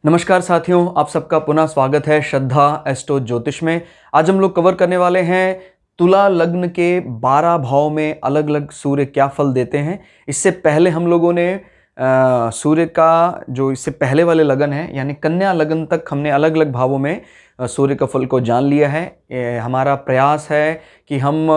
नमस्कार साथियों, आप सबका पुनः स्वागत है श्रद्धा एस्ट्रो ज्योतिष में। आज हम लोग कवर करने वाले हैं तुला लग्न के 12 भाव में अलग अलग सूर्य क्या फल देते हैं। इससे पहले हम लोगों ने सूर्य का जो इससे पहले वाले लगन है यानी कन्या लगन तक हमने अलग अलग भावों में सूर्य का फल को जान लिया है। हमारा प्रयास है कि हम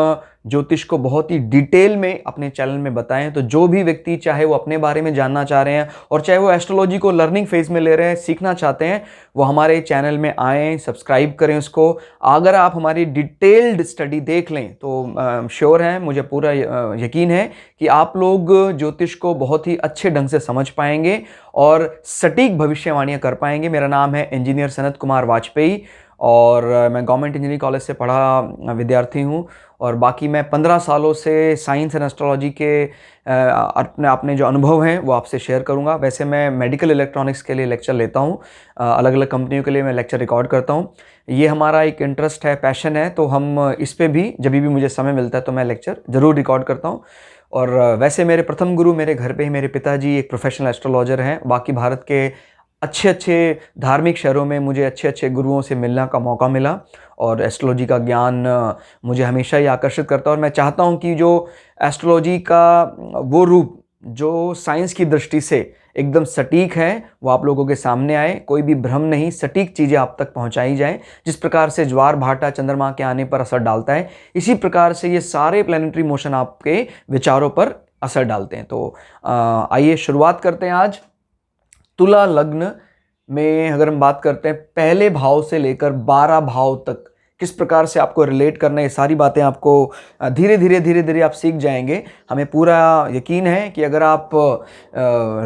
ज्योतिष को बहुत ही डिटेल में अपने चैनल में बताएं, तो जो भी व्यक्ति चाहे वो अपने बारे में जानना चाह रहे हैं और चाहे वो एस्ट्रोलॉजी को लर्निंग फेज में ले रहे हैं, सीखना चाहते हैं, वो हमारे चैनल में आएँ, सब्सक्राइब करें उसको। अगर आप हमारी डिटेल्ड स्टडी देख लें तो श्योर है, मुझे पूरा यकीन है कि आप लोग ज्योतिष को बहुत ही अच्छे ढंग से समझ पाएंगे और सटीक भविष्यवाणियाँ कर पाएंगे। मेरा नाम है इंजीनियर सनत कुमार वाजपेयी और मैं गवर्नमेंट इंजीनियरिंग कॉलेज से पढ़ा विद्यार्थी हूँ और बाकी मैं 15 सालों से साइंस एंड एस्ट्रोलॉजी के अपने जो अनुभव हैं वो आपसे शेयर करूँगा। वैसे मैं मेडिकल इलेक्ट्रॉनिक्स के लिए लेक्चर लेता हूँ, अलग अलग कंपनियों के लिए मैं लेक्चर रिकॉर्ड करता हूँ। ये हमारा एक इंटरेस्ट है, पैशन है, तो हम इस पे भी जब भी मुझे समय मिलता है तो मैं लेक्चर ज़रूर रिकॉर्ड करता हूँ। और वैसे मेरे प्रथम गुरु मेरे घर पे ही मेरे पिताजी एक प्रोफेशनल एस्ट्रोलॉजर हैं। बाकी भारत के अच्छे अच्छे धार्मिक शहरों में मुझे अच्छे अच्छे गुरुओं से मिलने का मौका मिला और एस्ट्रोलॉजी का ज्ञान मुझे हमेशा ही आकर्षित करता है। और मैं चाहता हूं कि जो एस्ट्रोलॉजी का वो रूप जो साइंस की दृष्टि से एकदम सटीक है वो आप लोगों के सामने आए। कोई भी भ्रम नहीं, सटीक चीज़ें आप तक पहुंचाई जाएं। जिस प्रकार से ज्वार भाटा चंद्रमा के आने पर असर डालता है, इसी प्रकार से ये सारे प्लैनेटरी मोशन आपके विचारों पर असर डालते हैं। तो आइए शुरुआत करते हैं। आज तुला लग्न में अगर हम बात करते हैं पहले भाव से लेकर 12 भाव तक किस प्रकार से आपको रिलेट करना है, ये सारी बातें आपको धीरे धीरे आप सीख जाएंगे। हमें पूरा यकीन है कि अगर आप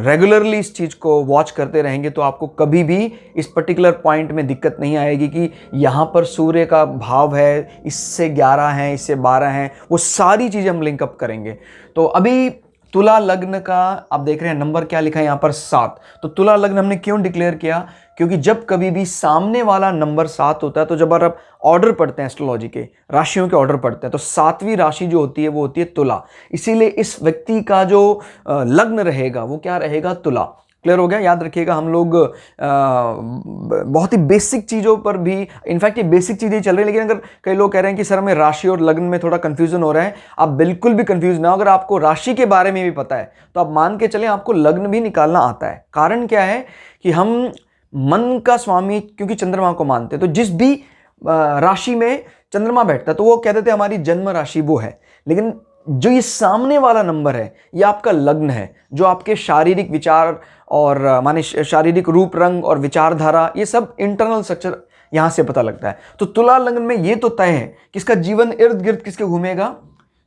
रेगुलरली इस चीज़ को वॉच करते रहेंगे तो आपको कभी भी इस पर्टिकुलर पॉइंट में दिक्कत नहीं आएगी कि यहाँ पर सूर्य का भाव है, इससे 11 हैं, इससे 12 हैं, वो सारी चीज़ें हम लिंकअप करेंगे। तो अभी तुला लग्न का आप देख रहे हैं नंबर क्या लिखा है यहाँ पर 7। तो तुला लग्न हमने क्यों डिक्लेयर किया? क्योंकि जब कभी भी सामने वाला नंबर 7 होता है तो जब आप ऑर्डर पढ़ते हैं एस्ट्रोलॉजी के, राशियों के ऑर्डर पढ़ते हैं, तो 7वीं राशि जो होती है वो होती है तुला। इसीलिए इस व्यक्ति का जो लग्न रहेगा वो क्या रहेगा? तुला। क्लियर हो गया? याद रखिएगा, हम लोग बहुत ही बेसिक चीज़ों पर भी, इनफैक्ट ये बेसिक चीज़ें चल रही है, लेकिन अगर कई लोग कह रहे हैं कि सर हमें राशि और लग्न में थोड़ा कंफ्यूजन हो रहा है, आप बिल्कुल भी कंफ्यूज ना हो। अगर आपको राशि के बारे में भी पता है तो आप मान के चलें आपको लग्न भी निकालना आता है। कारण क्या है कि हम मन का स्वामी क्योंकि चंद्रमा को मानते हैं, तो जिस भी राशि में चंद्रमा बैठता है तो वो कहते थे हमारी जन्म राशि वो है। लेकिन जो ये सामने वाला नंबर है ये आपका लग्न है, जो आपके शारीरिक विचार और माने शारीरिक रूप रंग और विचारधारा, ये सब इंटरनल स्ट्रक्चर यहां से पता लगता है। तो तुला लग्न में ये तो तय है कि इसका जीवन इर्द गिर्द किसके घूमेगा?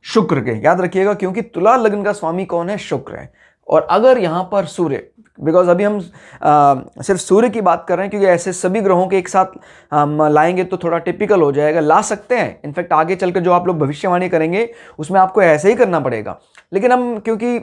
शुक्र के। याद रखिएगा, क्योंकि तुला लग्न का स्वामी कौन है? शुक्र है। और अगर यहां पर सूर्य, बिकॉज अभी हम सिर्फ सूर्य की बात कर रहे हैं क्योंकि ऐसे सभी ग्रहों के एक साथ हम लाएंगे तो थोड़ा टिपिकल हो जाएगा, ला सकते हैं। इनफैक्ट आगे चलकर जो आप लोग भविष्यवाणी करेंगे उसमें आपको ऐसे ही करना पड़ेगा, लेकिन हम क्योंकि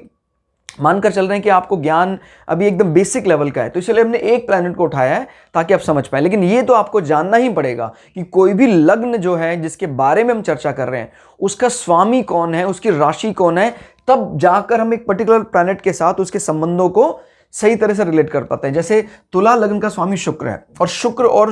मानकर चल रहे हैं कि आपको ज्ञान अभी एकदम बेसिक लेवल का है तो इसलिए हमने एक प्लैनेट को उठाया है ताकि आप समझ पाएं। लेकिन ये तो आपको जानना ही पड़ेगा कि कोई भी लग्न जो है जिसके बारे में हम चर्चा कर रहे हैं उसका स्वामी कौन है, उसकी राशि कौन है, तब जाकर हम एक पर्टिकुलर प्लैनेट के साथ उसके संबंधों को सही तरह से रिलेट कर पाते हैं। जैसे तुला लग्न का स्वामी शुक्र है और शुक्र और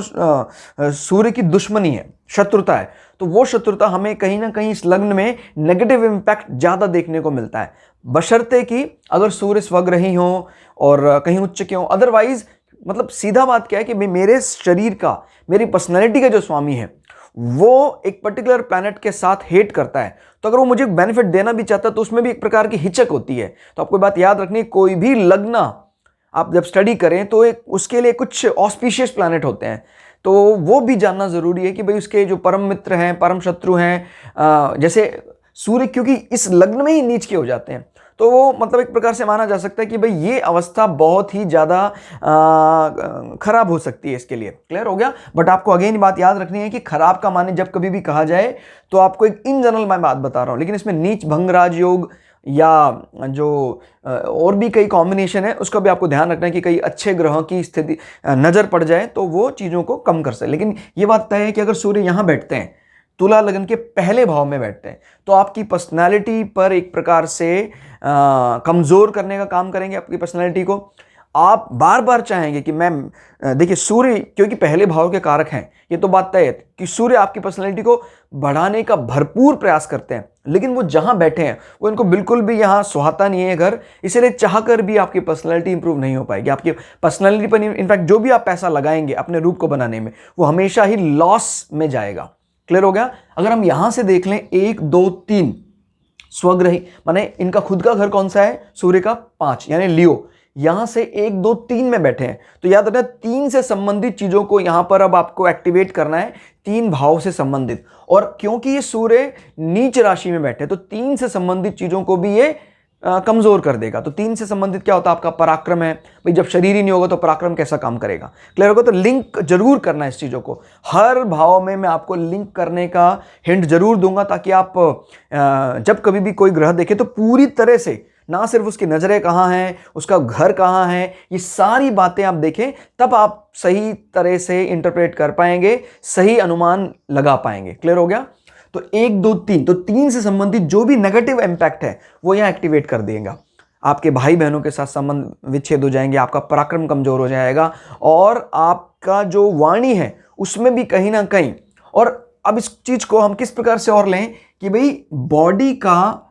सूर्य की दुश्मनी है, शत्रुता है, तो वो शत्रुता हमें कहीं ना कहीं इस लग्न में नेगेटिव इंपैक्ट ज़्यादा देखने को मिलता है, बशर्ते कि अगर सूर्य स्वग्र ही हो और कहीं उच्च के हो। अदरवाइज मतलब सीधा बात क्या है कि मेरे शरीर का, मेरी पर्सनैलिटी का जो स्वामी है वो एक पर्टिकुलर प्लैनेट के साथ हेट करता है, तो अगर वो मुझे बेनिफिट देना भी चाहता है तो उसमें भी एक प्रकार की हिचक होती है। तो आपको बात याद रखनी, कोई भी लग्न आप जब स्टडी करें तो एक उसके लिए कुछ ऑस्पिशियस प्लैनेट होते हैं, तो वो भी जानना जरूरी है कि भाई उसके जो परम मित्र हैं, परम शत्रु हैं। जैसे सूर्य क्योंकि इस लग्न में ही नीच के हो जाते हैं तो वो मतलब एक प्रकार से माना जा सकता है कि भाई ये अवस्था बहुत ही ज़्यादा खराब हो सकती है इसके लिए। क्लियर हो गया? बट आपको अगेन बात याद रखनी है कि खराब का माने जब कभी भी कहा जाए तो आपको एक इन जनरल मैं बात बता रहा हूँ, लेकिन इसमें नीच भंग राजयोग या जो और भी कई कॉम्बिनेशन है उसका भी आपको ध्यान रखना है कि कई अच्छे ग्रहों की स्थिति नज़र पड़ जाए तो वो चीज़ों को कम कर सके। लेकिन ये बात तय है कि अगर सूर्य यहाँ बैठते हैं, तुला लगन के पहले भाव में बैठते हैं, तो आपकी पर्सनालिटी पर एक प्रकार से कमज़ोर करने का काम करेंगे आपकी पर्सनालिटी को। आप बार बार चाहेंगे कि मैं देखिए सूर्य क्योंकि पहले भाव के कारक हैं, ये तो बात तय है कि सूर्य आपकी पर्सनैलिटी को बढ़ाने का भरपूर प्रयास करते हैं, लेकिन वो जहां बैठे हैं वो इनको बिल्कुल भी यहां सुहाता नहीं है घर, इसलिए चाहकर भी आपकी पर्सनैलिटी इंप्रूव नहीं हो पाएगी। आपकी पर्सनैलिटी पर इनफैक्ट जो भी आप पैसा लगाएंगे अपने रूप को बनाने में वो हमेशा ही लॉस में जाएगा। क्लियर हो गया? अगर हम यहां से देख लें 1 2 3 स्वग्रही माने इनका खुद का घर कौन सा है? सूर्य का 5 यानी लियो, यहां से 1 2 3 में बैठे हैं, तो याद रखना 3 से संबंधित चीजों को यहां पर अब आपको एक्टिवेट करना है, 3 भाव से संबंधित। और क्योंकि ये सूर्य नीच राशि में बैठे तो 3 से संबंधित चीजों को भी ये कमजोर कर देगा। तो 3 से संबंधित क्या होता है? आपका पराक्रम है भाई, जब शरीर ही नहीं होगा तो पराक्रम कैसा काम करेगा? क्लियर होगा? तो लिंक जरूर करना है इस चीजों को, हर भाव में मैं आपको लिंक करने का हिंट जरूर दूंगा, ताकि आप जब कभी भी कोई ग्रह देखे तो पूरी तरह से, ना सिर्फ उसकी नजरें कहाँ हैं, उसका घर कहाँ है, ये सारी बातें आप देखें, तब आप सही तरह से इंटरप्रेट कर पाएंगे, सही अनुमान लगा पाएंगे। क्लियर हो गया? तो 1 2 3, तो 3 से संबंधित जो भी नेगेटिव इंपैक्ट है वो यहां एक्टिवेट कर देगा। आपके भाई बहनों के साथ संबंध विच्छेद हो जाएंगे, आपका पराक्रम कमजोर हो जाएगा, और आपका जो वाणी है उसमें भी कहीं ना कहीं। और अब इस चीज को हम किस प्रकार से और लें कि भाई बॉडी का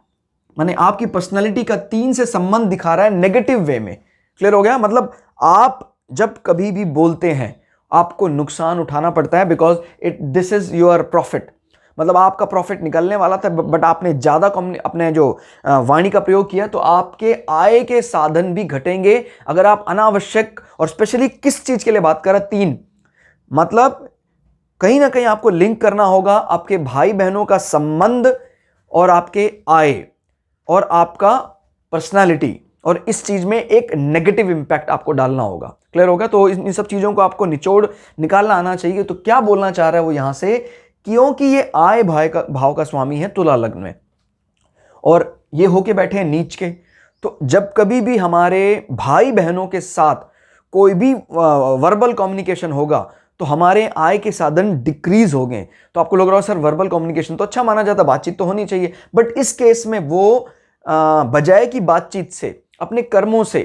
माने आपकी पर्सनालिटी का 3 से संबंध दिखा रहा है नेगेटिव वे में। क्लियर हो गया? मतलब आप जब कभी भी बोलते हैं आपको नुकसान उठाना पड़ता है, because this is your profit. मतलब आपका प्रॉफिट निकलने वाला था, बट आपने ज्यादा अपने जो वाणी का प्रयोग किया, तो आपके आय के साधन भी घटेंगे अगर आप अनावश्यक, और स्पेशली किस चीज के लिए बात कर रहे हैं? 3, मतलब कहीं ना कहीं आपको लिंक करना होगा आपके भाई बहनों का संबंध और आपके आय और आपका पर्सनालिटी, और इस चीज में एक नेगेटिव इंपैक्ट आपको डालना होगा। क्लियर होगा? तो इन सब चीजों को आपको निचोड़ निकालना आना चाहिए। तो क्या बोलना चाह रहा है वो यहां से, क्योंकि ये आय भाव का स्वामी है तुला लग्न में, और ये होके बैठे हैं नीच के, तो जब कभी भी हमारे भाई बहनों के साथ कोई भी वर्बल कम्युनिकेशन होगा तो हमारे आय के साधन डिक्रीज हो गए। तो आपको लग रहा है सर वर्बल कम्युनिकेशन तो अच्छा माना जाता, बातचीत तो होनी चाहिए, बट इस केस में वो बजाय की बातचीत से अपने कर्मों से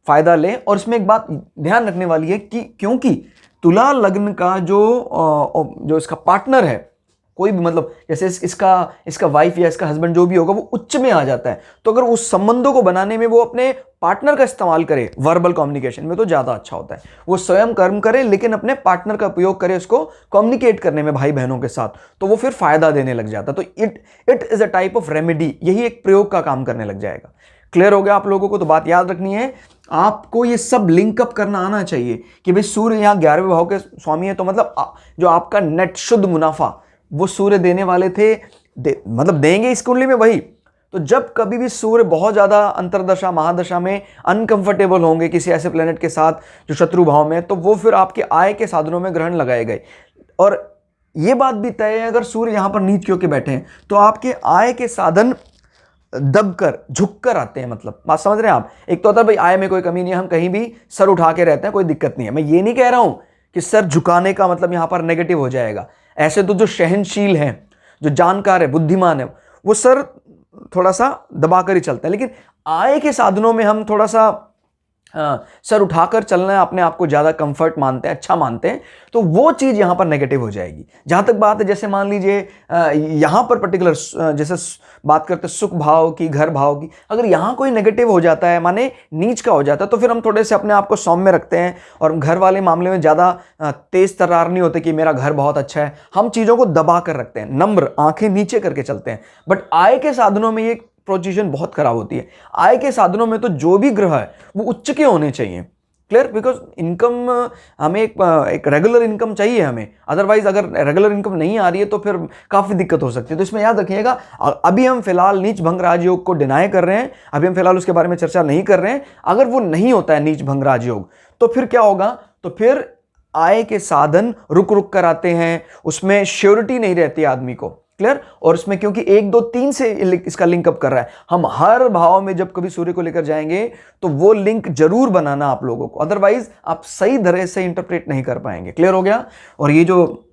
फायदा लें। और इसमें एक बात ध्यान रखने वाली है कि क्योंकि तुला लग्न का जो इसका पार्टनर है, कोई भी मतलब जैसे इसका वाइफ या इसका हस्बैंड जो भी होगा वो उच्च में आ जाता है, तो अगर उस संबंधों को बनाने में वो अपने पार्टनर का इस्तेमाल करे वर्बल कम्युनिकेशन में तो ज्यादा अच्छा होता है। वो स्वयं कर्म करे लेकिन अपने पार्टनर का उपयोग करे उसको कम्युनिकेट करने में भाई बहनों के साथ, तो वो फिर फायदा देने लग जाता है। तो it is a type of remedy, यही एक प्रयोग का काम करने लग जाएगा। क्लियर हो गया आप लोगों को? तो बात याद रखनी है, आपको ये सब लिंकअप करना आना चाहिए कि भाई सूर्य यहाँ 11वें भाव के स्वामी है, तो मतलब जो आपका नेट शुद्ध मुनाफा वो सूर्य देने वाले थे, मतलब देंगे इस कुंडली में वही। तो जब कभी भी सूर्य बहुत ज्यादा अंतरदशा महादशा में अनकंफर्टेबल होंगे किसी ऐसे प्लेनेट के साथ जो शत्रु भाव में, तो वो फिर आपके आय के साधनों में ग्रहण लगाए गए। और ये बात भी तय है, अगर सूर्य यहां पर नीच क्यों के बैठे हैं तो आपके आय के साधन दबकर झुककर आते हैं। मतलब बात समझ रहे हैं आप? एक तो होता है भाई आय में कोई कमी नहीं है, हम कहीं भी सर उठा के रहते हैं, कोई दिक्कत नहीं है। मैं ये नहीं कह रहा हूं कि सर झुकाने का मतलब यहां पर नेगेटिव हो जाएगा। ऐसे तो जो सहनशील हैं, जो जानकार है, बुद्धिमान है, वो सर थोड़ा सा दबाकर ही चलते हैं, लेकिन आय के साधनों में हम थोड़ा सा सर उठाकर चलना है, अपने आप को ज्यादा कंफर्ट मानते हैं, अच्छा मानते हैं, तो वो चीज यहां पर नेगेटिव हो जाएगी। जहां तक बात है, जैसे मान लीजिए यहां पर पर्टिकुलर जैसे बात करते सुख भाव की, घर भाव की, अगर यहां कोई नेगेटिव हो जाता है माने नीच का हो जाता है, तो फिर हम थोड़े से अपने आप को सौम्य रखते हैं और घर वाले मामले में ज्यादा तेज तर्रार नहीं होते कि मेरा घर बहुत अच्छा है। हम चीजों को दबा कर रखते हैं, नम्र आंखें नीचे करके चलते हैं। बट आय के साधनों में ये पोजीशन बहुत खराब होती है। आय के साधनों में तो जो भी ग्रह है वो उच्च के होने चाहिए। क्लियर? बिकॉज इनकम हमें एक रेगुलर इनकम चाहिए हमें, अदरवाइज अगर रेगुलर इनकम नहीं आ रही है तो फिर काफी दिक्कत हो सकती है। तो इसमें याद रखिएगा, अभी हम फिलहाल नीच भंग राजयोग को डिनाई कर रहे हैं, अभी हम फिलहाल उसके बारे में चर्चा नहीं कर रहे हैं। अगर वो नहीं होता है नीच भंग राजयोग, तो फिर क्या होगा? तो फिर आय के साधन रुक रुक कर आते हैं, उसमें श्योरिटी नहीं रहती आदमी को। क्लियर? और इसमें क्योंकि 1 2 3 से इसका लिंकअप कर रहा है, हम हर भाव में जब कभी सूर्य को लेकर जाएंगे तो वो लिंक जरूर बनाना आप लोगों को, अदरवाइज आप सही तरह से इंटरप्रेट नहीं कर पाएंगे। क्लियर हो गया? और ये जो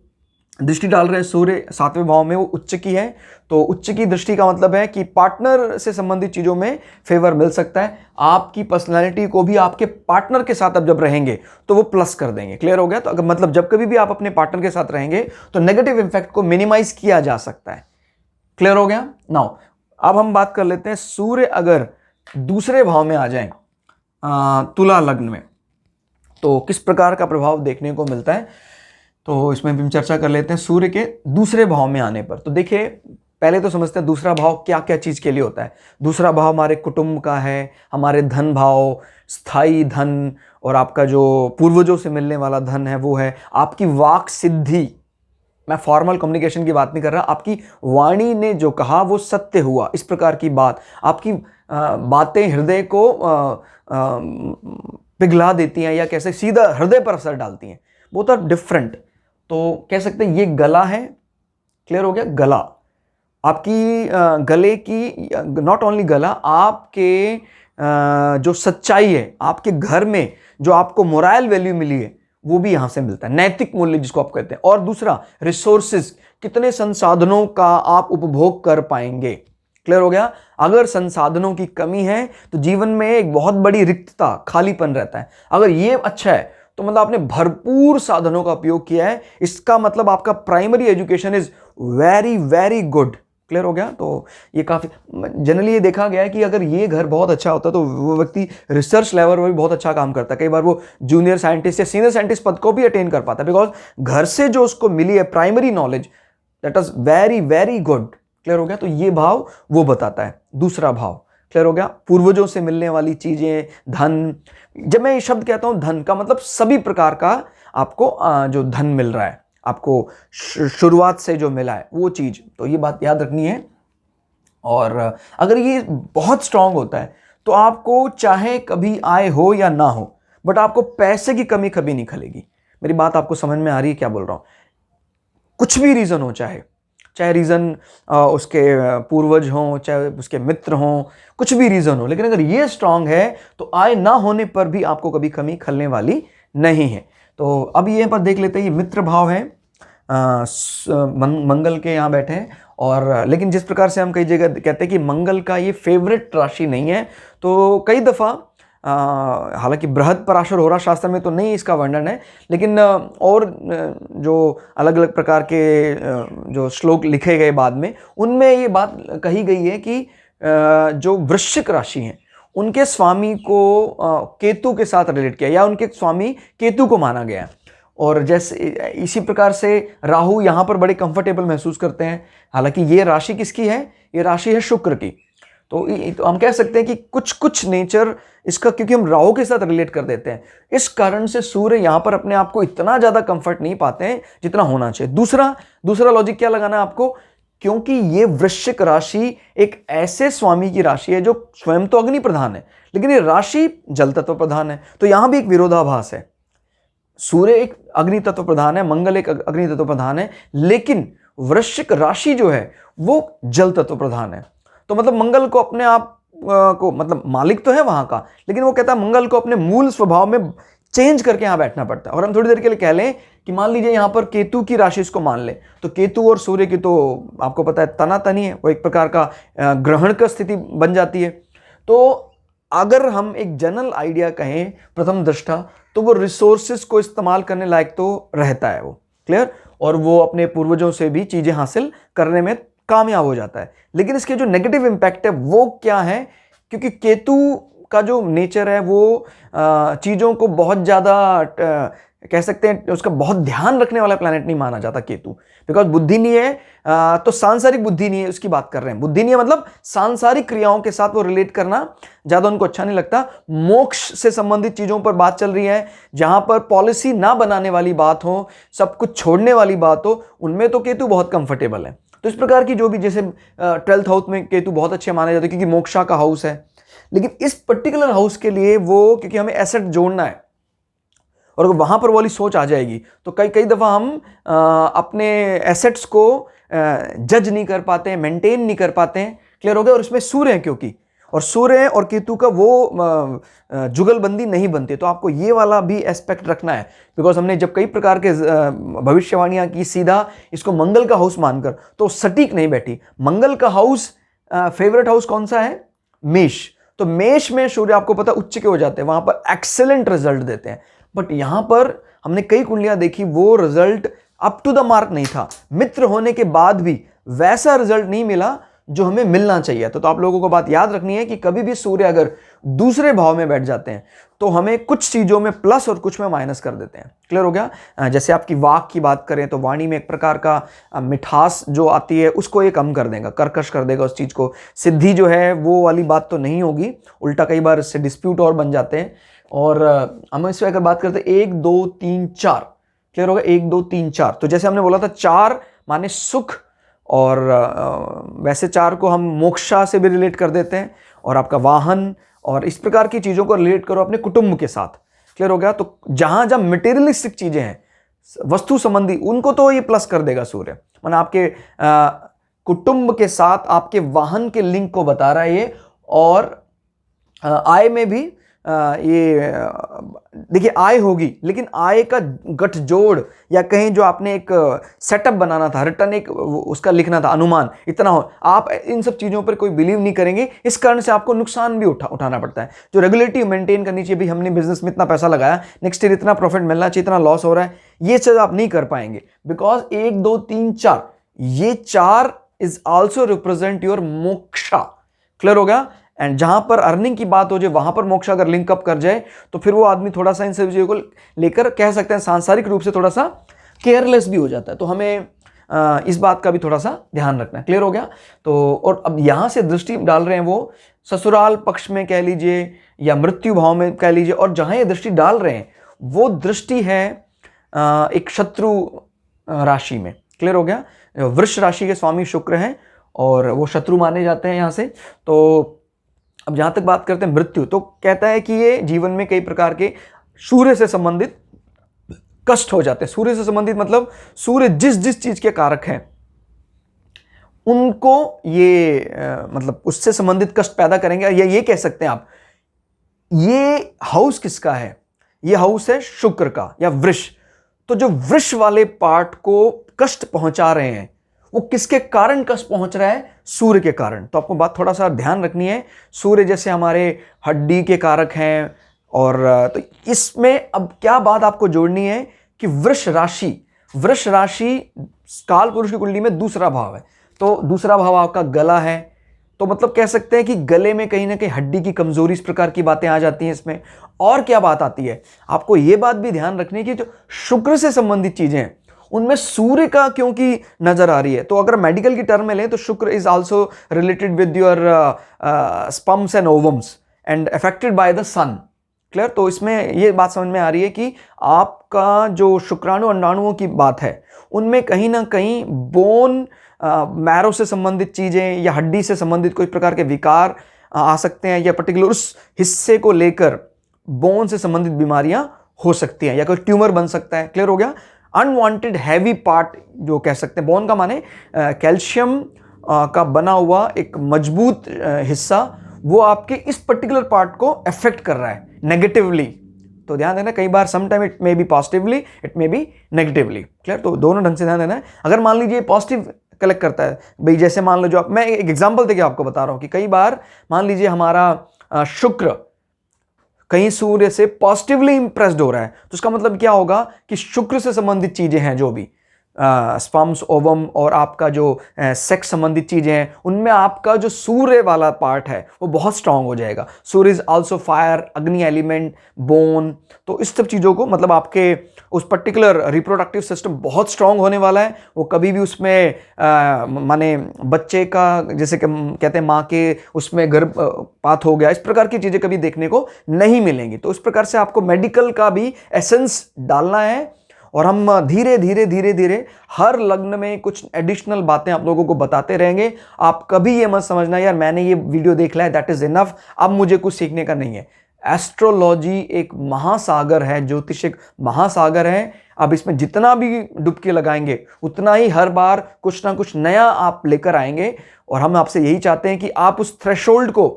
दृष्टि डाल रहे हैं सूर्य 7वें भाव में, वो उच्च की है। तो उच्च की दृष्टि का मतलब है कि पार्टनर से संबंधित चीज़ों में फेवर मिल सकता है। आपकी पर्सनालिटी को भी आपके पार्टनर के साथ अब जब रहेंगे तो वो प्लस कर देंगे। क्लियर हो गया? तो अगर मतलब जब कभी भी आप अपने पार्टनर के साथ रहेंगे तो नेगेटिव इंपैक्ट को मिनिमाइज किया जा सकता है। क्लियर हो गया? नाउ अब हम बात कर लेते हैं, सूर्य अगर दूसरे भाव में आ जाए तुला लग्न में तो किस प्रकार का प्रभाव देखने को मिलता है, तो इसमें भी हम चर्चा कर लेते हैं। सूर्य के दूसरे भाव में आने पर तो देखिए, पहले तो समझते हैं दूसरा भाव क्या क्या चीज के लिए होता है। दूसरा भाव हमारे कुटुंब का है, हमारे धन भाव, स्थायी धन, और आपका जो पूर्वजों से मिलने वाला धन है वो है, आपकी वाक सिद्धि। मैं फॉर्मल कम्युनिकेशन की बात नहीं कर रहा, आपकी वाणी ने जो कहा वो सत्य हुआ, इस प्रकार की बात, आपकी बातें हृदय को पिघला देती हैं या कैसे सीधा हृदय पर असर डालती हैं, वो तो डिफरेंट। तो कह सकते हैं ये गला है। क्लियर हो गया? गला आपकी गले की, नॉट ओनली गला, आपके जो सच्चाई है, आपके घर में जो आपको मोरल वैल्यू मिली है वो भी यहां से मिलता है, नैतिक मूल्य जिसको आप कहते हैं। और दूसरा रिसोर्सेज, कितने संसाधनों का आप उपभोग कर पाएंगे। क्लियर हो गया? अगर संसाधनों की कमी है तो जीवन में एक बहुत बड़ी रिक्तता, खालीपन रहता है। अगर ये अच्छा है तो मतलब आपने भरपूर साधनों का उपयोग किया है, इसका मतलब आपका primary education is very very good. Clear हो गया? तो ये काफी जनरली ये देखा गया है कि अगर ये घर बहुत अच्छा होता तो वो व्यक्ति रिसर्च लेवल पर भी बहुत अच्छा काम करता है। कई बार वो जूनियर साइंटिस्ट या सीनियर साइंटिस्ट पद को भी अटेन कर पाता है, बिकॉज घर से जो उसको मिली है primary knowledge, that is very very good. Clear हो गया? तो ये भाव वो बताता है, दूसरा भाव। क्लियर हो गया? पूर्वजों से मिलने वाली चीजें, धन। जब मैं ये शब्द कहता हूं धन का मतलब सभी प्रकार का आपको जो धन मिल रहा है, आपको शुरुआत से जो मिला है वो चीज, तो ये बात याद रखनी है। और अगर ये बहुत स्ट्रांग होता है तो आपको चाहे कभी आय हो या ना हो, बट आपको पैसे की कमी कभी नहीं खलेगी। मेरी बात आपको समझ में आ रही है क्या बोल रहा हूं? कुछ भी रीजन हो, चाहे रीजन उसके पूर्वज हों, चाहे उसके मित्र हों, कुछ भी रीजन हो, लेकिन अगर ये स्ट्रांग है तो आय ना होने पर भी आपको कभी कमी खलने वाली नहीं है। तो अब ये पर देख लेते हैं, ये मित्र भाव है, मंगल के यहाँ बैठे हैं। और लेकिन जिस प्रकार से हम कई जगह कहते हैं कि मंगल का ये फेवरेट राशि नहीं है, तो कई दफ़ा हालांकि बृहद पराशर होरा शास्त्र में तो नहीं इसका वर्णन है, लेकिन और जो अलग अलग प्रकार के जो श्लोक लिखे गए बाद में, उनमें ये बात कही गई है कि जो वृश्चिक राशि हैं उनके स्वामी को केतु के साथ रिलेट किया, या उनके स्वामी केतु को माना गया। और जैसे इसी प्रकार से राहु यहाँ पर बड़े कंफर्टेबल महसूस करते हैं। हालांकि ये राशि किसकी है? ये राशि है शुक्र की। तो हम कह सकते हैं कि कुछ कुछ नेचर इसका, क्योंकि हम राहु के साथ रिलेट कर देते हैं, इस कारण से सूर्य यहाँ पर अपने आप को इतना ज्यादा कंफर्ट नहीं पाते हैं जितना होना चाहिए। दूसरा लॉजिक क्या लगाना है आपको? क्योंकि ये वृश्चिक राशि एक ऐसे स्वामी की राशि है जो स्वयं तो अग्नि प्रधान है, लेकिन ये राशि जल तत्व प्रधान है। तो यहां भी एक विरोधाभास है। सूर्य एक अग्नि तत्व प्रधान है, मंगल एक अग्नि तत्व प्रधान है, लेकिन वृश्चिक राशि जो है वो जल तत्व प्रधान है। तो मतलब मंगल को अपने आप को, मतलब मालिक तो है वहां का, लेकिन वो कहता है मंगल को अपने मूल स्वभाव में चेंज करके यहां बैठना पड़ता है। और हम थोड़ी देर के लिए कह लें कि मान लीजिए यहां पर केतु की राशि इसको मान ले, तो केतु और सूर्य की तो आपको पता है तनातनी है, वो एक प्रकार का ग्रहण का स्थिति बन जाती है। तो अगर हम एक जनरल आइडिया कहें प्रथम दृष्टा, तो वो रिसोर्सेस को इस्तेमाल करने लायक तो रहता है वो। क्लियर? और वो अपने पूर्वजों से भी चीजें हासिल करने में कामयाब हो जाता है। लेकिन इसके जो नेगेटिव इंपैक्ट है वो क्या है? क्योंकि केतु का जो नेचर है वो चीजों को बहुत ज्यादा कह सकते हैं, उसका बहुत ध्यान रखने वाला प्लैनेट नहीं माना जाता केतु, बिकॉज बुद्धि नहीं है, तो सांसारिक बुद्धि नहीं है, उसकी बात कर रहे हैं। बुद्धि नहीं है मतलब सांसारिक क्रियाओं के साथ वो रिलेट करना ज्यादा उनको अच्छा नहीं लगता। मोक्ष से संबंधित चीजों पर बात चल रही है, जहां पर पॉलिसी ना बनाने वाली बात हो, सब कुछ छोड़ने वाली बात हो, उनमें तो केतु बहुत कंफर्टेबल है। तो इस प्रकार की जो भी, जैसे 12th हाउस में केतु बहुत अच्छे माने जाते हैं क्योंकि मोक्षा का हाउस है, लेकिन इस पर्टिकुलर हाउस के लिए वो, क्योंकि हमें एसेट जोड़ना है, और अगर वहां पर वाली सोच आ जाएगी तो कई दफा हम अपने एसेट्स को जज नहीं कर पाते हैं, मेंटेन नहीं कर पाते हैं। क्लियर हो गया? और इसमें सूर्य है क्योंकि, और सूर्य और केतु का वो जुगलबंदी नहीं बनती। तो आपको ये वाला भी एस्पेक्ट रखना है, बिकॉज हमने जब कई प्रकार के भविष्यवाणियां की सीधा इसको मंगल का हाउस मानकर, तो सटीक नहीं बैठी। मंगल का हाउस, फेवरेट हाउस कौन सा है? मेष। तो मेष में सूर्य आपको पता उच्च के हो जाते हैं, वहां पर एक्सेलेंट रिजल्ट देते हैं। बट यहां पर हमने कई कुंडलियां देखी, वो result up to the mark नहीं था। मित्र होने के बाद भी वैसा रिजल्ट नहीं मिला जो हमें मिलना चाहिए। तो आप लोगों को बात याद रखनी है कि कभी भी सूर्य अगर दूसरे भाव में बैठ जाते हैं तो हमें कुछ चीजों में प्लस और कुछ में माइनस कर देते हैं। क्लियर हो गया? जैसे आपकी वाक की बात करें तो वाणी में एक प्रकार का मिठास जो आती है उसको ये कम कर देगा, कर्कश कर देगा उस चीज को। सिद्धि जो है वो वाली बात तो नहीं होगी, उल्टा कई बार इससे डिस्प्यूट और बन जाते हैं। और हम इसमें अगर बात करते हैं 1 2 3 4, क्लियर होगा? 1 2 3 4। तो जैसे हमने बोला था 4 माने सुख, और वैसे 4 को हम मोक्षा से भी रिलेट कर देते हैं, और आपका वाहन और इस प्रकार की चीज़ों को रिलेट करो अपने कुटुंब के साथ। क्लियर हो गया? तो जहां जहां मटेरियलिस्टिक चीज़ें हैं, वस्तु संबंधी, उनको तो ये प्लस कर देगा सूर्य। माना आपके कुटुंब के साथ आपके वाहन के लिंक को बता रहा है ये। और आय में भी ये देखिए आय होगी, लेकिन आय का गठजोड़ या कहीं जो आपने एक सेटअप बनाना था, रिटर्न एक उसका लिखना था, अनुमान इतना हो, आप इन सब चीज़ों पर कोई बिलीव नहीं करेंगे। इस कारण से आपको नुकसान भी उठाना पड़ता है। जो रेगुलेटिव मेंटेन करनी चाहिए, भी हमने बिजनेस में इतना पैसा लगाया, नेक्स्ट ईयर इतना प्रॉफिट मिलना चाहिए, इतना लॉस हो रहा है, ये चीज़ आप नहीं कर पाएंगे। बिकॉज 1 2 3 4, ये 4 is also represent your moksha. Clear हो गया? एंड जहां पर अर्निंग की बात हो जाए वहां पर मोक्ष अगर लिंकअप कर जाए तो फिर वो आदमी थोड़ा सा इन सभी चीजों को लेकर कह सकते हैं सांसारिक रूप से थोड़ा सा केयरलेस भी हो जाता है। तो हमें इस बात का भी थोड़ा सा ध्यान रखना है। क्लियर हो गया? तो और अब यहां से दृष्टि डाल रहे हैं वो ससुराल पक्ष में कह लीजिए या मृत्यु भाव में कह लीजिए, और जहां ये दृष्टि डाल रहे हैं वो दृष्टि है एक शत्रु राशि में। क्लियर हो गया? वृष राशि के स्वामी शुक्र हैं और वो शत्रु माने जाते हैं यहां से। तो अब जहां तक बात करते हैं मृत्यु, तो कहता है कि ये जीवन में कई प्रकार के सूर्य से संबंधित कष्ट हो जाते हैं। सूर्य से संबंधित मतलब सूर्य जिस जिस चीज के कारक हैं उनको ये मतलब उससे संबंधित कष्ट पैदा करेंगे। या ये कह सकते हैं आप, ये हाउस किसका है? ये हाउस है शुक्र का या वृष। तो जो वृष वाले पार्ट को कष्ट पहुंचा रहे हैं वो किसके कारण कष्ट पहुंच रहा है? सूर्य के कारण। तो आपको बात थोड़ा सा ध्यान रखनी है। सूर्य जैसे हमारे हड्डी के कारक हैं, और तो इसमें अब क्या बात आपको जोड़नी है कि वृष राशि काल पुरुष की कुंडली में दूसरा भाव है। तो दूसरा भाव आपका गला है, तो मतलब कह सकते हैं कि गले में कहीं ना कहीं हड्डी की कमजोरी, इस प्रकार की बातें आ जाती हैं इसमें। और क्या बात आती है, आपको यह बात भी ध्यान रखनी है कि जो शुक्र से संबंधित चीजें हैं उनमें सूर्य का क्योंकि नजर आ रही है। तो अगर मेडिकल की टर्म में लें तो Shukra is also related with your sperms and ovums and affected by the sun. Clear? तो इसमें ये बात समझ में आ रही है कि आपका जो शुक्राणु अंडाणुओं की बात है उनमें कहीं ना कहीं बोन मैरो से संबंधित चीजें या हड्डी से संबंधित कोई प्रकार के विकार आ सकते हैं, या पर्टिकुलर उस हिस्से को लेकर बोन से संबंधित बीमारियां हो सकती हैं, या कोई ट्यूमर बन सकता है। क्लियर हो गया? अनवांटेड हैवी पार्ट जो कह सकते हैं, बोन का माने कैल्शियम का बना हुआ एक मजबूत हिस्सा, वो आपके इस पर्टिकुलर पार्ट को अफेक्ट कर रहा है नेगेटिवली। तो ध्यान देना, कई बार sometime it may be positively, it may be negatively. Clear? तो दोनों ढंग से ध्यान देना है। अगर मान लीजिए पॉजिटिव कलेक्ट करता है भाई, जैसे मान लो जो मैं एक एग्जांपल देके आपको बता रहा हूं कि कई बार मान लीजिए हमारा शुक्र कहीं सूर्य से पॉजिटिवली इंप्रेस्ड हो रहा है, तो उसका मतलब क्या होगा कि शुक्र से संबंधित चीजें हैं जो भी स्पर्म्स, ओवम और आपका जो सेक्स संबंधित चीजें हैं, उनमें आपका जो सूर्य वाला पार्ट है वो बहुत स्ट्रांग हो जाएगा। सूर्य इज आल्सो फायर, अग्नि एलिमेंट, बोन। तो इस सब चीजों को मतलब आपके उस पर्टिकुलर रिप्रोडक्टिव सिस्टम बहुत स्ट्रांग होने वाला है। वो कभी भी उसमें माने बच्चे का जैसे कि कहते हैं माँ के उसमें गर्भपात हो गया, इस प्रकार की चीजें कभी देखने को नहीं मिलेंगी। तो इस प्रकार से आपको मेडिकल का भी एसेंस डालना है, और हम धीरे धीरे धीरे धीरे हर लग्न में कुछ एडिशनल बातें आप लोगों को बताते रहेंगे। आप कभी ये मत समझना यार मैंने ये वीडियो देख लिया है, दैट इज इनफ, अब मुझे कुछ सीखने का नहीं है। एस्ट्रोलॉजी एक महासागर है, ज्योतिष एक महासागर है। अब इसमें जितना भी डुबकी लगाएंगे उतना ही हर बार कुछ ना कुछ नया आप लेकर आएंगे, और हम आपसे यही चाहते हैं कि आप उस थ्रेशोल्ड को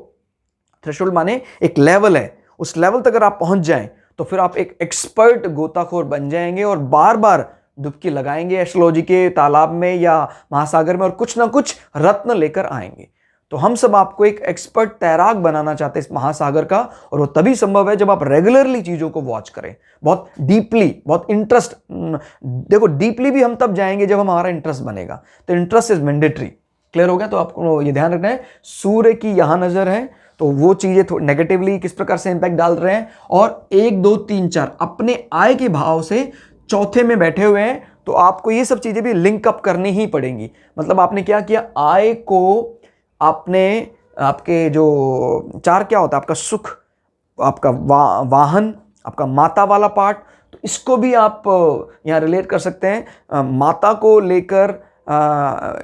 थ्रेशोल्ड माने एक लेवल है, उस लेवल तक अगर आप पहुंच जाएं तो फिर आप एक एक्सपर्ट गोताखोर बन जाएंगे और बार बार डुबकी लगाएंगे एस्ट्रोलॉजी के तालाब में या महासागर में और कुछ ना कुछ रत्न लेकर आएंगे। तो हम सब आपको एक एक्सपर्ट तैराक बनाना चाहते हैं इस महासागर का, और वो तभी संभव है जब आप रेगुलरली चीजों को वॉच करें, बहुत डीपली, बहुत इंटरेस्ट। देखो डीपली भी हम तब जाएंगे जब हमारा इंटरेस्ट बनेगा, तो इंटरेस्ट इज मैंडेटरी। क्लियर हो गया? तो आपको ये ध्यान रखना है, सूर्य की यहां नजर है तो वो चीजें नेगेटिवली किस प्रकार से इंपैक्ट डाल रहे हैं, और 1 2 3 4 अपने आय के भाव से चौथे में बैठे हुए हैं, तो आपको ये सब चीजें भी लिंक अप करनी ही पड़ेंगी। मतलब आपने क्या किया, आय को आपने, आपके जो 4 क्या होता है, आपका सुख, आपका वाहन, आपका माता वाला पार्ट, तो इसको भी आप यहाँ रिलेट कर सकते हैं माता को लेकर।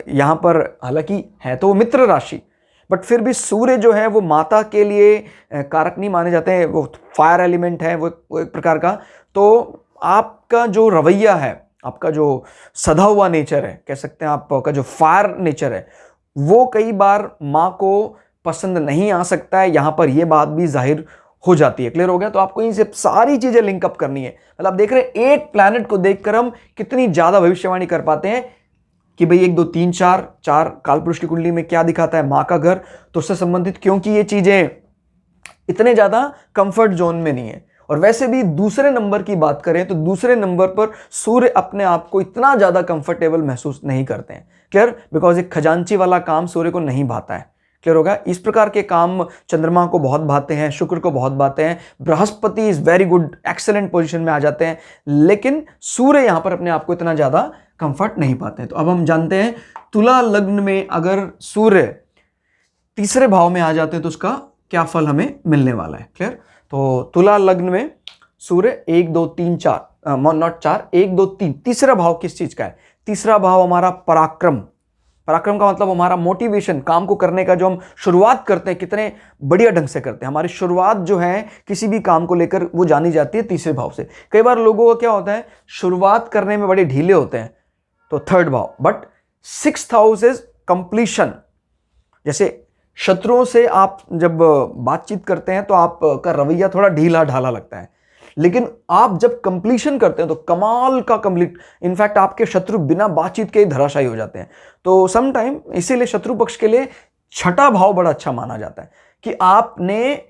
यहाँ पर हालांकि है तो वो मित्र राशि, बट फिर भी सूर्य जो है वो माता के लिए कारक नहीं माने जाते हैं, वो फायर एलिमेंट है, वो एक प्रकार का। तो आपका जो रवैया है, आपका जो सधा हुआ नेचर है, कह सकते हैं आपका जो फायर नेचर है, वो कई बार माँ को पसंद नहीं आ सकता है। यहां पर यह बात भी जाहिर हो जाती है। क्लियर हो गया? तो आपको इन सब सारी चीजें लिंकअप करनी है। मतलब आप देख रहे हैं एक प्लैनेट को देखकर हम कितनी ज्यादा भविष्यवाणी कर पाते हैं कि भाई 1 2 3 4 कालपुरुष की कुंडली में क्या दिखाता है, माँ का घर, तो उससे संबंधित, क्योंकि ये चीजें इतने ज्यादा कंफर्ट जोन में नहीं है। और वैसे भी दूसरे नंबर की बात करें तो दूसरे नंबर पर सूर्य अपने आप को इतना ज्यादा कंफर्टेबल महसूस नहीं करते हैं। क्लियर? बिकॉज एक खजांची वाला काम सूर्य को नहीं भाता है। क्लियर होगा? इस प्रकार के काम चंद्रमा को बहुत भाते हैं, शुक्र को बहुत भाते हैं, Brihaspati is very good, excellent position में आ जाते हैं, लेकिन सूर्य यहां पर अपने आप को इतना ज्यादा कंफर्ट नहीं पाते हैं। तो अब हम जानते हैं तुला लग्न में अगर सूर्य तीसरे भाव में आ जाते हैं तो उसका क्या फल हमें मिलने वाला है। क्लियर? तो तुला लग्न में सूर्य 1 2 3 4 नॉट 4 1 2 3, तीसरा भाव किस चीज का है? तीसरा भाव हमारा पराक्रम। पराक्रम का मतलब हमारा मोटिवेशन, काम को करने का, जो हम शुरुआत करते हैं कितने बढ़िया ढंग से करते हैं। हमारी शुरुआत जो है किसी भी काम को लेकर वो जानी जाती है तीसरे भाव से। कई बार लोगों को क्या होता है, शुरुआत करने में बड़े ढीले होते हैं, तो थर्ड भाव, but 6th house is completion. जैसे शत्रुओं से आप जब बातचीत करते हैं तो आपका रवैया थोड़ा ढीला ढाला लगता है, लेकिन आप जब कंप्लीशन करते हैं तो कमाल का कंप्लीट, इनफैक्ट आपके शत्रु बिना बातचीत के ही धराशायी हो जाते हैं। तो सम टाइम इसीलिए शत्रु पक्ष के लिए 6ठा भाव बड़ा अच्छा माना जाता है कि आपने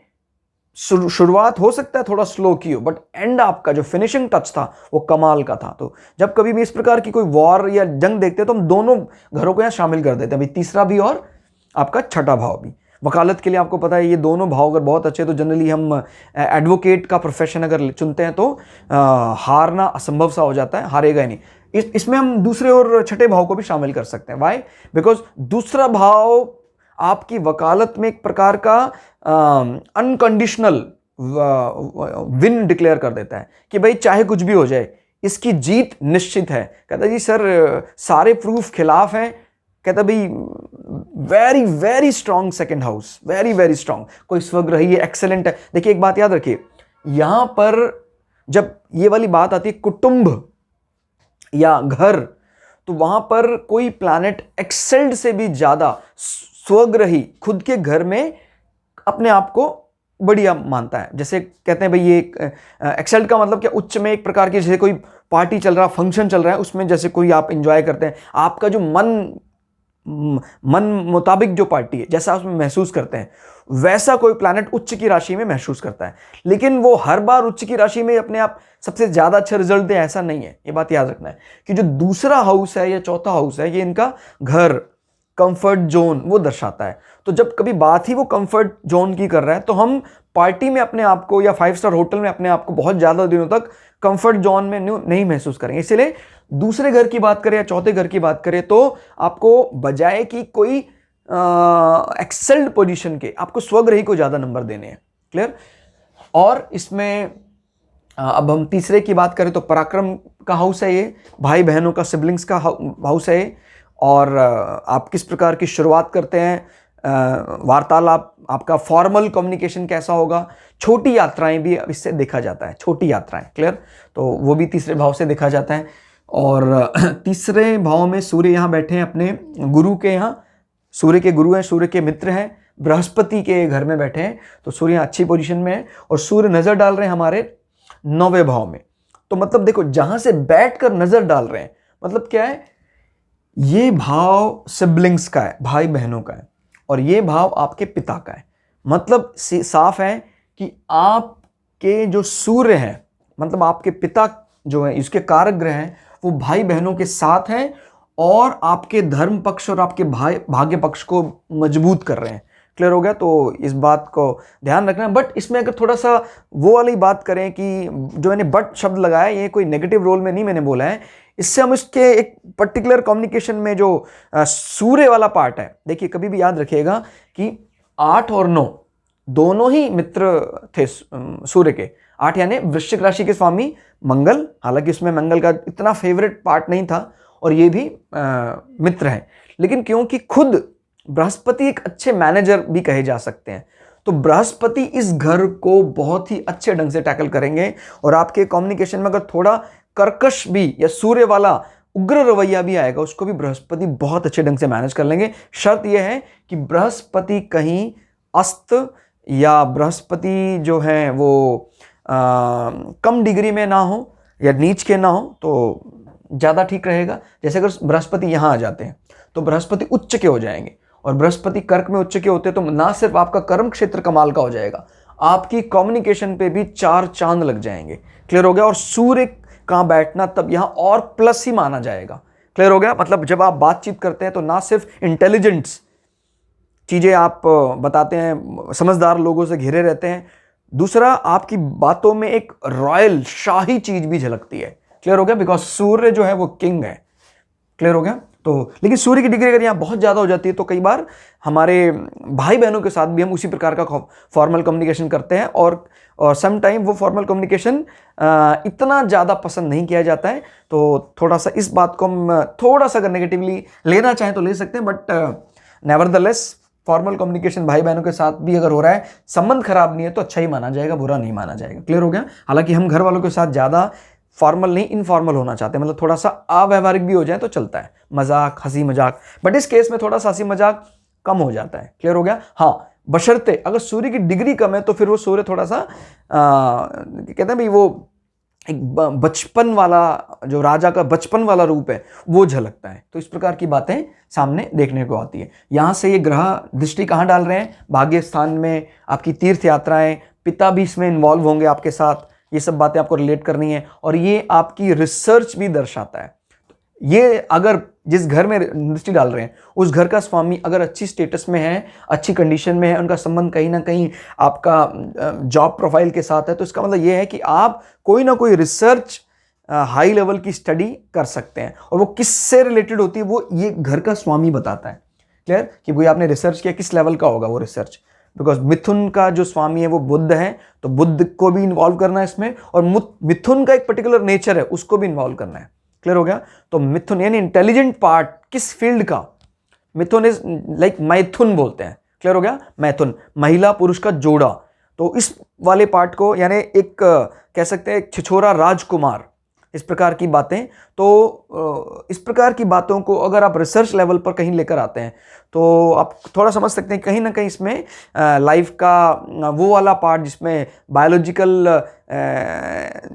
शुरुआत हो सकता है थोड़ा स्लो की हो, बट एंड आपका जो फिनिशिंग टच था वो कमाल का था। तो जब कभी भी इस प्रकार की कोई वॉर या जंग देखते हैं तो हम दोनों घरों को यहां शामिल कर देते हैं, भाई तीसरा भी और आपका 6ठा भाव भी। वकालत के लिए आपको पता है ये दोनों भाव अगर बहुत अच्छे, तो जनरली हम एडवोकेट का प्रोफेशन अगर चुनते हैं तो हारना असंभव सा हो जाता है, हारेगा ही नहीं। इसमें हम दूसरे और 6ठे भाव को भी शामिल कर सकते हैं। व्हाई? बिकॉज दूसरा भाव आपकी वकालत में एक प्रकार का अनकंडीशनल विन डिक्लेयर कर देता है कि भाई चाहे कुछ भी हो जाए इसकी जीत निश्चित है। कहता जी सर सारे प्रूफ खिलाफ हैं, कहता भाई very very strong second house, very very strong, कोई स्वग्रही है, एक्सेलेंट है। देखिए एक बात याद रखिए, यहां पर जब ये वाली बात आती है कुटुंब या घर, तो वहां पर कोई प्लैनेट एक्सेल्ड से भी ज्यादा स्वग्रही खुद के घर में अपने आप को बढ़िया मानता है। जैसे कहते हैं भाई ये एक्सेल्ड का मतलब क्या, उच्च में, एक प्रकार की, जैसे कोई पार्टी चल रहा, फंक्शन चल रहा है, उसमें जैसे कोई आप एंजॉय करते हैं, आपका जो मन मुताबिक जो पार्टी है जैसा उसमें महसूस करते हैं, वैसा कोई प्लैनेट उच्च की राशि में महसूस करता है। लेकिन वो हर बार उच्च की राशि में अपने आप सबसे ज्यादा अच्छा रिजल्ट दे, ऐसा नहीं है। ये बात याद रखना है कि जो दूसरा हाउस है या चौथा हाउस है, ये इनका घर, कंफर्ट जोन वो दर्शाता है। तो जब कभी बात ही वो कंफर्ट जोन की कर रहा है, तो हम पार्टी में अपने आप को या 5 स्टार होटल में अपने आप को बहुत ज्यादा दिनों तक कंफर्ट जोन में नहीं महसूस करेंगे। इसलिए दूसरे घर की बात करें या चौथे घर की बात करें तो आपको बजाय कि कोई एक्सेल्ड पोजीशन के, आपको स्वग्रही को ज्यादा नंबर देने हैं। क्लियर? और इसमें अब हम तीसरे की बात करें तो पराक्रम का हाउस है ये, भाई बहनों का, सिबलिंग्स का हाउस है ये। और आप किस प्रकार की शुरुआत करते हैं, वार्तालाप, आपका फॉर्मल कम्युनिकेशन कैसा होगा, छोटी यात्राएं भी इससे देखा जाता है, छोटी यात्राएं। क्लियर? तो वो भी तीसरे भाव से देखा जाता है। और तीसरे भाव में सूर्य यहाँ बैठे हैं अपने गुरु के यहाँ, सूर्य के गुरु हैं, सूर्य के मित्र हैं, बृहस्पति के घर में बैठे हैं, तो सूर्य यहाँ अच्छी पोजीशन में है और सूर्य नजर डाल रहे हैं हमारे 9वें भाव में। तो मतलब देखो जहां से बैठकर नजर डाल रहे हैं, मतलब क्या है, ये भाव सिबलिंग्स का है, भाई बहनों का है, और ये भाव आपके पिता का है। मतलब साफ है कि आपके जो सूर्य है, मतलब आपके पिता जो है, इसके कारक ग्रह हैं, वो भाई बहनों के साथ हैं और आपके धर्म पक्ष और आपके भाग्य पक्ष को मजबूत कर रहे हैं। क्लियर हो गया? तो इस बात को ध्यान रखना। बट इसमें अगर थोड़ा सा वो वाली बात करें कि जो मैंने बट शब्द लगाया, ये कोई नेगेटिव रोल में नहीं मैंने बोला है, इससे हम इसके एक पर्टिकुलर कम्युनिकेशन में जो सूर्य वाला पार्ट है, देखिए कभी भी याद रखिएगा कि 8 और 9 दोनों ही मित्र थे सूर्य के। 8 यानी वृश्चिक राशि के स्वामी मंगल, हालांकि उसमें मंगल का इतना फेवरेट पार्ट नहीं था, और ये भी मित्र हैं, लेकिन क्योंकि खुद बृहस्पति एक अच्छे मैनेजर भी कहे जा सकते हैं, तो बृहस्पति इस घर को बहुत ही अच्छे ढंग से टैकल करेंगे। और आपके कम्युनिकेशन में अगर थोड़ा कर्कश भी या सूर्य वाला उग्र रवैया भी आएगा, उसको भी बृहस्पति बहुत अच्छे ढंग से मैनेज कर लेंगे। शर्त यह है कि बृहस्पति कहीं अस्त या बृहस्पति जो है वो कम डिग्री में ना हो या नीच के ना हो, तो ज़्यादा ठीक रहेगा। जैसे अगर बृहस्पति यहाँ आ जाते हैं तो बृहस्पति उच्च के हो जाएंगे, और बृहस्पति कर्क में उच्च के होते हैं तो ना सिर्फ आपका कर्म क्षेत्र कमाल का हो जाएगा, आपकी कम्युनिकेशन पे भी 4 चांद लग जाएंगे। क्लियर हो गया? और सूर्य का बैठना तब यहाँ और प्लस ही माना जाएगा। क्लियर हो गया? मतलब जब आप बातचीत करते हैं तो ना सिर्फ इंटेलिजेंट्स चीज़ें आप बताते हैं, समझदार लोगों से घिरे रहते हैं, दूसरा आपकी बातों में एक रॉयल शाही चीज भी झलकती है। क्लियर हो गया? बिकॉज सूर्य जो है वो किंग है। क्लियर हो गया? तो लेकिन सूर्य की डिग्री अगर यहाँ बहुत ज़्यादा हो जाती है तो कई बार हमारे भाई बहनों के साथ भी हम उसी प्रकार का फॉर्मल कम्युनिकेशन करते हैं, और सम टाइम वो फॉर्मल कम्युनिकेशन इतना ज़्यादा पसंद नहीं किया जाता है। तो थोड़ा सा इस बात को हम थोड़ा सा अगर नेगेटिवली लेना चाहें तो ले सकते हैं, बट नेवरदलेस फॉर्मल कम्युनिकेशन भाई बहनों के साथ भी अगर हो रहा है, संबंध खराब नहीं है तो अच्छा ही माना जाएगा, बुरा नहीं माना जाएगा। क्लियर हो गया? हालांकि हम घर वालों के साथ ज़्यादा फॉर्मल नहीं इनफॉर्मल होना चाहते हैं, मतलब थोड़ा सा अव्यवहारिक भी हो जाए तो चलता है, मजाक हंसी मजाक, बट इस केस में थोड़ा सा हंसी मजाक कम हो जाता है। क्लियर हो गया? हाँ, बशर्ते अगर सूर्य की डिग्री कम है तो फिर वो सूर्य थोड़ा सा कहते हैं भाई वो एक बचपन वाला, जो राजा का बचपन वाला रूप है वो झलकता है। तो इस प्रकार की बातें सामने देखने को आती है। यहाँ से ये ग्रह दृष्टि कहाँ डाल रहे हैं? भाग्य स्थान में, आपकी तीर्थ यात्राएं, पिता भी इसमें इन्वॉल्व होंगे आपके साथ, ये सब बातें आपको रिलेट करनी है, और ये आपकी रिसर्च भी दर्शाता है। ये अगर जिस घर में दृष्टि डाल रहे हैं उस घर का स्वामी अगर अच्छी स्टेटस में है, अच्छी कंडीशन में है, उनका संबंध कहीं ना कहीं आपका जॉब प्रोफाइल के साथ है, तो इसका मतलब ये है कि आप कोई ना कोई रिसर्च हाई लेवल की स्टडी कर सकते हैं, और वो किससे रिलेटेड होती है वो ये घर का स्वामी बताता है। क्लियर? कि भाई आपने रिसर्च किया, किस लेवल का होगा वो रिसर्च, बिकॉज मिथुन का जो स्वामी है वो बुध है, तो बुध को भी इन्वॉल्व करना है इसमें, और मिथुन का एक पर्टिकुलर नेचर है उसको भी इन्वॉल्व करना है। क्लियर हो गया? तो मिथुन यानी इंटेलिजेंट पार्ट किस फील्ड का, मिथुन इज लाइक मैथुन बोलते हैं। क्लियर हो गया? मैथुन, महिला पुरुष का जोड़ा, तो इस वाले पार्ट को यानी एक कह सकते हैं एक छिछोरा राजकुमार, इस प्रकार की बातें। तो इस प्रकार की बातों को अगर आप रिसर्च लेवल पर कहीं लेकर आते हैं तो आप थोड़ा समझ सकते हैं कहीं ना कहीं इसमें लाइफ का वो वाला पार्ट जिसमें बायोलॉजिकल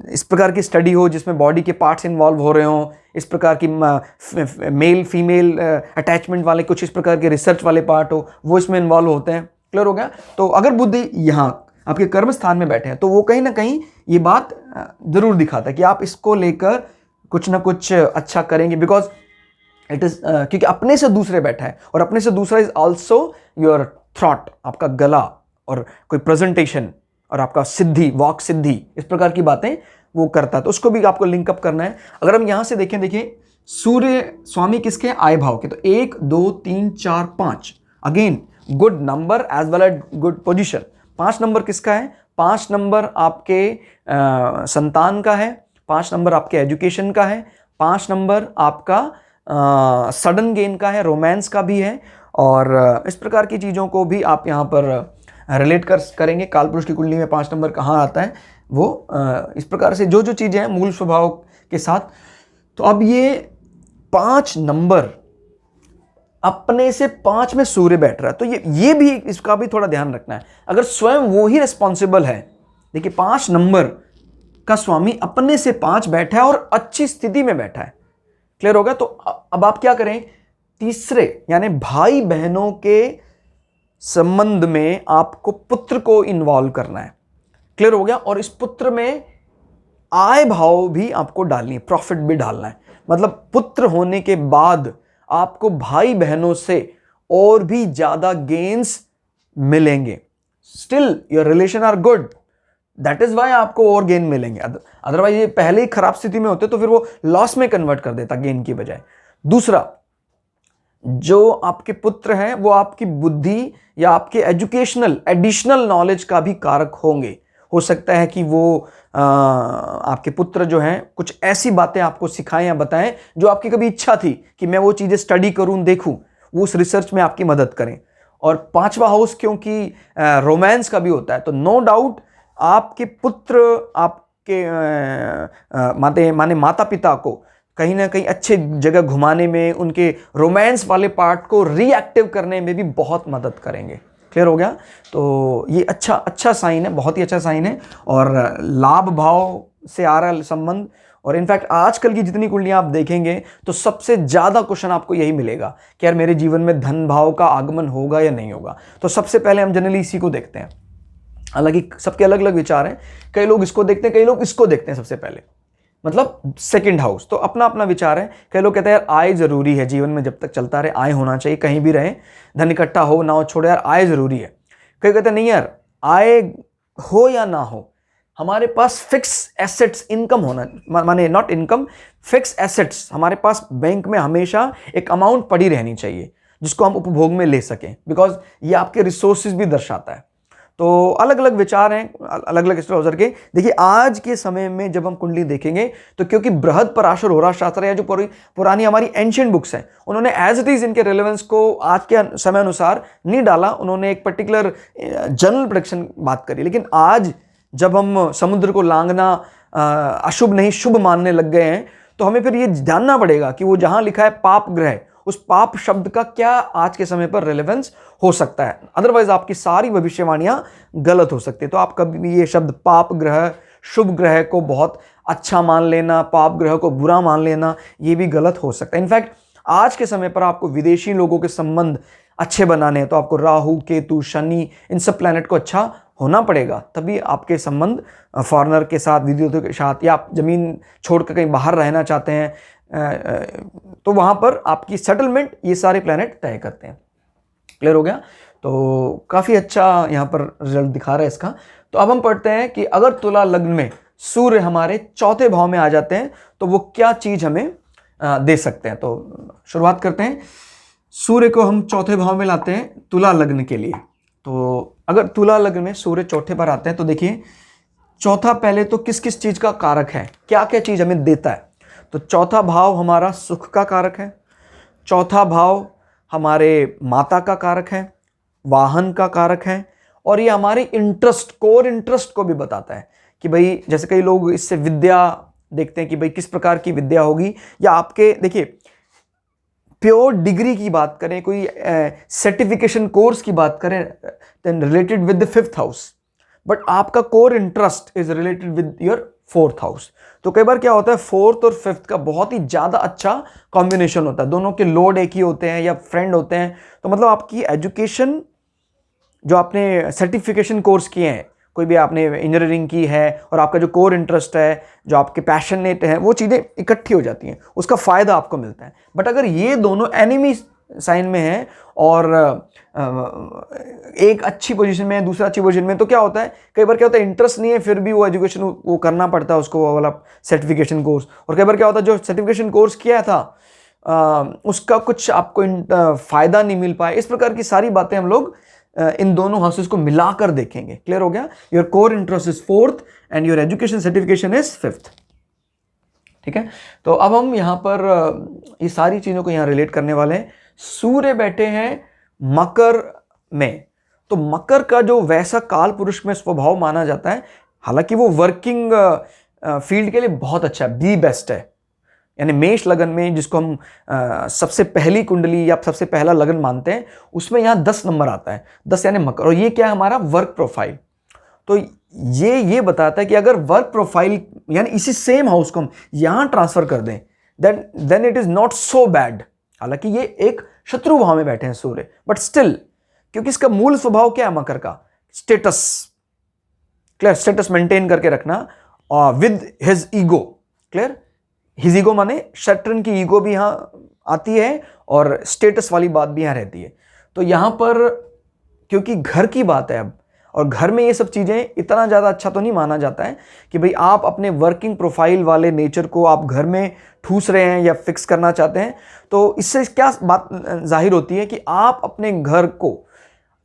इस प्रकार की स्टडी हो, जिसमें बॉडी के पार्ट्स इन्वॉल्व हो रहे हों, इस प्रकार की मेल फीमेल अटैचमेंट वाले कुछ इस प्रकार के रिसर्च वाले पार्ट हो, वो इसमें इन्वॉल्व होते हैं। क्लियर हो गया? तो अगर बुद्धि यहाँ आपके कर्म स्थान में बैठे हैं तो वो कहीं ना कहीं ये बात जरूर दिखाता है कि आप इसको लेकर कुछ ना कुछ अच्छा करेंगे, बिकॉज इट इज क्योंकि अपने से दूसरे बैठा है, और अपने से दूसरा इज ऑल्सो योर थॉट, आपका गला और कोई प्रेजेंटेशन और आपका सिद्धि, वाक सिद्धि, इस प्रकार की बातें वो करता है, तो उसको भी आपको लिंकअप करना है। अगर हम यहां से देखें, देखिए सूर्य स्वामी किसके? आय भाव के, तो 1 2 3 4 5, again good number as well as good position. 5 number किसका है? 5 नंबर आपके संतान का है, 5 नंबर आपके एजुकेशन का है, 5 नंबर आपका सडन गेन का है, रोमांस का भी है, और इस प्रकार की चीज़ों को भी आप यहाँ पर रिलेट करेंगे। कालपुरुष की कुंडली में 5 नंबर कहाँ आता है वो इस प्रकार से जो जो चीज़ें हैं मूल स्वभाव के साथ। तो अब ये 5 नंबर अपने से 5 में सूर्य बैठ रहा है, तो ये भी इसका भी थोड़ा ध्यान रखना है। अगर स्वयं वो ही रिस्पॉन्सिबल है, देखिए 5 नंबर का स्वामी अपने से 5 बैठा है और अच्छी स्थिति में बैठा है। क्लियर होगा? तो अब आप क्या करें, तीसरे यानी भाई बहनों के संबंध में आपको पुत्र को इन्वॉल्व करना है। क्लियर हो गया? और इस पुत्र में आय भाव भी आपको डालनी है, प्रॉफिट भी डालना है। मतलब पुत्र होने के बाद आपको भाई बहनों से और भी ज्यादा गेन्स मिलेंगे। Still your relation are good, that is why आपको और गेन मिलेंगे। अदरवाइज ये पहले ही खराब स्थिति में होते तो फिर वो लॉस में कन्वर्ट कर देता गेन की बजाय। दूसरा, जो आपके पुत्र हैं वो आपकी बुद्धि या आपके एजुकेशनल एडिशनल नॉलेज का भी कारक होंगे। हो सकता है कि वो आपके पुत्र जो हैं कुछ ऐसी बातें आपको सिखाएं या बताएं जो आपकी कभी इच्छा थी कि मैं वो चीज़ें स्टडी करूं, देखूं, वो उस रिसर्च में आपकी मदद करें। और 5वां हाउस क्योंकि रोमांस का भी होता है, तो नो डाउट आपके पुत्र आपके माने माता पिता को कहीं ना कहीं अच्छे जगह घुमाने में, उनके रोमांस वाले पार्ट को रीएक्टिव करने में भी बहुत मदद करेंगे। क्लियर हो गया? तो ये अच्छा साइन है, बहुत ही अच्छा साइन है। और लाभ भाव से आ रहा संबंध, और इनफैक्ट आजकल की जितनी कुंडलियां आप देखेंगे तो सबसे ज्यादा क्वेश्चन आपको यही मिलेगा कि यार मेरे जीवन में धन भाव का आगमन होगा या नहीं होगा। तो सबसे पहले हम जनरली इसी को देखते हैं। हालांकि सबके अलग अलग विचार हैं, कई लोग इसको देखते हैं, कई लोग इसको देखते हैं सबसे पहले, मतलब सेकंड हाउस। तो अपना अपना विचार है। कई लोग कहते हैं यार आय जरूरी है जीवन में, जब तक चलता रहे आय होना चाहिए, कहीं भी रहे, धन इकट्ठा हो ना हो, छोड़ो यार आय जरूरी है। कई कहते हैं नहीं यार, आय हो या ना हो, हमारे पास फिक्स एसेट्स इनकम होना, माने नॉट इनकम, फिक्स एसेट्स हमारे पास बैंक में हमेशा एक अमाउंट पड़ी रहनी चाहिए जिसको हम उपभोग में ले सकें, बिकॉज ये आपके रिसोर्सेज भी दर्शाता है। तो अलग अलग विचार हैं अलग अलग एस्ट्रोलॉजर के। देखिए आज के समय में जब हम कुंडली देखेंगे तो क्योंकि बृहद पराशर होरा शास्त्र या जो पुरानी हमारी एंशिएंट बुक्स हैं, उन्होंने एज इट इज इनके रेलेवेंस को आज के समय अनुसार नहीं डाला, उन्होंने एक पर्टिकुलर जनरल प्रेडिक्शन बात करी। लेकिन आज जब हम समुद्र को लांघना अशुभ नहीं शुभ मानने लग गए हैं, तो हमें फिर ये जानना पड़ेगा कि वो जहां लिखा है पाप ग्रह, उस पाप शब्द का क्या आज के समय पर रेलेवेंस हो सकता है। अदरवाइज आपकी सारी भविष्यवाणियां गलत हो सकती है। तो आप कभी भी ये शब्द पाप ग्रह, शुभ ग्रह को बहुत अच्छा मान लेना, पाप ग्रह को बुरा मान लेना, ये भी गलत हो सकता है। इनफैक्ट आज के समय पर आपको विदेशी लोगों के संबंध अच्छे बनाने हैं तो आपको राहु, केतु, शनि, इन सब प्लैनेट को अच्छा होना पड़ेगा, तभी आपके संबंध फॉरेनर के साथ, विदेशियों के साथ, या आप जमीन छोड़कर कहीं बाहर रहना चाहते हैं तो वहां पर आपकी सेटलमेंट ये सारे प्लैनेट तय करते हैं। क्लियर हो गया? तो काफी अच्छा यहां पर रिजल्ट दिखा रहा है इसका। तो अब हम पढ़ते हैं कि अगर तुला लग्न में सूर्य हमारे चौथे भाव में आ जाते हैं तो वो क्या चीज हमें दे सकते हैं। तो शुरुआत करते हैं। सूर्य को हम चौथे भाव में लाते हैं तुला लग्न के लिए। तो अगर तुला लग्न में सूर्य चौथे पर आते हैं तो देखिए चौथा पहले तो किस किस चीज का कारक है, क्या क्या चीज हमें देता है। तो चौथा भाव हमारा सुख का कारक है, चौथा भाव हमारे माता का कारक है, वाहन का कारक है, और ये हमारे इंटरेस्ट, कोर इंटरेस्ट को भी बताता है कि भाई जैसे कई लोग इससे विद्या देखते हैं कि भाई किस प्रकार की विद्या होगी, या आपके देखिए प्योर डिग्री की बात करें, कोई सर्टिफिकेशन कोर्स की बात करें, then related with the 5th house, but आपका core interest is related with your 4th house. तो कई बार क्या होता है 4th और 5th का बहुत ही ज्यादा अच्छा कॉम्बिनेशन होता है, दोनों के लोड एक ही होते हैं या फ्रेंड होते हैं, तो मतलब आपकी एजुकेशन जो आपने सर्टिफिकेशन कोर्स किए हैं, कोई भी आपने इंजीनियरिंग की है और आपका जो कोर इंटरेस्ट है, जो आपके पैशनेट है, वो चीज़ें इकट्ठी हो जाती हैं, उसका फ़ायदा आपको मिलता है। बट अगर ये दोनों एनिमी साइन में है और एक अच्छी पोजीशन में है, दूसरा अच्छी पोजीशन में, तो क्या होता है कई बार क्या होता है इंटरेस्ट नहीं है फिर भी वो एजुकेशन वो करना पड़ता है उसको, वो वाला सर्टिफिकेशन कोर्स। और कई बार क्या होता है जो सर्टिफिकेशन कोर्स किया था उसका कुछ आपको फ़ायदा नहीं मिल पाया। इस प्रकार की सारी बातें हम लोग इन दोनों हाउसेस को मिलाकर देखेंगे। क्लियर हो गया? Your core interest is 4th and your education certification is 5th। ठीक है, तो अब हम यहां पर ये सारी चीजों को यहां रिलेट करने वाले हैं। सूर्य बैठे हैं मकर में, तो मकर का जो वैसा काल पुरुष में स्वभाव माना जाता है, हालांकि वो वर्किंग फील्ड के लिए बहुत अच्छा है, बी बेस्ट है, यानी मेष लगन में, जिसको हम सबसे पहली कुंडली या सबसे पहला लगन मानते हैं, उसमें यहाँ 10 नंबर आता है, 10 यानी मकर। और ये क्या है, हमारा वर्क प्रोफाइल। तो ये बताता है कि अगर वर्क प्रोफाइल यानी इसी सेम हाउस को हम यहां ट्रांसफर कर दें, then it is not so bad. हालांकि ये एक शत्रु भाव में बैठे हैं सूर्य, बट स्टिल, क्योंकि इसका मूल स्वभाव क्या है मकर का, स्टेटस, क्लियर, स्टेटस मेंटेन करके रखना with his ego, clear. His ego माने शत्रु की ईगो भी यहां आती है और स्टेटस वाली बात भी यहां रहती है। तो यहां पर क्योंकि घर की बात है अब, और घर में ये सब चीज़ें इतना ज़्यादा अच्छा तो नहीं माना जाता है कि भाई आप अपने वर्किंग प्रोफाइल वाले नेचर को आप घर में ठूस रहे हैं या फिक्स करना चाहते हैं। तो इससे क्या बात जाहिर होती है कि आप अपने घर को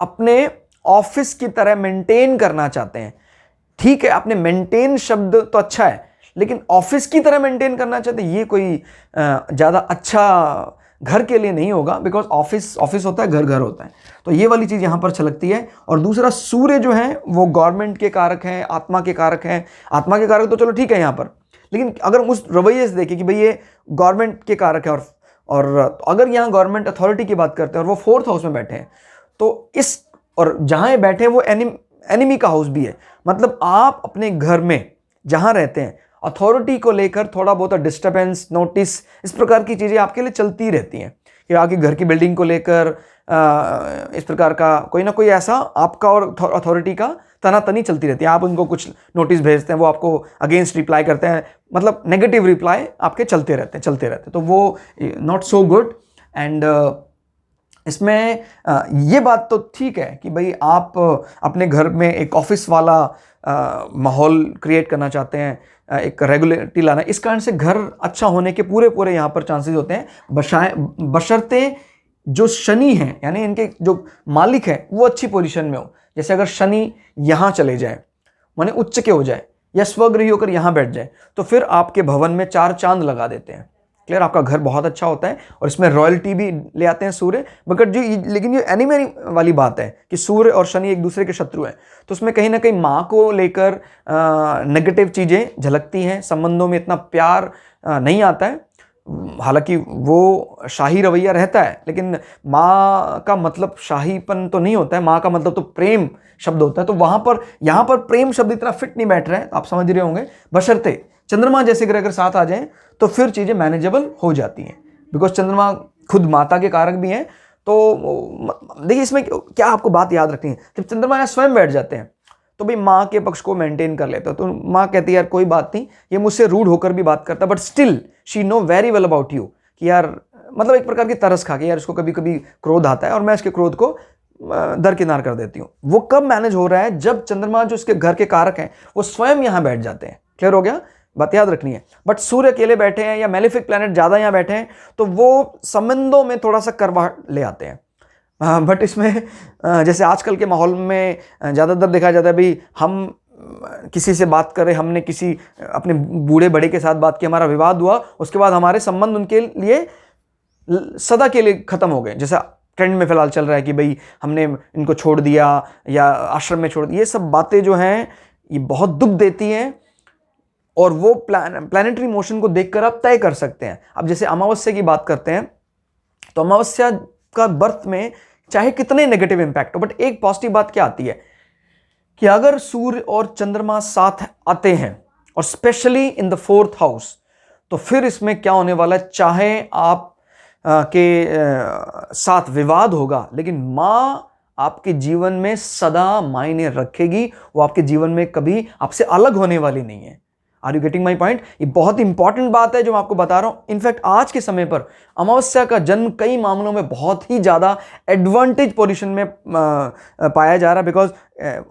अपने ऑफिस की तरह मेंटेन करना चाहते हैं। ठीक है, आपने मेंटेन शब्द तो अच्छा है, लेकिन ऑफिस की तरह मेंटेन करना चाहते हैं, ये कोई ज़्यादा अच्छा घर के लिए नहीं होगा, बिकॉज ऑफिस होता है, घर होता है। तो ये वाली चीज़ यहाँ पर छलकती है। और दूसरा, सूर्य जो है वो गवर्नमेंट के कारक हैं, आत्मा के कारक हैं। आत्मा के कारक तो चलो ठीक है यहाँ पर, लेकिन अगर उस रवैये से देखें कि भाई ये गवर्नमेंट के कारक है, और अगर यहाँ गवर्नमेंट अथॉरिटी की बात करते हैं और वो 4th हाउस में बैठे हैं, तो इस, और जहाँ ये बैठे हैं वो एनिमी का हाउस भी है। मतलब आप अपने घर में जहाँ रहते हैं, अथॉरिटी को लेकर थोड़ा बहुत डिस्टर्बेंस, नोटिस, इस प्रकार की चीज़ें आपके लिए चलती रहती हैं कि आपके घर की बिल्डिंग को लेकर इस प्रकार का कोई ना कोई ऐसा आपका और अथॉरिटी का तनातनी चलती रहती है। आप उनको कुछ नोटिस भेजते हैं, वो आपको अगेंस्ट रिप्लाई करते हैं, मतलब नेगेटिव रिप्लाई आपके चलते रहते हैं। तो वो नॉट सो गुड। एंड इसमें ये बात तो ठीक है कि भाई आप अपने घर में एक ऑफिस वाला माहौल क्रिएट करना चाहते हैं, एक रेगुलेटरी लाना, इस कारण से घर अच्छा होने के पूरे यहाँ पर चांसेस होते हैं, बशर्ते जो शनि है, यानी इनके जो मालिक है वो अच्छी पोजीशन में हो। जैसे अगर शनि यहाँ चले जाए, माने उच्च के हो जाए, या स्वगृही होकर यहाँ बैठ जाए, तो फिर आपके भवन में 4 चांद लगा देते हैं। क्लियर, आपका घर बहुत अच्छा होता है, और इसमें रॉयल्टी भी ले आते हैं सूर्य। मगर लेकिन ये एनिमी वाली बात है कि सूर्य और शनि एक दूसरे के शत्रु हैं, तो उसमें कहीं ना कहीं माँ को लेकर नेगेटिव चीज़ें झलकती हैं, संबंधों में इतना प्यार नहीं आता है। हालांकि वो शाही रवैया रहता है, लेकिन माँ का मतलब शाहीपन तो नहीं होता है, माँ का मतलब तो प्रेम शब्द होता है। तो वहाँ पर, यहाँ पर प्रेम शब्द इतना फिट नहीं बैठ रहा है, आप समझ रहे होंगे। बशर्ते चंद्रमा जैसे ग्रह अगर साथ आ जाएं तो फिर चीज़ें मैनेजेबल हो जाती हैं, बिकॉज चंद्रमा खुद माता के कारक भी हैं। तो देखिए, इसमें क्या आपको बात याद रखनी है, जब चंद्रमा यहाँ स्वयं बैठ जाते हैं तो भाई माँ के पक्ष को मेंटेन कर लेते हो, तो माँ कहती है यार कोई बात नहीं, ये मुझसे रूड होकर भी बात करता है, but still she know very well about you, कि यार मतलब एक प्रकार की तरस खा के, यार इसको कभी कभी क्रोध आता है और मैं इसके क्रोध को दरकिनार कर देती हूँ। वो कब मैनेज हो रहा है, जब चंद्रमा जो इसके घर के कारक हैं वो स्वयं यहाँ बैठ जाते हैं। क्लियर हो गया, बात याद रखनी है। बट सूर्य अकेले बैठे हैं या मेलेफिक प्लैनेट ज़्यादा यहाँ बैठे हैं तो वो संबंधों में थोड़ा सा करवाहट ले आते हैं। बट इसमें जैसे आजकल के माहौल में ज़्यादातर देखा जाता है, भाई हम किसी से बात करें, हमने किसी अपने बूढ़े बड़े के साथ बात की, हमारा विवाद हुआ, उसके बाद हमारे संबंध उनके लिए सदा के लिए ख़त्म हो गए। जैसा ट्रेंड में फिलहाल चल रहा है कि भाई हमने इनको छोड़ दिया या आश्रम में छोड़ दिया, ये सब बातें जो हैं ये बहुत दुख देती हैं। और वो प्लानिटरी मोशन को देखकर आप तय कर सकते हैं। अब जैसे अमावस्या की बात करते हैं, तो अमावस्या का बर्थ में चाहे कितने नेगेटिव इंपैक्ट हो, बट एक पॉजिटिव बात क्या आती है कि अगर सूर्य और चंद्रमा साथ आते हैं, और specially in the 4th house, तो फिर इसमें क्या होने वाला है, चाहे आप के साथ विवाद होगा, लेकिन माँ आपके जीवन में सदा मायने रखेगी, वो आपके जीवन में कभी आपसे अलग होने वाली नहीं है। Are you getting my point? ये बहुत इंपॉर्टेंट बात है जो मैं आपको बता रहा हूँ। इनफैक्ट आज के समय पर अमावस्या का जन्म कई मामलों में बहुत ही ज़्यादा एडवांटेज पोजीशन में पाया जा रहा है, बिकॉज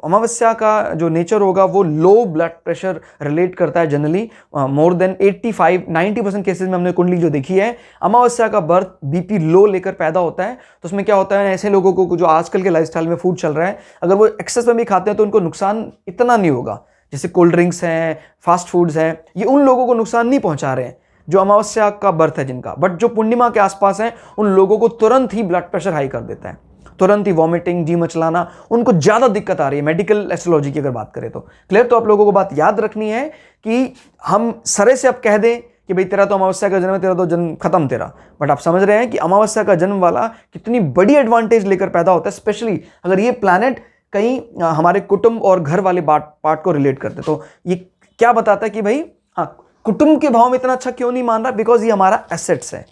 अमावस्या का जो नेचर होगा वो लो ब्लड प्रेशर रिलेट करता है जनरली। मोर देन 85-90% केसेस में हमने कुंडली जो देखी है, अमावस्या का बर्थ बीपी लो लेकर पैदा होता है। तो उसमें क्या होता है, ऐसे लोगों को जो आजकल के लाइफस्टाइल में फूड चल रहा है, अगर वो एक्सेस में भी खाते हैं तो उनको नुकसान इतना नहीं होगा। जैसे कोल्ड ड्रिंक्स हैं, फास्ट फूड्स हैं, ये उन लोगों को नुकसान नहीं पहुंचा रहे हैं जो अमावस्या का बर्थ है जिनका। बट जो पूर्णिमा के आसपास हैं उन लोगों को तुरंत ही ब्लड प्रेशर हाई कर देता है, तुरंत ही वॉमिटिंग, जी मचलाना, उनको ज़्यादा दिक्कत आ रही है मेडिकल एस्ट्रोलॉजी की अगर बात करें तो। क्लियर? तो आप लोगों को बात याद रखनी है कि हम सरे से अब कह दें कि भाई तेरा तो अमावस्या का जन्म है, तेरा तो जन्म खत्म तेरा। बट आप समझ रहे हैं कि अमावस्या का जन्म वाला कितनी बड़ी एडवांटेज लेकर पैदा होता है, स्पेशली अगर ये प्लैनेट कहीं हमारे कुटुंब और घर वाले पार्ट को रिलेट करते। तो ये क्या बताता है कि भाई हाँ, कुटुंब के भाव में इतना अच्छा क्यों नहीं मान रहा, बिकॉज ये हमारा एसेट्स है,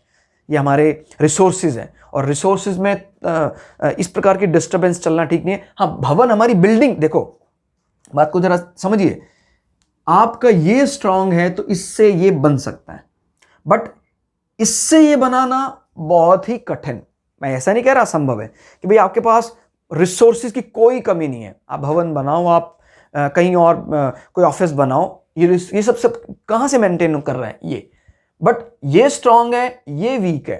ये हमारे रिसोर्सेज हैं, और रिसोर्सेज में इस प्रकार की डिस्टर्बेंस चलना ठीक नहीं है। हाँ, भवन हमारी बिल्डिंग, देखो बात को जरा समझिए, आपका ये स्ट्रांग है तो इससे ये बन सकता है, बट इससे ये बनाना बहुत ही कठिन। मैं ऐसा नहीं कह रहा असंभव है कि भाई आपके पास रिसोर्सेज की कोई कमी नहीं है, आप भवन बनाओ, आप कहीं और कोई ऑफिस बनाओ, ये सब कहां से मेंटेन कर रहे हैं ये, बट ये स्ट्रांग है, ये वीक है,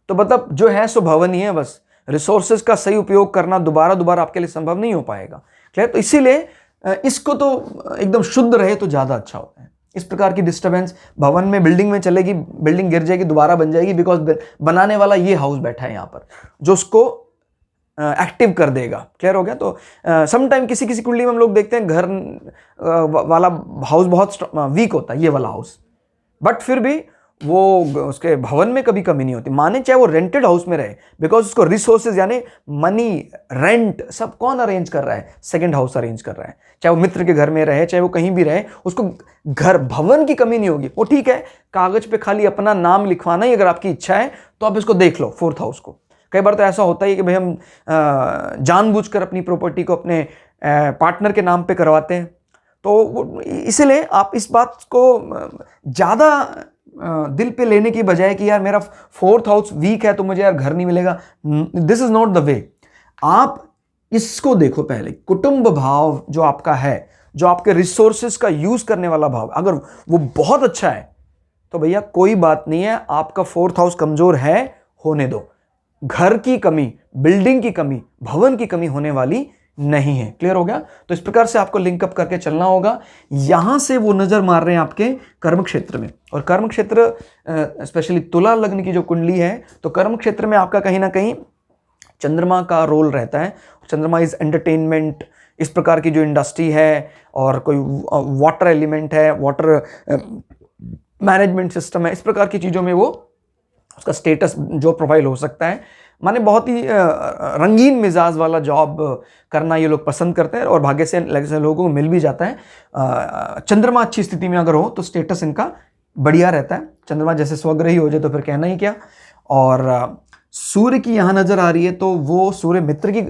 तो मतलब जो है सो भवन ही है बस। रिसोर्सेज का सही उपयोग करना दोबारा आपके लिए संभव नहीं हो पाएगा। क्लियर? तो इसीलिए इसको तो एकदम शुद्ध रहे तो ज्यादा अच्छा होता है। इस प्रकार की डिस्टर्बेंस भवन में, बिल्डिंग में चलेगी, बिल्डिंग गिर जाएगी, दोबारा बन जाएगी, बिकॉज बनाने वाला ये हाउस बैठा है यहां पर जो उसको एक्टिव कर देगा। क्लियर हो गया? तो समटाइम किसी कुंडली में हम लोग देखते हैं घर वाला हाउस बहुत वीक होता है, ये वाला हाउस, बट फिर भी वो उसके भवन में कभी कमी नहीं होती, माने चाहे वो रेंटेड हाउस में रहे, बिकॉज उसको रिसोर्सेज यानी मनी, रेंट सब कौन अरेंज कर रहा है? सेकंड हाउस अरेंज कर रहा है। चाहे वो मित्र के घर में रहे, चाहे वो कहीं भी रहे, उसको घर भवन की कमी नहीं होगी। वो ठीक है, कागज पे खाली अपना नाम लिखवाना ही अगर आपकी इच्छा है तो आप इसको देख लो, फोर्थ हाउस को। कई बार तो ऐसा होता है कि भाई हम जानबूझकर अपनी प्रॉपर्टी को अपने पार्टनर के नाम पे करवाते हैं, तो इसीलिए आप इस बात को ज़्यादा दिल पे लेने की बजाय कि यार मेरा फोर्थ हाउस वीक है तो मुझे यार घर नहीं मिलेगा, this is not the way. आप इसको देखो पहले, कुटुंब भाव जो आपका है, जो आपके रिसोर्सेज का यूज करने वाला भाव, अगर वो बहुत अच्छा है तो भैया कोई बात नहीं है, आपका फोर्थ हाउस कमजोर है, होने दो। घर की कमी, बिल्डिंग की कमी, भवन की कमी होने वाली नहीं है। क्लियर हो गया? तो इस प्रकार से आपको लिंकअप करके चलना होगा। यहां से वो नजर मार रहे हैं आपके कर्म क्षेत्र में, और कर्म क्षेत्र स्पेशली तुला लग्न की जो कुंडली है, तो कर्म क्षेत्र में आपका कहीं ना कहीं चंद्रमा का रोल रहता है। चंद्रमा इज एंटरटेनमेंट, इस प्रकार की जो इंडस्ट्री है, और कोई वाटर एलिमेंट है, वाटर मैनेजमेंट सिस्टम है, इस प्रकार की चीज़ों में वो उसका स्टेटस जो प्रोफाइल हो सकता है, माने बहुत ही रंगीन मिजाज वाला जॉब करना ये लोग पसंद करते हैं, और भाग्य से लोगों को मिल भी जाता है। चंद्रमा अच्छी स्थिति में अगर हो तो स्टेटस इनका बढ़िया रहता है। चंद्रमा जैसे स्वग्रही हो जाए तो फिर कहना ही क्या। और सूर्य की यहाँ नजर आ रही है तो वो सूर्य मित्र की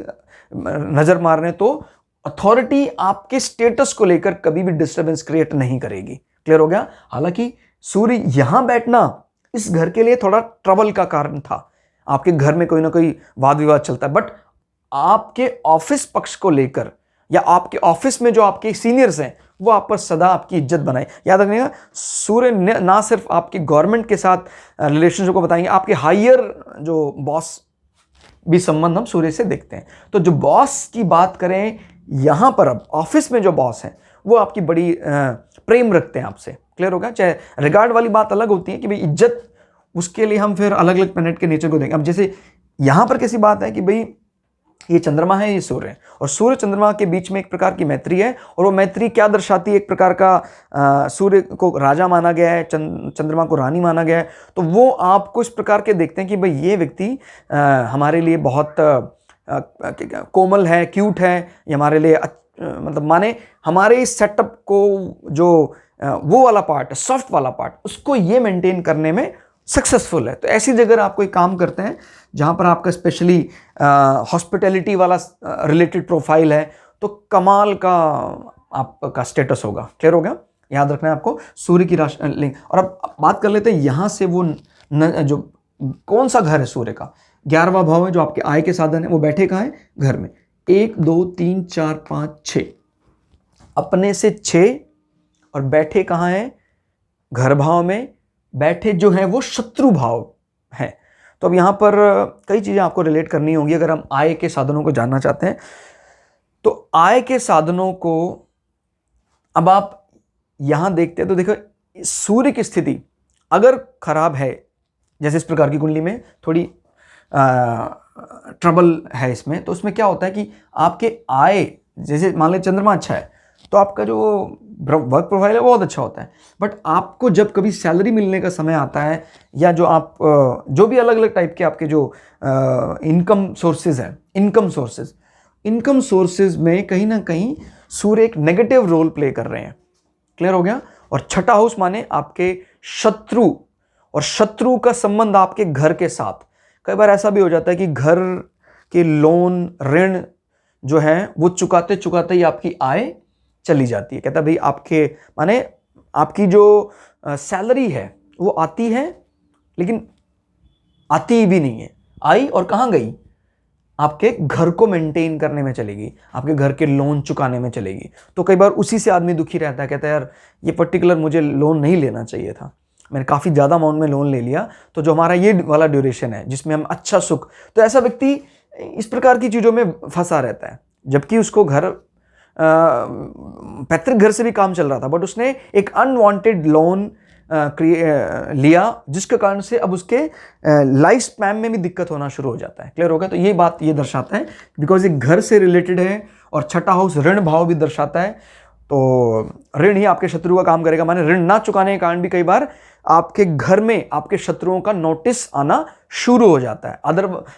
नजर मार रहे हैं, तो अथॉरिटी आपके स्टेटस को लेकर कभी भी डिस्टर्बेंस क्रिएट नहीं करेगी। क्लियर हो गया? हालांकि सूर्य यहां बैठना इस घर के लिए थोड़ा ट्रबल का कारण था, आपके घर में कोई ना कोई वाद विवाद चलता है, बट आपके ऑफिस पक्ष को लेकर, या आपके ऑफिस में जो आपके सीनियर्स हैं वो आप पर सदा आपकी इज्जत बनाए। याद रखिएगा, सूर्य ना सिर्फ आपकी गवर्नमेंट के साथ रिलेशनशिप को बताएंगे, आपके हायर जो बॉस भी संबंध हम सूर्य से देखते हैं। तो जो बॉस की बात करें यहां पर, अब ऑफिस में जो बॉस हैं वो आपकी बड़ी प्रेम रखते हैं आपसे। क्लियर होगा? चाहे रिगार्ड वाली बात अलग होती है कि भाई इज्जत, उसके लिए हम फिर अलग अलग प्लैनेट के नेचर को देखें। अब जैसे यहां पर कैसी बात है कि भाई ये चंद्रमा है, ये सूर्य है, और सूर्य चंद्रमा के बीच में एक प्रकार की मैत्री है, और वो मैत्री क्या दर्शाती है? एक प्रकार का सूर्य को राजा माना गया है, चंद्रमा को रानी माना गया है, तो वो आपको इस प्रकार के देखते हैं कि भाई ये व्यक्ति हमारे लिए बहुत कोमल है, क्यूट है, ये हमारे लिए मतलब माने हमारे इस सेटअप को जो वो वाला पार्ट है, सॉफ्ट वाला पार्ट, उसको ये मेंटेन करने में सक्सेसफुल है। तो ऐसी जगह आप कोई काम करते हैं जहां पर आपका स्पेशली हॉस्पिटैलिटी वाला रिलेटेड प्रोफाइल है, तो कमाल का आपका स्टेटस होगा। क्लियर हो गया? याद रखना है आपको सूर्य की राशि लिंक। और अब बात कर लेते हैं यहां से वो जो कौन सा घर है सूर्य का, 11वां भाव है जो आपके आय के साधन है, वो बैठे कहाँ है? घर में। 1 2 3 4 5 6, अपने से 6, और बैठे कहाँ है? घर भाव में। बैठे जो है वो शत्रु भाव है। तो अब यहां पर कई चीजें आपको रिलेट करनी होंगी अगर हम आय के साधनों को जानना चाहते हैं। तो आय के साधनों को अब आप यहां देखते हैं तो देखो, सूर्य की स्थिति अगर खराब है, जैसे इस प्रकार की कुंडली में थोड़ी ट्रबल है इसमें, तो उसमें क्या होता है कि आपके आय, जैसे मान लें चंद्रमा अच्छा है तो आपका जो वर्क प्रोफाइल है वो बहुत अच्छा होता है। बट आपको जब कभी सैलरी मिलने का समय आता है, या जो आप जो भी अलग अलग टाइप के आपके जो इनकम सोर्सेज हैं, इनकम सोर्सेज में कहीं ना कहीं सूर्य एक नेगेटिव रोल प्ले कर रहे हैं। क्लियर हो गया? और छठा हाउस माने आपके शत्रु, और शत्रु का संबंध आपके घर के साथ। कई बार ऐसा भी हो जाता है कि घर के लोन, ऋण जो है वो चुकाते चुकाते ही आपकी आय चली जाती है। कहता है भाई आपके माने आपकी जो सैलरी है वो आती है, लेकिन आती भी नहीं है, आई और कहाँ गई? आपके घर को मेंटेन करने में चलेगी, आपके घर के लोन चुकाने में चलेगी। तो कई बार उसी से आदमी दुखी रहता है, कहता है यार ये पर्टिकुलर मुझे लोन नहीं लेना चाहिए था, मैंने काफ़ी ज़्यादा अमाउंट में लोन ले लिया, तो जो हमारा ये वाला ड्यूरेशन है जिसमें हम अच्छा सुख, तो ऐसा व्यक्ति इस प्रकार की चीज़ों में फंसा रहता है। जबकि उसको घर पैतृक घर से भी काम चल रहा था, बट उसने एक अनवांटेड लोन लिया, जिसके कारण से अब उसके लाइफ स्पैन में भी दिक्कत होना शुरू हो जाता है। क्लियर हो गया? तो ये बात ये दर्शाता है, बिकॉज ये घर से रिलेटेड है, और छठा हाउस ऋण भाव भी दर्शाता है। तो ऋण ही आपके शत्रु का काम करेगा, माने ऋण ना चुकाने के कारण भी कई बार आपके घर में आपके शत्रुओं का नोटिस आना शुरू हो जाता है।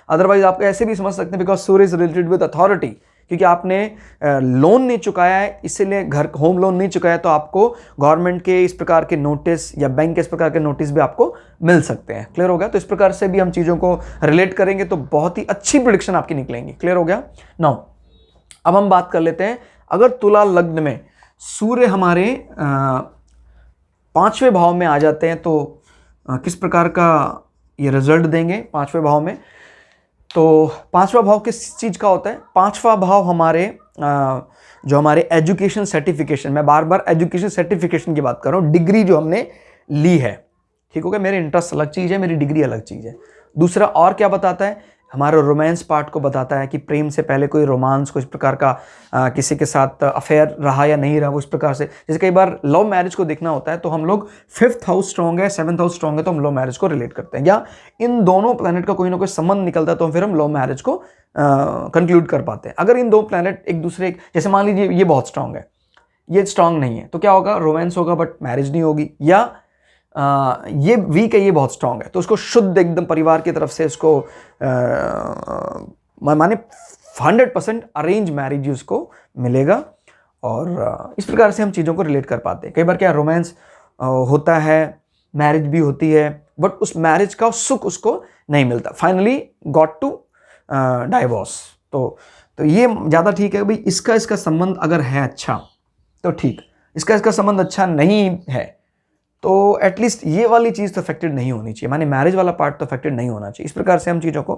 अदरवाइज आप ऐसे भी समझ सकते हैं, because Surya is related with authority, क्योंकि आपने लोन नहीं चुकाया है, इसीलिए घर होम लोन नहीं चुकाया, तो आपको गवर्नमेंट के इस प्रकार के नोटिस या बैंक के इस प्रकार के नोटिस भी आपको मिल सकते हैं। क्लियर हो गया? तो इस प्रकार से भी हम चीज़ों को रिलेट करेंगे तो बहुत ही अच्छी प्रेडिक्शन आपकी निकलेंगी। क्लियर हो गया? नाउ अब हम बात कर लेते हैं, अगर तुला लग्न में सूर्य हमारे 5वें भाव में आ जाते हैं तो किस प्रकार का ये रिजल्ट देंगे 5वें भाव में। तो 5वां भाव किस चीज़ का होता है? 5वां भाव हमारे जो हमारे एजुकेशन सर्टिफिकेशन, मैं बार बार एजुकेशन सर्टिफिकेशन की बात कर रहा हूँ, डिग्री जो हमने ली है, ठीक हो गया? मेरे इंटरेस्ट अलग चीज़ है, मेरी डिग्री अलग चीज़ है। दूसरा और क्या बताता है? हमारा रोमांस पार्ट को बताता है कि प्रेम से पहले कोई रोमांस, कोई इस प्रकार का किसी के साथ अफेयर रहा या नहीं रहा, वो इस प्रकार से। जैसे कई बार लव मैरिज को देखना होता है तो हम लोग 5th हाउस स्ट्रॉन्ग है, 7th हाउस स्ट्रॉन्ग है, तो हम लव मैरिज को रिलेट करते हैं, या इन दोनों प्लैनेट का कोई ना कोई संबंध निकलता है तो फिर हम लव मैरिज को कंक्लूड कर पाते हैं। अगर इन दो प्लैनेट एक दूसरे, जैसे मान लीजिए ये बहुत स्ट्रांग है, ये स्ट्रांग नहीं है, तो क्या होगा? रोमांस होगा बट मैरिज नहीं होगी। या ये वीक है, ये बहुत स्ट्रांग है, तो उसको शुद्ध एकदम परिवार की तरफ से इसको माने 100% अरेंज मैरिज उसको मिलेगा। और इस प्रकार से हम चीज़ों को रिलेट कर पाते हैं। कई बार क्या रोमांस होता है, मैरिज भी होती है, बट उस मैरिज का सुख उसको नहीं मिलता, फाइनली गॉट टू डाइवोर्स। तो ये ज़्यादा ठीक है भाई, इसका संबंध अगर है अच्छा तो ठीक, इसका संबंध अच्छा नहीं है तो एटलीस्ट ये वाली चीज़ तो अफेक्टेड नहीं होनी चाहिए, माने मैरिज वाला पार्ट तो अफेक्टेड नहीं होना चाहिए। इस प्रकार से हम चीज़ों को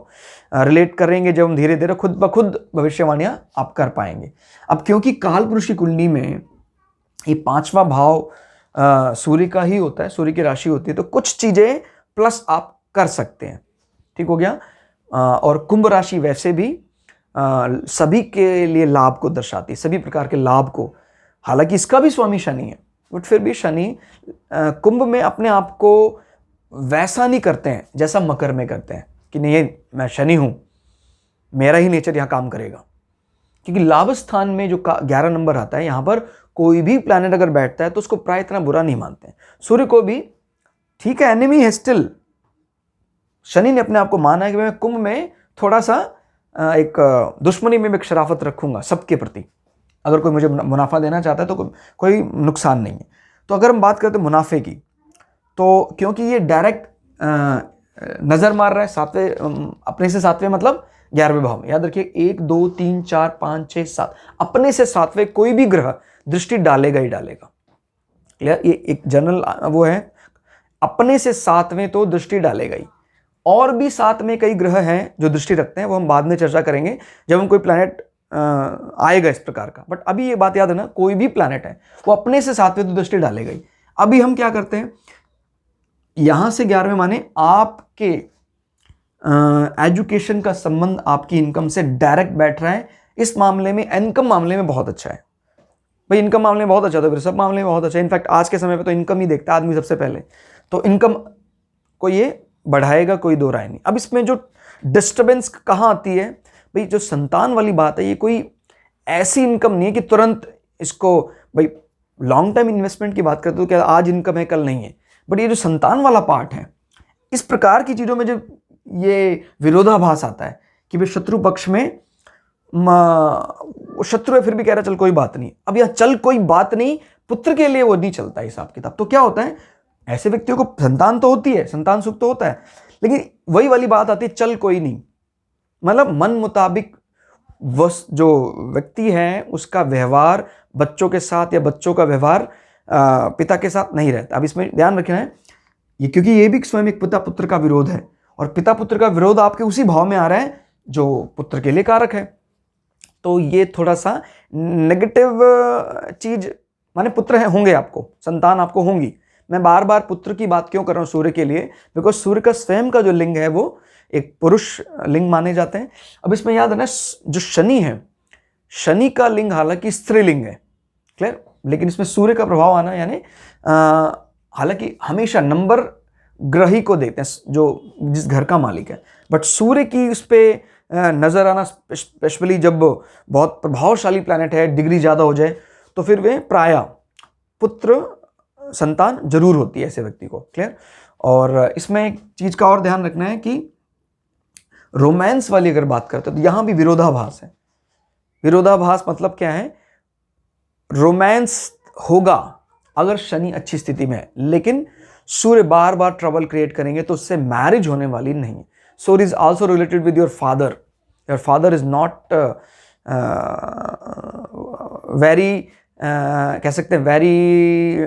रिलेट करेंगे जब हम धीरे धीरे खुद ब खुद भविष्यवाणियाँ आप कर पाएंगे। अब क्योंकि काल पुरुष की कुंडली में ये 5वां भाव सूर्य का ही होता है, सूर्य की राशि होती है, तो कुछ चीज़ें प्लस आप कर सकते हैं। ठीक हो गया? और कुंभ राशि वैसे भी सभी के लिए लाभ को दर्शाती है, सभी प्रकार के लाभ को। हालांकि इसका भी स्वामी शनि है, बट फिर भी शनि कुंभ में अपने आप को वैसा नहीं करते हैं जैसा मकर में करते हैं कि नहीं मैं शनि हूं, मेरा ही नेचर यहां काम करेगा। क्योंकि लाभ स्थान में जो 11 नंबर आता है, यहां पर कोई भी प्लैनेट अगर बैठता है तो उसको प्राय इतना बुरा नहीं मानते हैं। सूर्य को भी ठीक है, एनिमी है स्टिल, शनि ने अपने आप को माना है कि मैं कुंभ में थोड़ा सा एक दुश्मनी में एक शराफत रखूंगा सबके प्रति, अगर कोई मुझे मुनाफा देना चाहता है तो कोई नुकसान नहीं है। तो अगर हम बात करते हैं मुनाफे की, तो क्योंकि ये डायरेक्ट नज़र मार रहा है अपने से 7वें मतलब 11वें भाव में। याद रखिए 1 2 3 4 5 6 7 अपने से 7वें कोई भी ग्रह दृष्टि डालेगा ही डालेगा। क्लियर? ये एक जनरल वो है, अपने से 7वें तो दृष्टि डालेगा ही। और भी 7 में कई ग्रह हैं जो दृष्टि रखते हैं, वो हम बाद में चर्चा करेंगे जब हम कोई प्लैनेट आएगा इस प्रकार का। बट अभी ये बात याद है ना, कोई भी प्लैनेट है वो अपने से 7वें तो दृष्टि डालेगा ही। अभी हम क्या करते हैं, यहां से 11वें माने आपके एजुकेशन का संबंध आपकी इनकम से डायरेक्ट बैठ रहा है। इस मामले में, इनकम मामले में बहुत अच्छा है भाई, इनकम मामले में बहुत अच्छा था, फिर सब मामले में बहुत अच्छा है। इनफैक्ट आज के समय पे तो इनकम ही देखता है आदमी सबसे पहले, तो इनकम को ये बढ़ाएगा, कोई दो राय नहीं। अब इसमें जो डिस्टर्बेंस कहाँ आती है भाई, जो संतान वाली बात है, ये कोई ऐसी इनकम नहीं है कि तुरंत इसको भाई लॉन्ग टाइम इन्वेस्टमेंट की बात करते हो क्या आज इनकम है कल नहीं है, बट ये जो संतान वाला पार्ट है, इस प्रकार की चीज़ों में जब ये विरोधाभास आता है कि भाई शत्रु पक्ष में शत्रु है फिर भी कह रहा चल कोई बात नहीं, अब यह चल कोई बात नहीं पुत्र के लिए वो नहीं चलता हिसाब किताब, तो क्या होता है ऐसे व्यक्तियों को संतान तो होती है, संतान सुख तो होता है, लेकिन वही वाली बात आती है चल कोई नहीं, मतलब मन मुताबिक जो व्यक्ति है उसका व्यवहार बच्चों के साथ या बच्चों का व्यवहार पिता के साथ नहीं रहता। अब इसमें ध्यान रखना है ये, क्योंकि ये भी स्वयं एक पिता पुत्र का विरोध है, और पिता पुत्र का विरोध आपके उसी भाव में आ रहा है जो पुत्र के लिए कारक है, तो ये थोड़ा सा नेगेटिव चीज, माने पुत्र है होंगे आपको, संतान आपको होंगी। मैं बार बार पुत्र की बात क्यों कर रहा हूं सूर्य के लिए, बिकॉज सूर्य का स्वयं का जो लिंग है वो एक पुरुष लिंग माने जाते हैं। अब इसमें याद है ना जो शनि है, शनि का लिंग हालांकि स्त्रीलिंग है, क्लियर, लेकिन इसमें सूर्य का प्रभाव आना यानी हालांकि हमेशा नंबर ग्रह ही को देखते हैं जो जिस घर का मालिक है, बट सूर्य की उस पर नजर आना स्पेशली जब बहुत प्रभावशाली प्लैनेट है, डिग्री ज्यादा हो जाए तो फिर वे प्राय पुत्र संतान जरूर होती है ऐसे व्यक्ति को, क्लियर। और इसमें एक चीज का और ध्यान रखना है कि रोमांस वाली अगर बात करते हैं तो यहां भी विरोधाभास है। विरोधाभास मतलब क्या है, रोमांस होगा अगर शनि अच्छी स्थिति में है, लेकिन सूर्य बार बार ट्रबल क्रिएट करेंगे तो उससे मैरिज होने वाली नहीं है। Surya is also related with your father, your father is not very कह सकते हैं वेरी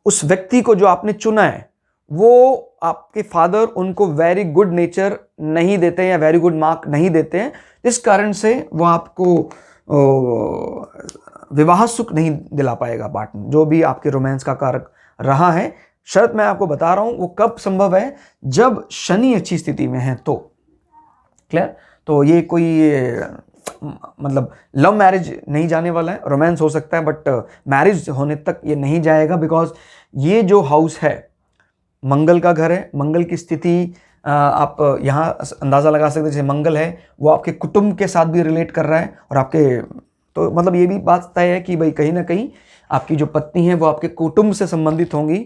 उस व्यक्ति को जो आपने चुना है वो आपके फादर उनको वेरी गुड नेचर नहीं देते हैं या वेरी गुड मार्क नहीं देते हैं, इस कारण से वो आपको विवाह सुख नहीं दिला पाएगा पार्टनर, जो भी आपके रोमांस का कारक रहा है। शर्त मैं आपको बता रहा हूं वो कब संभव है, जब शनि अच्छी स्थिति में है तो, क्लियर। तो ये कोई मतलब लव मैरिज नहीं जाने वाला है, रोमांस हो सकता है बट मैरिज होने तक ये नहीं जाएगा, बिकॉज ये जो हाउस है मंगल का घर है। मंगल की स्थिति आप यहाँ अंदाज़ा लगा सकते हैं, जैसे मंगल है वो आपके कुटुंब के साथ भी रिलेट कर रहा है, और आपके तो मतलब ये भी बात तय है कि भाई कहीं ना कहीं आपकी जो पत्नी है वो आपके कुटुंब से संबंधित होंगी,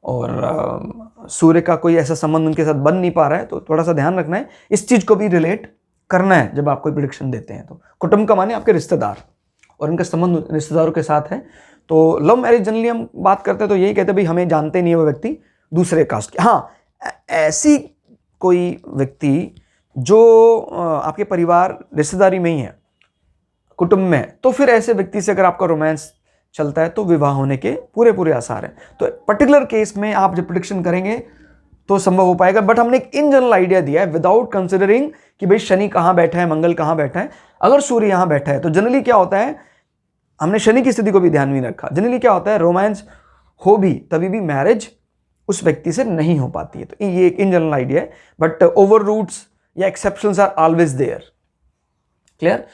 और सूर्य का कोई ऐसा संबंध उनके साथ बन नहीं पा रहा है, तो थोड़ा सा ध्यान रखना है, इस चीज़ को भी रिलेट करना है जब आप कोई प्रेडिक्शन देते हैं। तो कुटुंब का माने आपके रिश्तेदार, और इनका संबंध रिश्तेदारों के साथ है। तो लव मैरिज जनरली हम बात करते हैं तो यही कहते हैं भाई हमें जानते नहीं है वो व्यक्ति दूसरे कास्ट के। हाँ, ऐसी कोई व्यक्ति जो आपके परिवार रिश्तेदारी में ही है, कुटुंब में है, तो फिर ऐसे व्यक्ति से अगर आपका रोमांस चलता है तो विवाह होने के पूरे आसार हैं। तो पर्टिकुलर केस में आप जब प्रेडिक्शन करेंगे तो संभव हो पाएगा, बट हमने एक इन जनरल आइडिया दिया है विदाउट कंसिडरिंग कि भाई शनि कहाँ बैठा है, मंगल कहाँ बैठा है। अगर सूर्य यहाँ बैठा है तो जनरली क्या होता है, हमने शनि की स्थिति को भी ध्यान में रखा, जनरली क्या होता है रोमांस हो भी तभी भी मैरिज उस व्यक्ति से नहीं हो पाती है। तो ये एक इन जनरल आइडिया है, बट ओवर रूट्स या exceptions are always there, clear.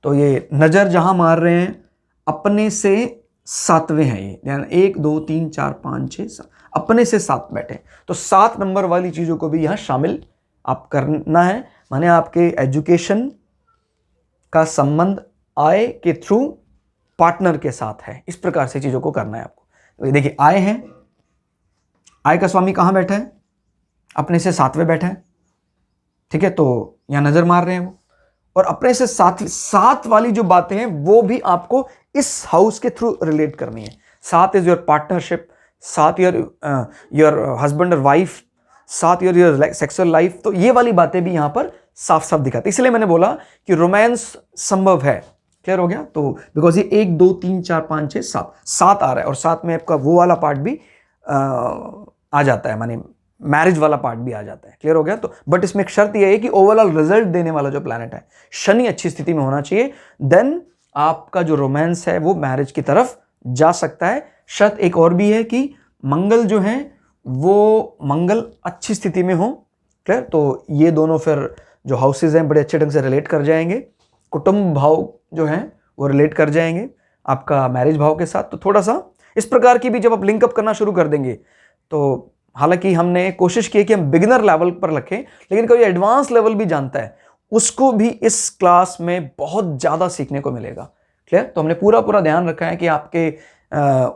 तो ये नजर जहां मार रहे हैं अपने से सातवें हैं, ये ध्यान 1 2 3 4 5 6 7 अपने से 7 बैठे, तो 7 नंबर वाली चीजों को भी यहां शामिल आप करना है। माने आपके एजुकेशन का संबंध आय के थ्रू पार्टनर के साथ है, इस प्रकार से चीजों को करना है आपको। तो देखिए आय है, आय का स्वामी कहां बैठा है, अपने से 7वें बैठा है, ठीक है। तो यहां नजर मार रहे हैं वो, और अपने से 7 वाली जो बातें हैं वो भी आपको इस हाउस के थ्रू रिलेट करनी है। 7 is your partnership, 7 your husband और वाइफ, 7 योर सेक्सुअल लाइफ। तो ये वाली बातें भी यहां पर साफ साफ दिखाती, इसलिए मैंने बोला कि रोमांस संभव है, क्लियर हो गया। तो बिकॉज ये 1 2 3 4 5 6 7 आ रहा है, और 7 में आपका वो वाला पार्ट भी आ जाता है, माने मैरिज वाला पार्ट भी आ जाता है, क्लियर हो गया। तो बट इसमें एक शर्त यह है कि ओवरऑल रिजल्ट देने वाला जो प्लैनेट है शनि अच्छी स्थिति में होना चाहिए, देन आपका जो रोमांस है वो मैरिज की तरफ जा सकता है। शर्त एक और भी है कि मंगल जो है वो मंगल अच्छी स्थिति में हो, क्लियर। तो ये दोनों फिर जो हाउसेज हैं बड़े अच्छे ढंग से रिलेट कर जाएंगे, कुटुंब भाव जो है वो रिलेट कर जाएंगे आपका मैरिज भाव के साथ। तो थोड़ा सा इस प्रकार की भी जब आप लिंकअप करना शुरू कर देंगे, तो हालांकि हमने कोशिश की कि हम बिगिनर लेवल पर रखें, लेकिन कोई एडवांस लेवल भी जानता है उसको भी इस क्लास में बहुत ज़्यादा सीखने को मिलेगा, क्लियर? तो हमने पूरा पूरा ध्यान रखा है कि आपके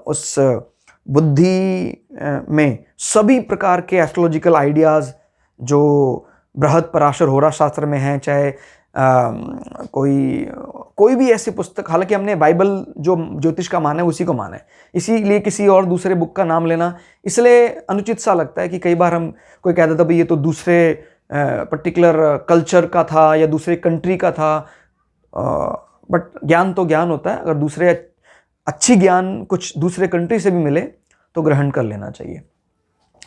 उस बुद्धि में सभी प्रकार के एस्ट्रोलॉजिकल आइडियाज जो बृहद पराशर होरा शास्त्र में है, चाहे कोई भी ऐसी पुस्तक, हालांकि हमने बाइबल जो ज्योतिष का माना है उसी को माना है, इसीलिए किसी और दूसरे बुक का नाम लेना इसलिए अनुचित सा लगता है कि कई बार हम कोई कह देता भाई ये तो दूसरे पर्टिकुलर कल्चर का था या दूसरे कंट्री का था, बट ज्ञान तो ज्ञान होता है। अगर दूसरे अच्छी ज्ञान कुछ दूसरे कंट्री से भी मिले तो ग्रहण कर लेना चाहिए।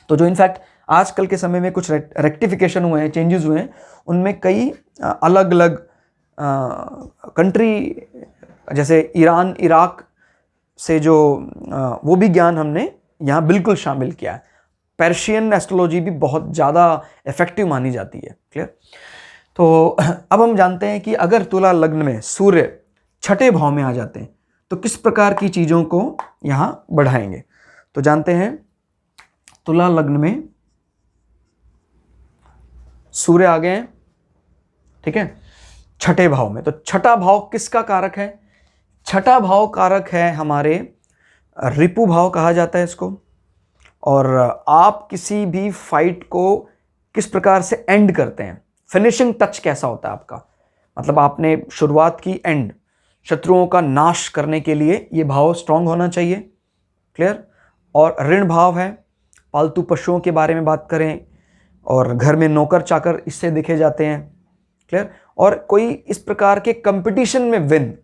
तो जो इनफैक्ट आजकल के समय में कुछ रेक्टिफिकेशन हुए हैं, चेंजेस हुए हैं, उनमें कई अलग अलग कंट्री जैसे ईरान इराक से जो वो भी ज्ञान हमने यहाँ बिल्कुल शामिल किया है। पर्शियन एस्ट्रोलॉजी भी बहुत ज़्यादा इफेक्टिव मानी जाती है। क्लियर? तो अब हम जानते हैं कि अगर तुला लग्न में सूर्य छठे भाव में आ जाते हैं तो किस प्रकार की चीज़ों को यहाँ बढ़ाएंगे। तो जानते हैं तुला लग्न में सूर्य आ गए हैं, ठीक है, छठे भाव में। तो छठा भाव किसका कारक है? छठा भाव कारक है हमारे रिपु भाव कहा जाता है इसको। और आप किसी भी फाइट को किस प्रकार से एंड करते हैं, फिनिशिंग टच कैसा होता है आपका, मतलब आपने शुरुआत की, एंड, शत्रुओं का नाश करने के लिए ये भाव स्ट्रांग होना चाहिए। क्लियर? और ऋण भाव है, पालतू पशुओं के बारे में बात करें, और घर में नौकर चाकर इससे दिखे जाते हैं। क्लियर? और कोई इस प्रकार के कंपटीशन में विन,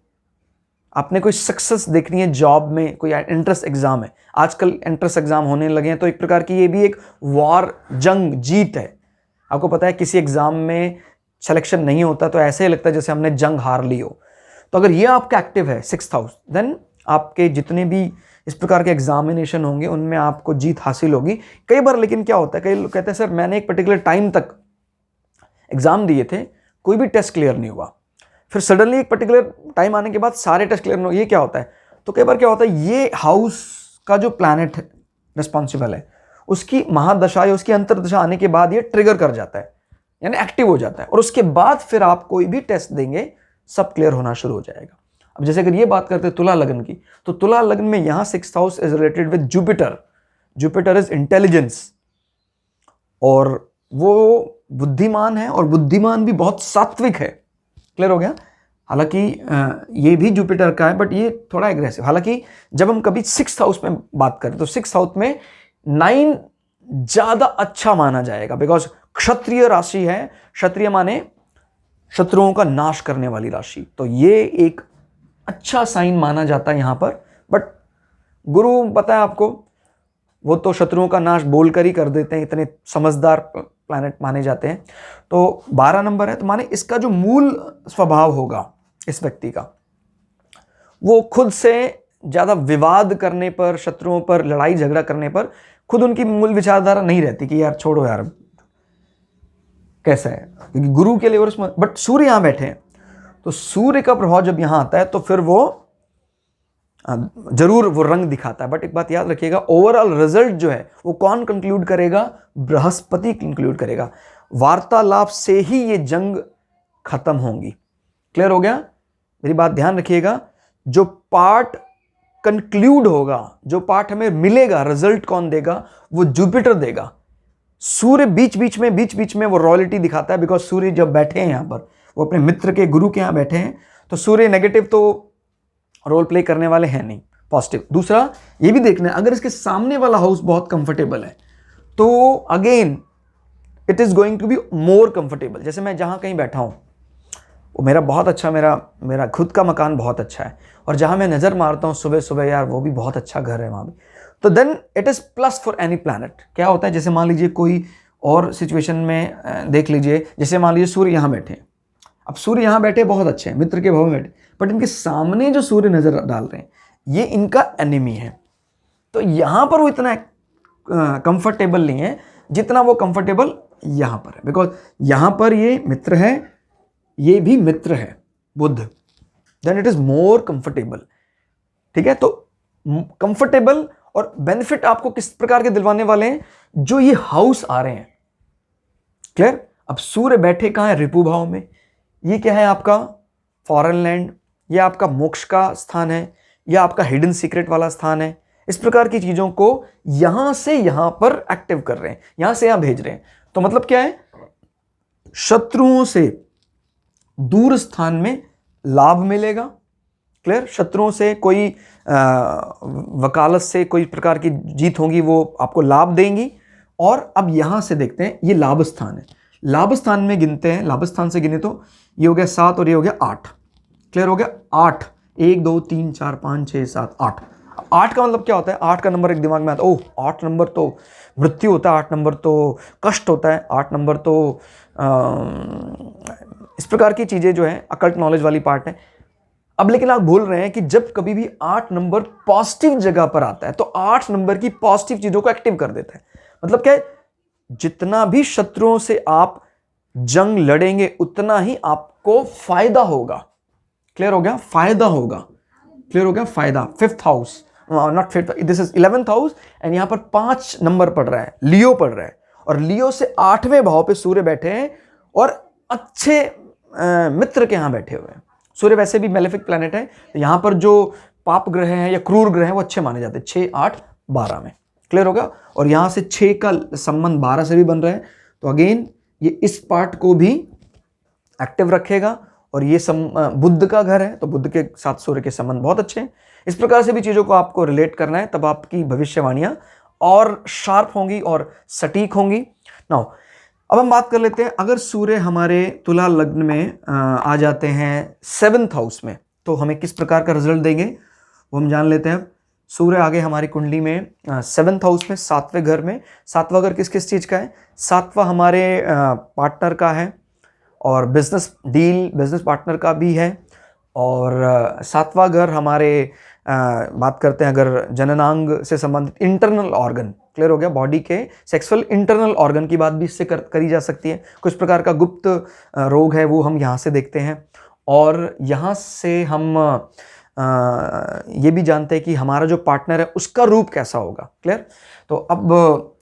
आपने कोई सक्सेस देखनी है जॉब में, कोई एंट्रेंस एग्जाम है, आजकल एंट्रेंस एग्जाम होने लगे हैं, तो एक प्रकार की ये भी एक वॉर, जंग, जीत है। आपको पता है किसी एग्जाम में सिलेक्शन नहीं होता तो ऐसे ही लगता है जैसे हमने जंग हार ली हो। तो अगर ये आपका एक्टिव है 6th हाउस, देन आपके जितने भी इस प्रकार के एग्जामिनेशन होंगे उनमें आपको जीत हासिल होगी। कई बार लेकिन क्या होता है, कई लोग कहते हैं सर मैंने एक पर्टिकुलर टाइम तक एग्जाम दिए थे, कोई भी टेस्ट क्लियर नहीं हुआ, फिर सडनली एक पर्टिकुलर टाइम आने के बाद सारे टेस्ट क्लियर नहीं हुए, ये क्या होता है? तो कई बार क्या होता है, ये हाउस का जो प्लैनेट रिस्पॉन्सिबल है उसकी महादशा या उसकी अंतरदशा आने के बाद ये ट्रिगर कर जाता है, यानी एक्टिव हो जाता है, और उसके बाद फिर आप कोई भी टेस्ट देंगे सब क्लियर होना शुरू हो जाएगा। अब जैसे अगर ये बात करते हैं तुला लग्न की, तो तुला लग्न में यहां 6th house is related with Jupiter. Jupiter is intelligence, और वो बुद्धिमान है, और बुद्धिमान भी बहुत सात्विक है। क्लियर हो गया? हालांकि ये भी जुपिटर का है, बट ये थोड़ा एग्रेसिव। हालांकि जब हम कभी 6th हाउस में बात करें तो 6th हाउस में 9 ज्यादा अच्छा माना जाएगा, बिकॉज क्षत्रिय राशि है, क्षत्रिय माने शत्रुओं का नाश करने वाली राशि, तो ये एक अच्छा साइन माना जाता है यहां पर। बट गुरु पता है आपको, वो तो शत्रुओं का नाश बोलकर ही कर देते हैं, इतने समझदार प्लैनेट माने जाते हैं। तो 12 नंबर है, तो माने इसका जो मूल स्वभाव होगा इस व्यक्ति का, वो खुद से ज्यादा विवाद करने पर, शत्रुओं पर लड़ाई झगड़ा करने पर खुद उनकी मूल विचारधारा नहीं रहती कि यार छोड़ो यार कैसा है, क्योंकि गुरु के लिए उसमें। बट सूर्य यहां बैठे हैं, तो सूर्य का प्रभाव जब यहां आता है तो फिर वो जरूर वो रंग दिखाता है। बट एक बात याद रखिएगा, ओवरऑल रिजल्ट जो है वो कौन कंक्लूड करेगा? बृहस्पति कंक्लूड करेगा। वार्तालाप से ही ये जंग खत्म होंगी। क्लियर हो गया? मेरी बात ध्यान रखिएगा, जो पार्ट कंक्लूड होगा, जो पार्ट हमें मिलेगा, रिजल्ट कौन देगा? वो जुपिटर देगा। सूर्य बीच बीच में वो रॉयल्टी दिखाता है, बिकॉज सूर्य जब बैठे हैं यहां पर, वो अपने मित्र के गुरु के यहां बैठे हैं, तो सूर्य नेगेटिव तो रोल प्ले करने वाले हैं नहीं, पॉजिटिव। दूसरा ये भी देखना है, अगर इसके सामने वाला हाउस बहुत कंफर्टेबल है तो again it is going to be more comfortable. जैसे मैं जहां कहीं बैठा हूं, वो मेरा बहुत अच्छा, मेरा खुद का मकान बहुत अच्छा है, और जहां मैं नजर मारता हूं सुबह सुबह, यार वो भी बहुत अच्छा घर है वहां भी, तो then it is plus for any planet. क्या होता है, जैसे मान लीजिए कोई और सिचुएशन में देख लीजिए, जैसे मान लीजिए सूर्य यहां बैठे, अब सूर्य यहां बैठे बहुत अच्छे हैं, मित्र के भाव में बैठे, बट इनके सामने जो सूर्य नजर डाल रहे हैं ये इनका एनिमी है, तो यहां पर वो इतना कंफर्टेबल नहीं है जितना वो कंफर्टेबल यहां पर है, बिकॉज यहां पर ये मित्र है, ये भी मित्र है Budh, then it is more comfortable. ठीक है? तो कंफर्टेबल और बेनिफिट आपको किस प्रकार के दिलवाने वाले हैं? जो ये हाउस आ रहे हैं। क्लियर? अब सूर्य बैठे कहां है? रिपु भाव में। ये क्या है आपका? फॉरेन लैंड, ये आपका मोक्ष का स्थान है, या आपका हिडन सीक्रेट वाला स्थान है। इस प्रकार की चीजों को यहां से यहां पर एक्टिव कर रहे हैं, यहां से यहां भेज रहे हैं। तो मतलब क्या है, शत्रुओं से दूर स्थान में लाभ मिलेगा। क्लियर? शत्रुओं से कोई वकालत से कोई प्रकार की जीत होगी, वो आपको लाभ देंगी। और अब यहां से देखते हैं, ये लाभ स्थान है। लाभ स्थान में गिनते हैं, लाभ स्थान से गिने तो ये हो गया 7 और ये हो गया 8। क्लियर हो गया? 8, 1 2 3 4 5 6 7 8। 8 का मतलब क्या होता है? 8 का नंबर एक दिमाग में आता है, ओह 8 नंबर तो मृत्यु होता है, 8 नंबर तो कष्ट होता है, 8 नंबर तो इस प्रकार की चीजें जो है अकल्ट नॉलेज वाली पार्ट है। अब लेकिन आप भूल रहे हैं कि जब कभी भी 8 नंबर पॉजिटिव जगह पर आता है तो 8 नंबर की पॉजिटिव चीजों को एक्टिव कर देता है। मतलब क्या है, जितना भी शत्रुओं से आप जंग लड़ेंगे उतना ही आपको फायदा होगा। क्लियर हो गया? फायदा होगा। क्लियर हो गया? फायदा। 5th house, not 5th, this is 11th house, and यहां पर 5 नंबर पड़ रहा है, लियो पड़ रहा है, और लियो से 8वें भाव पे सूर्य बैठे हैं और अच्छे मित्र के यहां बैठे हुए हैं। सूर्य वैसे भी मेलेफिक प्लैनेट है, तो यहां पर जो पाप ग्रह हैं या क्रूर ग्रह हैं वो अच्छे माने जाते हैं 6 8 12 में। क्लियर होगा? और यहां से 6 का संबंध 12 से भी बन रहा है, तो अगेन ये इस पार्ट को भी एक्टिव रखेगा। और ये बुद्ध का घर है, तो बुद्ध के साथ सूर्य के संबंध बहुत अच्छे हैं। इस प्रकार से भी चीजों को आपको रिलेट करना है, तब आपकी भविष्यवाणियां और शार्प होंगी और सटीक होंगी। नाउ अब हम बात कर लेते हैं, अगर सूर्य हमारे तुला लग्न में आ जाते हैं 7th हाउस में, तो हमें किस प्रकार का रिजल्ट देंगे वो हम जान लेते हैं। सूर्य आगे हमारी कुंडली में 7th हाउस में, 7वें घर में। 7वां घर किस किस चीज का है? 7वां हमारे पार्टनर का है, और बिजनेस डील, बिजनेस पार्टनर का भी है। और 7वां घर हमारे बात करते हैं अगर जननांग से संबंधित इंटरनल ऑर्गन। क्लियर हो गया? बॉडी के सेक्सुअल इंटरनल ऑर्गन की बात भी इससे करी जा सकती है। कुछ प्रकार का गुप्त रोग है वो हम यहाँ से देखते हैं, और यहाँ से हम ये भी जानते हैं कि हमारा जो पार्टनर है उसका रूप कैसा होगा। क्लियर? तो अब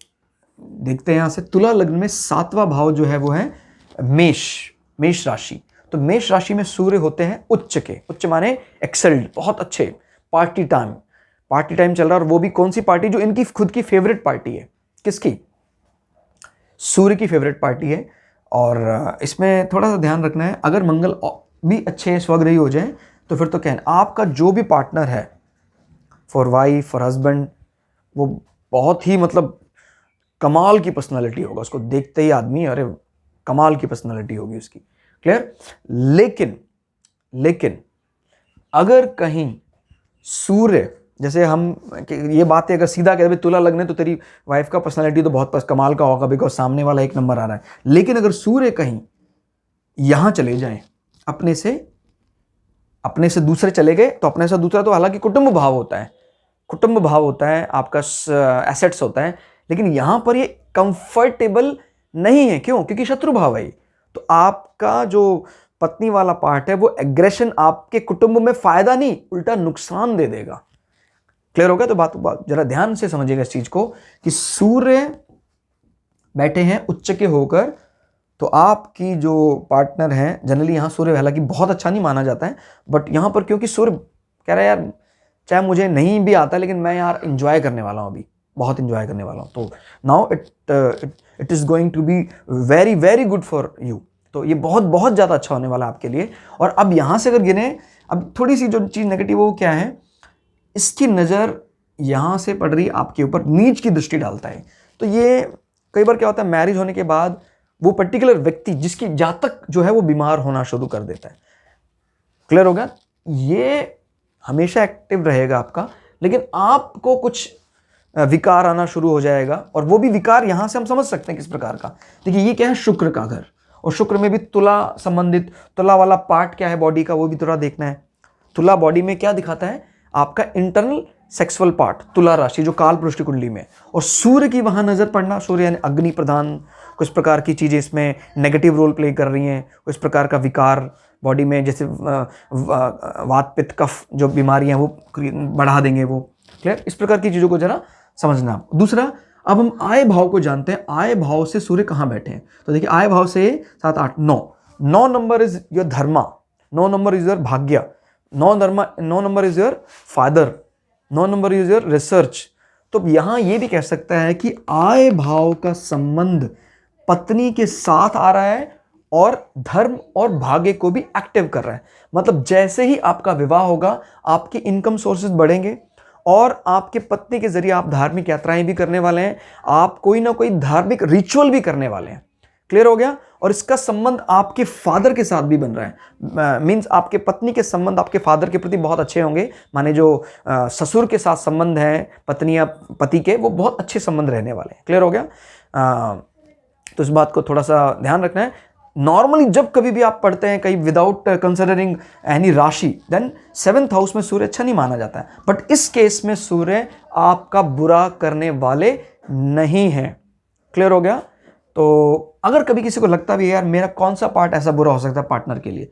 देखते हैं यहाँ से, तुला लग्न में 7वां भाव जो है वो है मेष राशि। तो मेष राशि में सूर्य होते हैं उच्च के। उच्च माने एक्सेल्ड, बहुत अच्छे, पार्टी टाइम चल रहा है। और वो भी कौन सी पार्टी? जो इनकी खुद की फेवरेट पार्टी है। किसकी? सूर्य की फेवरेट पार्टी है। और इसमें थोड़ा सा ध्यान रखना है, अगर मंगल भी अच्छे स्वग्रही हो जाए तो फिर तो क्या है, आपका जो भी पार्टनर है, फॉर वाइफ, फॉर हस्बैंड, वो बहुत ही मतलब कमाल की पर्सनालिटी होगा। उसको देखते ही आदमी, अरे कमाल की पर्सनालिटी होगी उसकी। क्लियर? लेकिन अगर कहीं सूर्य, जैसे हम ये बातें अगर सीधा कह दे तुला लग्न है तो तेरी वाइफ का पर्सनालिटी तो बहुत कमाल का होगा बिकॉज सामने वाला 1 नंबर आ रहा है, लेकिन अगर सूर्य कहीं यहां चले जाएं, अपने से दूसरे चले गए, तो अपने से दूसरा तो हालांकि कुटुंब भाव होता है, आपका एसेट्स होता है, लेकिन यहां पर ये कंफर्टेबल नहीं है। क्यों? क्योंकि शत्रु भाव है। तो आपका जो पत्नी वाला पार्ट है वो एग्रेशन आपके कुटुंब में फायदा नहीं, उल्टा नुकसान दे देगा। क्लियर हो गया? तो बात जरा ध्यान से समझिएगा इस चीज को कि सूर्य बैठे हैं उच्च के होकर, तो आपकी जो पार्टनर है, जनरली यहां सूर्य हालांकि बहुत अच्छा नहीं माना जाता है, बट यहां पर क्योंकि सूर्य कह रहा है यार चाहे मुझे नहीं भी आता लेकिन मैं यार इंजॉय करने वाला हूं, अभी बहुत इंजॉय करने वाला हूं, तो now it is going to be very very good for you. तो ये बहुत बहुत ज्यादा अच्छा होने वाला है आपके लिए। और अब यहां से अगर गिने, अब थोड़ी सी जो चीज नेगेटिव वो क्या है, इसकी नजर यहां से पड़ रही आपके ऊपर, नीच की दृष्टि डालता है। तो ये कई बार क्या होता है, मैरिज होने के बाद वो पर्टिकुलर व्यक्ति जिसकी जातक जो है वो बीमार होना शुरू कर देता है। क्लियर होगा? ये हमेशा एक्टिव रहेगा आपका, लेकिन आपको कुछ विकार आना शुरू हो जाएगा, और वो भी विकार यहां से हम समझ सकते हैं किस प्रकार का। देखिए ये क्या है, शुक्र का घर, और शुक्र में भी तुला संबंधित, तुला वाला पार्ट क्या है बॉडी का वो भी थोड़ा देखना है। तुला बॉडी में क्या दिखाता है, आपका इंटरनल सेक्सुअल पार्ट, तुला राशि जो काल पुरुष की कुंडली में, और सूर्य की वहां नजर पड़ना, सूर्य यानी अग्नि प्रधान, कुछ प्रकार की चीजें इसमें नेगेटिव रोल प्ले कर रही हैं, कुछ प्रकार का विकार बॉडी में, जैसे वात पित्त कफ जो बीमारियां वो बढ़ा देंगे वो। क्लियर? इस प्रकार की चीजों को जरा समझना। दूसरा, अब हम आय भाव को जानते हैं। आय भाव से सूर्य कहां बैठे हैं, तो देखिए आय भाव से 7 8 9 number is your Dharma, 9 number is your भाग्य, 9 number is your father, 9 number is your research. तो यहां ये भी कह सकता है कि आय भाव का संबंध पत्नी के साथ आ रहा है और धर्म और भाग्य को भी एक्टिव कर रहा है। मतलब जैसे ही आपका विवाह होगा, आपके इनकम सोर्सेज बढ़ेंगे और आपके पत्नी के जरिए आप धार्मिक यात्राएं भी करने वाले हैं, आप कोई ना कोई धार्मिक रिचुअल भी करने वाले हैं। क्लियर हो गया? और इसका संबंध आपके फादर के साथ भी बन रहा है। मींस आपके पत्नी के संबंध आपके फादर के प्रति बहुत अच्छे होंगे। माने जो ससुर के साथ संबंध है पत्नी या पति के, वो बहुत अच्छे संबंध रहने वाले हैं। क्लियर हो गया? तो इस बात को थोड़ा सा ध्यान रखना है। नॉर्मली जब कभी भी आप पढ़ते हैं कहीं विदाउट कंसिडरिंग एनी राशि, देन 7th हाउस में सूर्य अच्छा नहीं माना जाता है। बट इस केस में सूर्य आपका बुरा करने वाले नहीं हैं। क्लियर हो गया? तो अगर कभी किसी को लगता भी है यार मेरा कौन सा पार्ट ऐसा बुरा हो सकता है पार्टनर के लिए,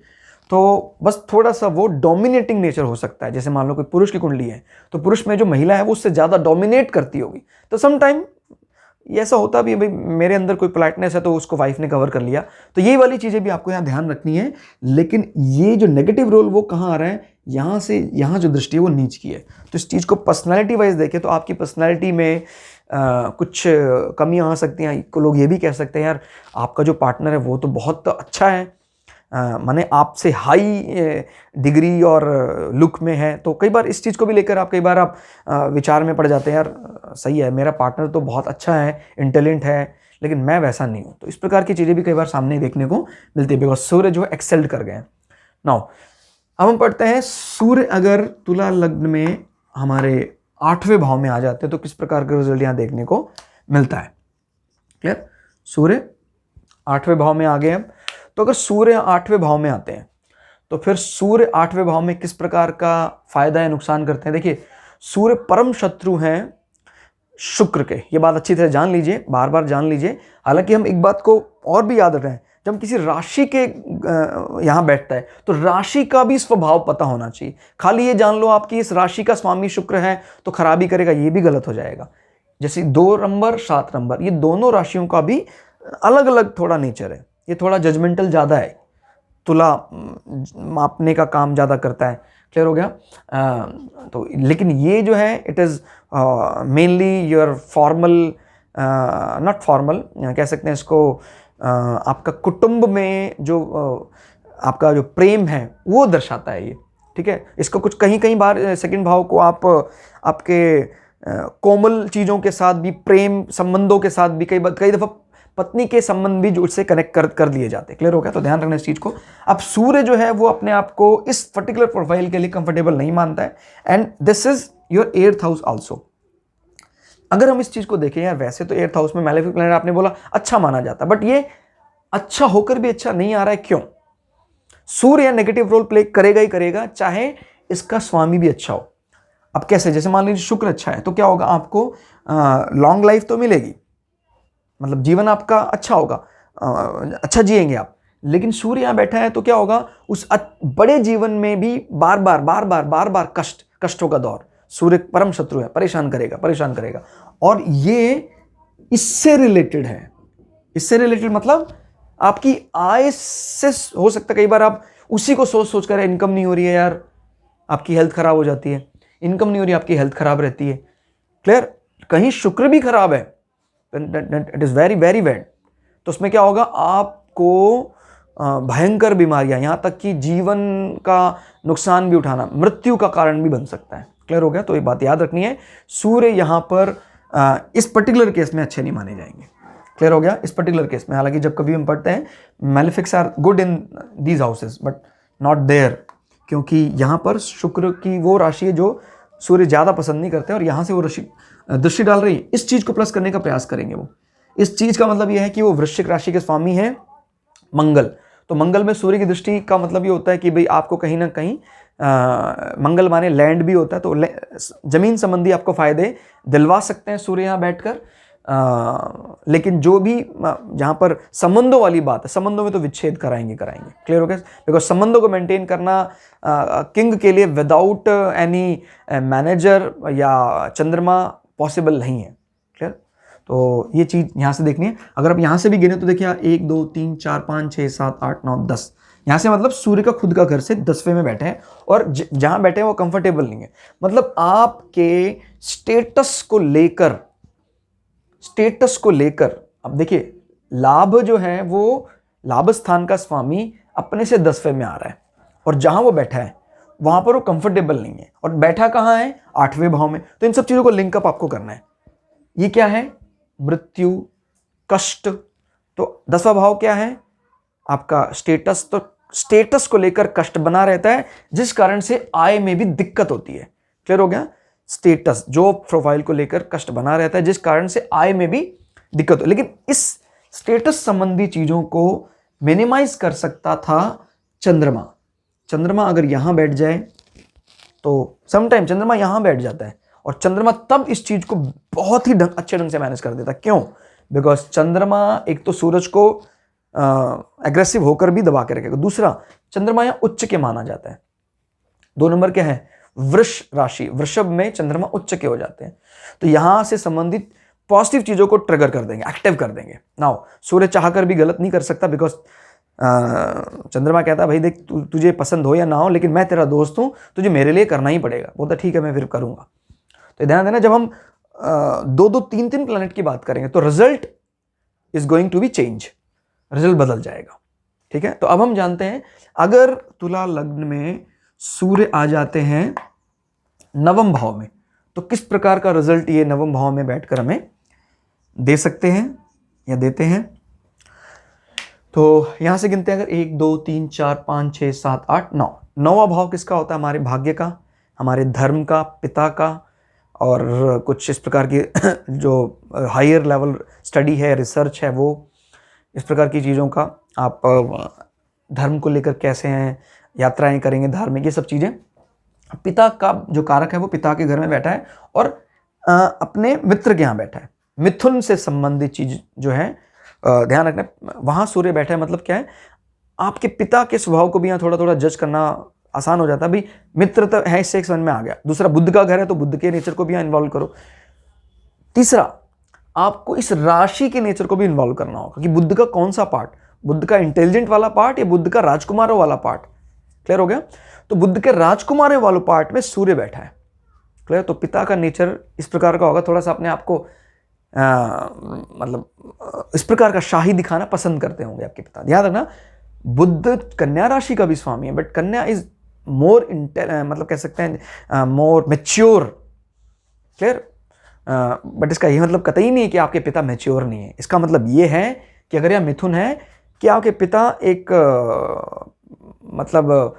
तो बस थोड़ा सा वो डोमिनेटिंग नेचर हो सकता है। जैसे मान लो कोई पुरुष की कुंडली है, तो पुरुष में जो महिला है वो उससे ज़्यादा डोमिनेट करती होगी, तो समटाइम ऐसा होता भी है, भाई मेरे अंदर कोई पोलाइटनेस है तो उसको वाइफ ने कवर कर लिया। तो ये वाली चीज़ें भी आपको यहाँ ध्यान रखनी है। लेकिन ये जो नेगेटिव रोल वो कहाँ आ रहा है, यहाँ से यहाँ जो दृष्टि है वो नीच की है। तो इस चीज़ को पर्सनैलिटी वाइज देखें तो आपकी पर्सनैलिटी में कुछ कमियां आ सकती हैं। लोग ये भी कह सकते हैं यार आपका जो पार्टनर है वो तो बहुत अच्छा है, माने आपसे हाई डिग्री और लुक में है। तो कई बार इस चीज़ को भी लेकर आप विचार में पड़ जाते हैं, यार सही है मेरा पार्टनर तो बहुत अच्छा है, इंटेलिजेंट है, लेकिन मैं वैसा नहीं हूँ। तो इस प्रकार की चीज़ें भी कई बार सामने देखने को मिलती है, बिकॉज सूर्य जो है एक्सेल्ड कर गए हैं। नाउ अब हम पढ़ते हैं सूर्य अगर तुला लग्न में हमारे 8वें भाव में आ जाते हैं तो किस प्रकार का रिजल्ट यहाँ देखने को मिलता है। क्लियर? सूर्य 8वें भाव में आ गए हम। तो अगर सूर्य 8वें भाव में आते हैं तो फिर सूर्य 8वें भाव में किस प्रकार का फायदा या नुकसान करते हैं। देखिए सूर्य परम शत्रु हैं शुक्र के, ये बात अच्छी तरह जान लीजिए, बार बार जान लीजिए। हालांकि हम एक बात को और भी याद रखें, जब किसी राशि के यहाँ बैठता है तो राशि का भी स्वभाव पता होना चाहिए। खाली ये जान लो आपकी इस राशि का स्वामी शुक्र है तो खराबी करेगा, ये भी गलत हो जाएगा। जैसे 2 नंबर 7 नंबर, ये दोनों राशियों का भी अलग अलग थोड़ा नेचर है। ये थोड़ा जजमेंटल ज़्यादा है, तुला मापने का काम ज़्यादा करता है। क्लियर हो गया? तो लेकिन ये जो है it is mainly your formal, not formal कह सकते हैं इसको, आपका कुटुंब में जो आपका जो प्रेम है वो दर्शाता है ये। ठीक है? इसको कुछ कहीं बार सेकंड भाव को आप आपके कोमल चीज़ों के साथ भी, प्रेम संबंधों के साथ भी कई दफ़ा पत्नी के संबंध भी जो उससे कनेक्ट कर दिए जाते हैं। क्लियर हो गया? तो ध्यान रखना इस चीज़ को। अब सूर्य जो है वो अपने आप को इस पर्टिकुलर प्रोफाइल के लिए कंफर्टेबल नहीं मानता है, and this is your 8th house also. अगर हम इस चीज़ को देखें यार, वैसे तो 8th हाउस में मैलेफिक प्लैनेट आपने बोला अच्छा माना जाता, बट ये अच्छा होकर भी अच्छा नहीं आ रहा है। क्यों? सूर्य नेगेटिव रोल प्ले करेगा ही करेगा, चाहे इसका स्वामी भी अच्छा हो। अब कैसे? जैसे मान लीजिए शुक्र अच्छा है तो क्या होगा, आपको लॉन्ग लाइफ तो मिलेगी, मतलब जीवन आपका अच्छा होगा, अच्छा जिएंगे आप। लेकिन सूर्य यहाँ बैठा है तो क्या होगा, उस बड़े जीवन में भी बार बार कष्टों का दौर। सूर्य परम शत्रु है, परेशान करेगा। और ये इससे रिलेटेड है। इससे रिलेटेड मतलब आपकी आय से हो सकता है कई बार आप उसी को सोच कर इनकम नहीं हो रही है यार, आपकी हेल्थ खराब हो जाती है। इनकम नहीं हो रही, आपकी हेल्थ खराब रहती है। क्लियर? कहीं शुक्र भी खराब है, it is very very bad. तो उसमें क्या होगा, आपको भयंकर बीमारियां, यहाँ तक कि जीवन का नुकसान भी उठाना, मृत्यु का कारण भी बन सकता है। क्लियर हो गया? तो ये बात याद रखनी है। सूर्य यहाँ पर इस पर्टिकुलर केस में अच्छे नहीं माने जाएंगे। क्लियर हो गया? इस पर्टिकुलर केस में, हालांकि जब कभी हम पढ़ते हैं malefics are good in these houses but not there, क्योंकि यहाँ पर शुक्र की वो राशि है जो सूर्य ज़्यादा पसंद नहीं करते, और यहाँ से वो दृष्टि डाल रही है। इस चीज़ को प्लस करने का प्रयास करेंगे वो। इस चीज़ का मतलब यह है कि वो वृश्चिक राशि के स्वामी हैं मंगल। तो मंगल में सूर्य की दृष्टि का मतलब ये होता है कि भाई आपको कहीं ना कहीं मंगल माने लैंड भी होता है, तो जमीन संबंधी आपको फायदे दिलवा सकते हैं सूर्य यहाँ बैठकर। लेकिन जो भी जहाँ पर संबंधों वाली बात है, संबंधों में तो विच्छेद कराएंगे। क्लियर हो गया? बिकॉज संबंधों को मेंटेन करना किंग के लिए विदाउट एनी मैनेजर या चंद्रमा पॉसिबल नहीं है। क्लियर? तो ये चीज़ यहाँ से देखनी है। अगर आप यहाँ से भी गिने तो देखिए 1 2 3 4 5 6 7 8 9 10, यहाँ से मतलब सूर्य का खुद का घर से 10वें में बैठे हैं और जहां बैठे हैं वो कंफर्टेबल नहीं है। मतलब आपके स्टेटस को लेकर अब देखिए, लाभ जो है वो लाभ स्थान का स्वामी अपने से 10वें में आ रहा है और जहां वो बैठा है वहां पर वो कंफर्टेबल नहीं है और बैठा कहां है, 8वें भाव में। तो इन सब चीजों को लिंकअप आपको करना है। ये क्या है, मृत्यु, कष्ट। तो 10वां भाव क्या है आपका, स्टेटस। तो स्टेटस को लेकर कष्ट बना रहता है जिस कारण से आय में भी दिक्कत होती है। क्लियर हो गया। स्टेटस, जॉब प्रोफाइल को लेकर कष्ट बना रहता है जिस कारण से आय में भी दिक्कत हो। लेकिन इस स्टेटस संबंधी चीजों को मिनिमाइज कर सकता था चंद्रमा। चंद्रमा अगर यहां बैठ जाए तो समटाइम चंद्रमा यहां बैठ जाता है और चंद्रमा तब इस चीज को बहुत ही अच्छे ढंग से मैनेज कर देता है। क्यों? बिकॉज चंद्रमा एक तो सूरज को एग्रेसिव होकर भी दबा के रखेगा, दूसरा चंद्रमा यहां उच्च के माना जाता है। 2 नंबर क्या है, वृष राशि, वृषभ में चंद्रमा उच्च के हो जाते हैं। तो यहां से संबंधित पॉजिटिव चीजों को ट्रिगर कर देंगे, एक्टिव कर देंगे। नाउ सूर्य चाहकर भी गलत नहीं कर सकता, बिकॉज चंद्रमा कहता है भाई देख, तुझे पसंद हो या ना हो लेकिन मैं तेरा दोस्त हूं, तुझे मेरे लिए करना ही पड़ेगा। बोलता ठीक है मैं फिर करूंगा। तो ध्यान देना, जब हम 2-2, 3-3 प्लैनेट की बात करेंगे तो result is going to be change, result बदल जाएगा। ठीक है। तो अब हम जानते हैं अगर तुला लग्न में सूर्य आ जाते हैं 9वें भाव में तो किस प्रकार का रिजल्ट ये 9वें भाव में बैठकर हमें दे सकते हैं या देते हैं। तो यहां से गिनते हैं, अगर 1 2 3 4 5 6 7 8 9। 9वां भाव किसका होता है, हमारे भाग्य का, हमारे धर्म का, पिता का, और कुछ इस प्रकार की जो हायर लेवल स्टडी है, रिसर्च है, वो इस प्रकार की चीज़ों का। आप धर्म को लेकर कैसे हैं, यात्राएं करेंगे धार्मिक, ये सब चीज़ें। पिता का जो कारक है वो पिता के घर में बैठा है और अपने मित्र के यहाँ बैठा है। मिथुन से संबंधित चीज जो है ध्यान रखना, वहां सूर्य बैठा है मतलब क्या है, आपके पिता के स्वभाव को भी यहाँ थोड़ा थोड़ा जज करना आसान हो जाता है। भाई मित्र तो है, इससे एक समझ में आ गया। दूसरा, बुध का घर है तो बुध के नेचर को भी यहाँ इन्वॉल्व करो। तीसरा, आपको इस राशि के नेचर को भी इन्वॉल्व करना होगा कि बुध का कौन सा पार्ट, बुध का इंटेलिजेंट वाला पार्ट या बुध का राजकुमारों वाला पार्ट। क्लियर हो गया। तो बुध के राजकुमारों वाले पार्ट में सूर्य बैठा है। क्लियर। तो पिता का नेचर इस प्रकार का होगा, थोड़ा सा अपने आप को मतलब इस प्रकार का शाही दिखाना पसंद करते होंगे आपके पिता। ध्यान रखना, बुध कन्या राशि का भी स्वामी है, बट कन्या इज मोर मतलब कह सकते हैं मोर मैच्योर। क्लियर। बट इसका ये मतलब कतई नहीं है कि आपके पिता मैच्योर नहीं है। इसका मतलब ये है कि अगर यह मिथुन है कि आपके पिता एक मतलब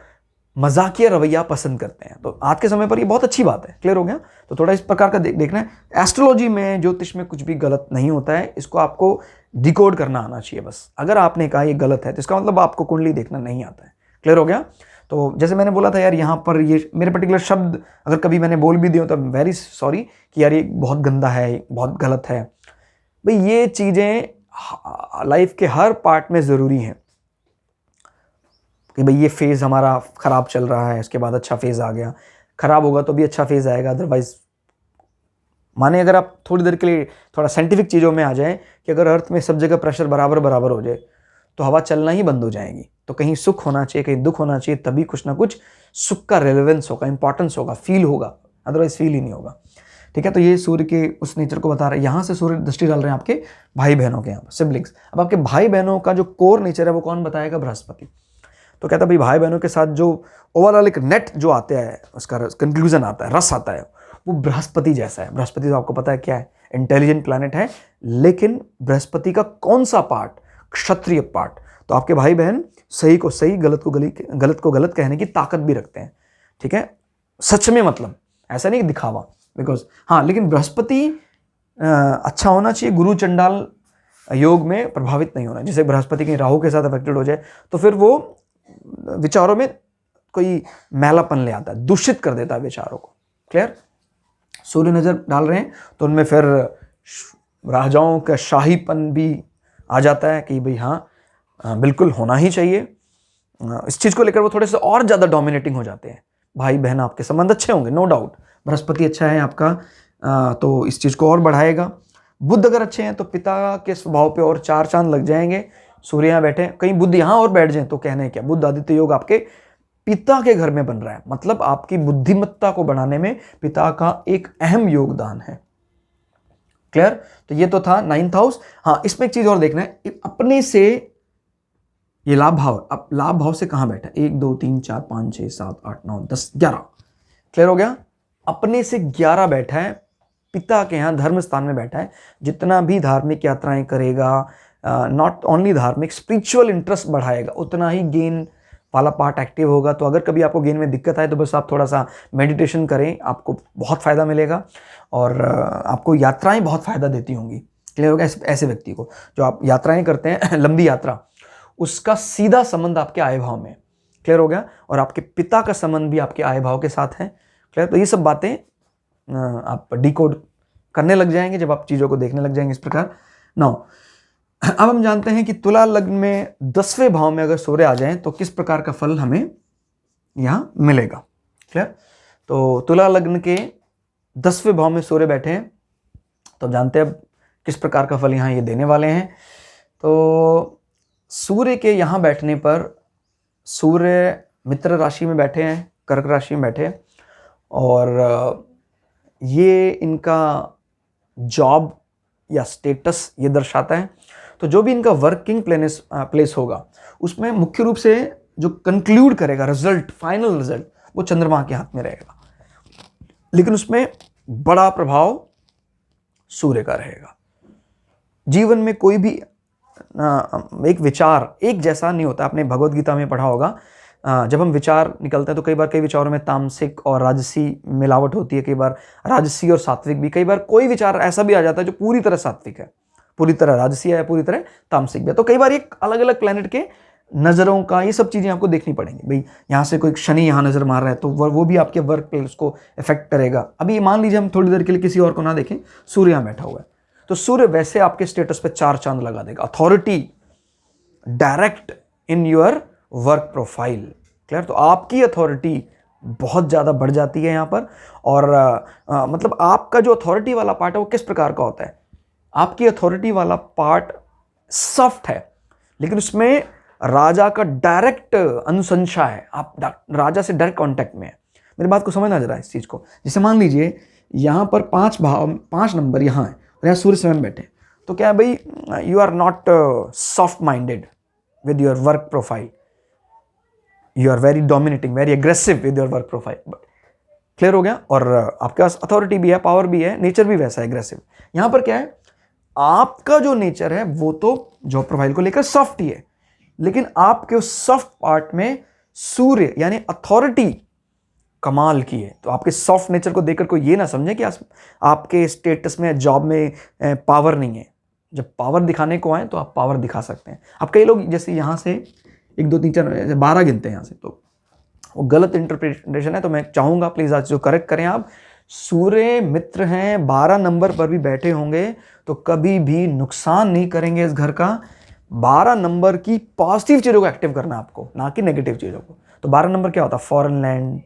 मजाकिया रवैया पसंद करते हैं, तो आज के समय पर ये बहुत अच्छी बात है। क्लियर हो गया। तो थोड़ा इस प्रकार का देखना है। एस्ट्रोलॉजी में, ज्योतिष में कुछ भी गलत नहीं होता है, इसको आपको डिकोड करना आना चाहिए बस। अगर आपने कहा ये गलत है तो इसका मतलब आपको कुंडली देखना नहीं आता है। क्लियर हो गया। तो जैसे मैंने बोला था यार, यहाँ पर ये मेरे पर्टिकुलर शब्द अगर कभी मैंने बोल भी दिए तो वेरी सॉरी कि यार ये बहुत गंदा है, बहुत गलत है। भाई ये चीज़ें लाइफ के हर पार्ट में ज़रूरी हैं कि भाई ये फेज़ हमारा ख़राब चल रहा है, इसके बाद अच्छा फेज़ आ गया, ख़राब होगा तो भी अच्छा फेज़ आएगा। अदरवाइज माने अगर आप थोड़ी देर के लिए थोड़ा साइंटिफिक चीज़ों में आ जाएं कि अगर अर्थ में सब जगह प्रेशर बराबर बराबर हो जाए तो हवा चलना ही बंद हो जाएगी। तो कहीं सुख होना चाहिए, कहीं दुख होना चाहिए, तभी कुछ ना कुछ सुख का रेलेवेंस होगा, इंपॉर्टेंस होगा, फील होगा, अदरवाइज फील ही नहीं होगा। ठीक है। तो ये सूर्य के उस नेचर को बता रहा है। यहाँ से सूर्य दृष्टि डाल रहे हैं आपके भाई बहनों के यहाँ, सिबलिंग्स। अब आपके भाई बहनों का जो कोर नेचर है वो कौन बताएगा, बृहस्पति। तो कहता है भाई भाई बहनों के साथ जो ओवरऑल एक नेट जो आता है, उसका कंक्लूजन आता है, रस आता है, वो बृहस्पति जैसा है। बृहस्पति तो आपको पता है क्या है, इंटेलिजेंट प्लैनेट है। लेकिन बृहस्पति का कौन सा पार्ट, क्षत्रिय पार्ट। तो आपके भाई बहन सही को सही, गलत को गलत कहने की ताकत भी रखते हैं। ठीक है। सच में, मतलब ऐसा नहीं दिखावा, बिकॉज हाँ, लेकिन बृहस्पति अच्छा होना चाहिए, गुरु चंडाल योग में प्रभावित नहीं होना। जैसे बृहस्पति कहीं राहु के साथ अफेक्टेड हो जाए तो फिर वो विचारों में कोई मैलापन ले आता है, दूषित कर देता है विचारों को। क्लियर। सूर्य नजर डाल रहे हैं तो उनमें फिर राजाओं का शाहीपन भी आ जाता है कि भाई हाँ बिल्कुल होना ही चाहिए। इस चीज़ को लेकर वो थोड़े से और ज़्यादा डोमिनेटिंग हो जाते हैं। भाई बहन आपके संबंध अच्छे होंगे, नो डाउट। बृहस्पति अच्छा है आपका तो इस चीज़ को और बढ़ाएगा। बुध अगर अच्छे हैं तो पिता के स्वभाव पे और 4 चांद लग जाएंगे सूर्य यहाँ बैठे हैं, कहीं बुध यहाँ और बैठ जाए तो कहने क्या, बुध आदित्य योग आपके पिता के घर में बन रहा है, मतलब आपकी बुद्धिमत्ता को बढ़ाने में पिता का एक अहम योगदान है। क्लियर? तो ये तो था 9th हाउस। हाँ, इसमें एक चीज और देखना है, अपने से ये लाभ भाव, अब लाभ भाव से कहां बैठा है, 1 2 3 4 5 6 7 8 9 10 11। क्लियर हो गया? अपने से 11 बैठा है, पिता के यहाँ धर्म स्थान में बैठा है। जितना भी धार्मिक यात्राएं करेगा, नॉट ओनली धार्मिक, स्पिरिचुअल इंटरेस्ट बढ़ाएगा, उतना ही गेन वाला पार्ट एक्टिव होगा। तो अगर कभी आपको गेन में दिक्कत आए तो बस आप थोड़ा सा मेडिटेशन करें, आपको बहुत फायदा मिलेगा और आपको यात्राएं बहुत फायदा देती होंगी। क्लियर हो गया? ऐसे व्यक्ति को जो आप यात्राएं करते हैं लंबी यात्रा, उसका सीधा संबंध आपके आय भाव में। क्लियर हो गया? और आपके पिता का संबंध भी आपके आय भाव के साथ है। क्लियर? तो ये सब बातें आप डिकोड करने लग जाएंगे जब आप चीज़ों को देखने लग जाएंगे इस प्रकार। नाउ अब हम जानते हैं कि तुला लग्न में 10वें भाव में अगर सूर्य आ जाएं तो किस प्रकार का फल हमें यहाँ मिलेगा। क्लियर? तो तुला लग्न के 10वें भाव में सूर्य बैठे हैं तो जानते हैं अब किस प्रकार का फल यहाँ ये देने वाले हैं। तो सूर्य के यहाँ बैठने पर, सूर्य मित्र राशि में बैठे हैं, कर्क राशि में बैठे हैं, और ये इनका जॉब या स्टेटस ये दर्शाता है। तो जो भी इनका वर्किंग प्लेस होगा उसमें मुख्य रूप से जो कंक्लूड करेगा रिजल्ट, फाइनल रिजल्ट, वो चंद्रमा के हाथ में रहेगा, लेकिन उसमें बड़ा प्रभाव सूर्य का रहेगा। जीवन में कोई भी एक विचार एक जैसा नहीं होता। आपने भगवत गीता में पढ़ा होगा, जब हम विचार निकलते हैं तो कई बार कई विचारों में तामसिक और राजसी मिलावट होती है, कई बार राजसी और सात्विक भी, कई बार कोई विचार ऐसा भी आ जाता है जो पूरी तरह सात्विक है, पूरी तरह राजसी है, पूरी तरह तामसिक भी है। तो कई बार एक अलग अलग प्लैनेट के नज़रों का ये सब चीज़ें आपको देखनी पड़ेंगी। भाई यहाँ से कोई शनि यहाँ नज़र मार रहा है तो वो भी आपके वर्क प्लेस को इफेक्ट करेगा। अभी मान लीजिए हम थोड़ी देर के लिए किसी और को ना देखें, सूर्य यहाँ बैठा हुआ है तो सूर्य वैसे आपके स्टेटस पे 4 चांद लगा देगा, authority direct in your work profile. Clear? तो आपकी अथॉरिटी बहुत ज़्यादा बढ़ जाती है यहाँ पर। और मतलब आपका जो अथॉरिटी वाला पार्ट है वो किस प्रकार का होता है, आपकी अथॉरिटी वाला पार्ट सॉफ्ट है, लेकिन उसमें राजा का डायरेक्ट अनुशंसा है, आप राजा से डायरेक्ट कांटेक्ट में है। मेरी बात को समझना जरा इस चीज़ को। जैसे मान लीजिए यहाँ पर 5 नंबर यहाँ है और यहाँ सूर्य स्वयं बैठे, तो क्या है भाई, you are not soft minded with your work profile, you are very dominating, very aggressive with your work profile. Clear हो गया? और आपके पास अथॉरिटी भी है, पावर भी है, नेचर भी वैसा एग्रेसिव। यहाँ पर क्या है, आपका जो नेचर है वो तो जॉब प्रोफाइल को लेकर सॉफ्ट ही है, लेकिन आपके उस सॉफ्ट पार्ट में सूर्य यानी अथॉरिटी कमाल की है। तो आपके सॉफ्ट नेचर को देखकर कोई ये ना समझे कि आपके स्टेटस में, जॉब में पावर नहीं है। जब पावर दिखाने को आए तो आप पावर दिखा सकते हैं। अब कई लोग जैसे यहाँ से 1 2 3 4 12 गिनते हैं यहाँ से, तो वो गलत इंटरप्रिटेशन है। तो मैं चाहूँगा प्लीज़ आज जो करेक्ट करें आप। सूर्य मित्र हैं, 12 नंबर पर भी बैठे होंगे तो कभी भी नुकसान नहीं करेंगे इस घर का। 12 नंबर की पॉजिटिव चीज़ों को एक्टिव करना आपको, ना कि नेगेटिव चीज़ों को। तो 12 नंबर क्या होता है, फॉरेन लैंड,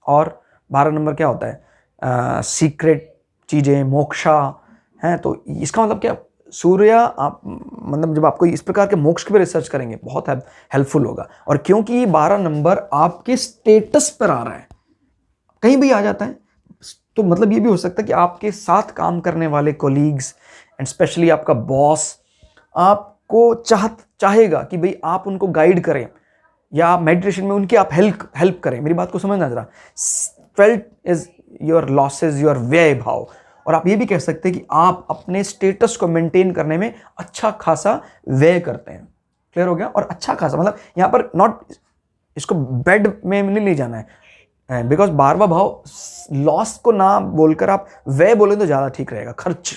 और 12 नंबर क्या होता है, सीक्रेट चीज़ें, मोक्षा हैं। तो इसका मतलब क्या, सूर्य आप मतलब जब आपको इस प्रकार के मोक्ष के भी रिसर्च करेंगे बहुत हेल्पफुल होगा। और क्योंकि 12 नंबर आपके स्टेटस पर आ रहा है, कहीं भी आ जाता है, तो मतलब ये भी हो सकता है कि आपके साथ काम करने वाले कोलीग्स एंड स्पेशली आपका बॉस आपको चाहेगा कि भाई आप उनको गाइड करें या मेडिटेशन में उनकी आप हेल्प करें। मेरी बात को समझना जरा। 12 इज योर लॉसेज, योर व्यय भाव। और आप ये भी कह सकते हैं कि आप अपने स्टेटस को मेंटेन करने में अच्छा खासा व्यय करते हैं। क्लियर हो गया? और अच्छा खासा मतलब यहाँ पर नॉट, इसको बेड में नहीं ले जाना है, बिकॉज 12वां भाव लॉस को ना बोलकर आप व्यय बोलें तो ज़्यादा ठीक रहेगा, खर्च।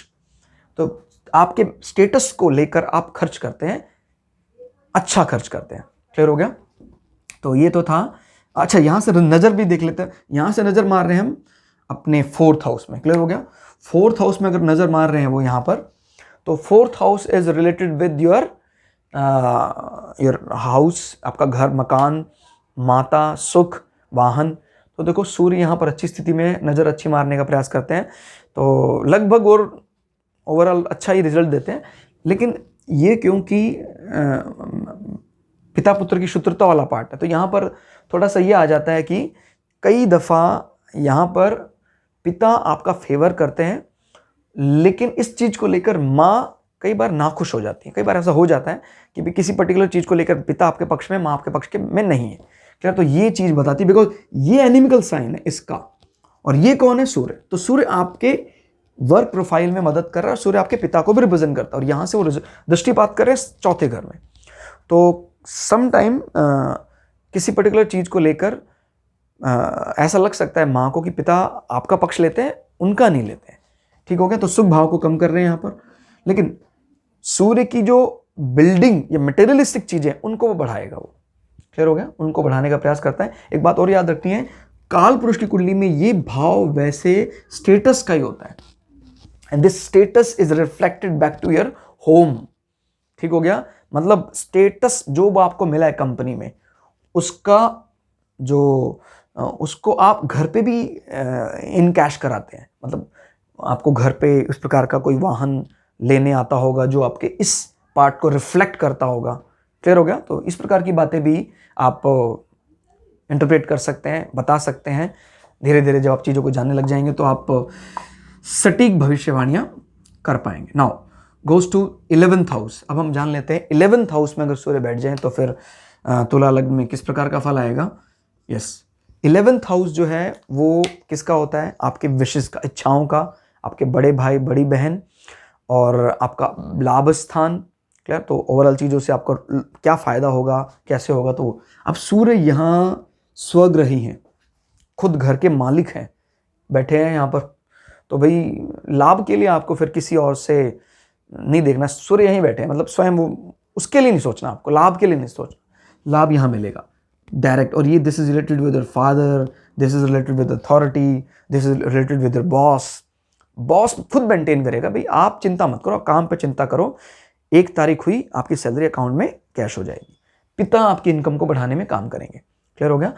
तो आपके स्टेटस को लेकर आप खर्च करते हैं, अच्छा खर्च करते हैं। क्लियर हो गया? तो ये तो था। अच्छा, यहाँ से नज़र भी देख लेते हैं। यहाँ से नज़र मार रहे हैं हम अपने 4th हाउस में। क्लियर हो गया? 4th हाउस में अगर नज़र मार रहे हैं वो यहाँ पर, तो 4th house is related with your house, आपका घर, मकान, माता, सुख, वाहन। तो देखो सूर्य यहाँ पर अच्छी स्थिति में, नज़र अच्छी मारने का प्रयास करते हैं, तो लगभग और ओवरऑल अच्छा ही रिजल्ट देते हैं। लेकिन ये क्योंकि पिता पुत्र की शत्रुता वाला पार्ट है, तो यहाँ पर थोड़ा सा ये आ जाता है कि कई दफ़ा यहाँ पर पिता आपका फेवर करते हैं, लेकिन इस चीज़ को लेकर माँ कई बार नाखुश हो जाती है। कई बार ऐसा हो जाता है कि भी किसी पर्टिकुलर चीज़ को लेकर पिता आपके पक्ष में, माँ आपके पक्ष के में नहीं है। क्या तो ये चीज़ बताती है, बिकॉज ये एनिमिकल साइन है इसका, और ये कौन है? सूर्य। तो सूर्य आपके वर्क प्रोफाइल में मदद कर रहा है, सूर्य आपके पिता को भी रिप्रेजेंट करता है, और यहाँ से वो दृष्टिपात कर रहे हैं चौथे घर में। तो सम टाइम किसी पर्टिकुलर चीज़ को लेकर ऐसा लग सकता है माँ को कि पिता आपका पक्ष लेते हैं, उनका नहीं लेते हैं। ठीक हो गया? तो शुभ भाव को कम कर रहे हैं यहाँ पर, लेकिन सूर्य की जो बिल्डिंग या मटेरियलिस्टिक चीज़ें उनको वो बढ़ाएगा। वो क्लियर हो गया? उनको बढ़ाने का प्रयास करता है। एक बात और याद रखनी है, काल पुरुष की कुंडली में ये भाव वैसे स्टेटस का ही होता है, and this status is reflected back to your home. ठीक हो गया? मतलब स्टेटस जो आपको मिला है कंपनी में, उसका जो उसको आप घर पे भी इन कैश कराते हैं। मतलब आपको घर पे उस प्रकार का कोई वाहन लेने आता होगा जो आपके इस पार्ट को रिफ्लेक्ट करता होगा। क्लियर हो गया? तो इस प्रकार की बातें भी आप इंटरप्रेट कर सकते हैं, बता सकते हैं। धीरे धीरे जब आप चीज़ों को जानने लग जाएंगे तो आप सटीक भविष्यवाणियाँ कर पाएंगे। Now goes to 11th house. अब हम जान लेते हैं 11th हाउस में अगर सूर्य बैठ जाए तो फिर तुला लग्न में किस प्रकार का फल आएगा। यस, 11th हाउस जो है वो किसका होता है? आपके विशेष का, इच्छाओं का, आपके बड़े भाई बड़ी बहन और आपका लाभ स्थान। क्लियर? तो ओवरऑल चीज़ों से आपको क्या फ़ायदा होगा, कैसे होगा। तो अब सूर्य यहाँ स्वग्रही हैं, खुद घर के मालिक हैं, बैठे हैं यहाँ पर। तो भाई लाभ के लिए आपको फिर किसी और से नहीं देखना, सूर्य यहीं बैठे हैं, मतलब स्वयं वो उसके लिए नहीं सोचना, आपको लाभ के लिए नहीं सोचना, लाभ यहाँ मिलेगा डायरेक्ट। और ये this is related with your father, this is related with authority, this is related with your boss. Boss खुद मेंटेन करेगा, भाई आप चिंता मत करो, काम पे चिंता करो। 1 तारीख हुई, आपकी सैलरी अकाउंट में कैश हो जाएगी। पिता आपकी इनकम को बढ़ाने में काम करेंगे। क्लियर हो गया?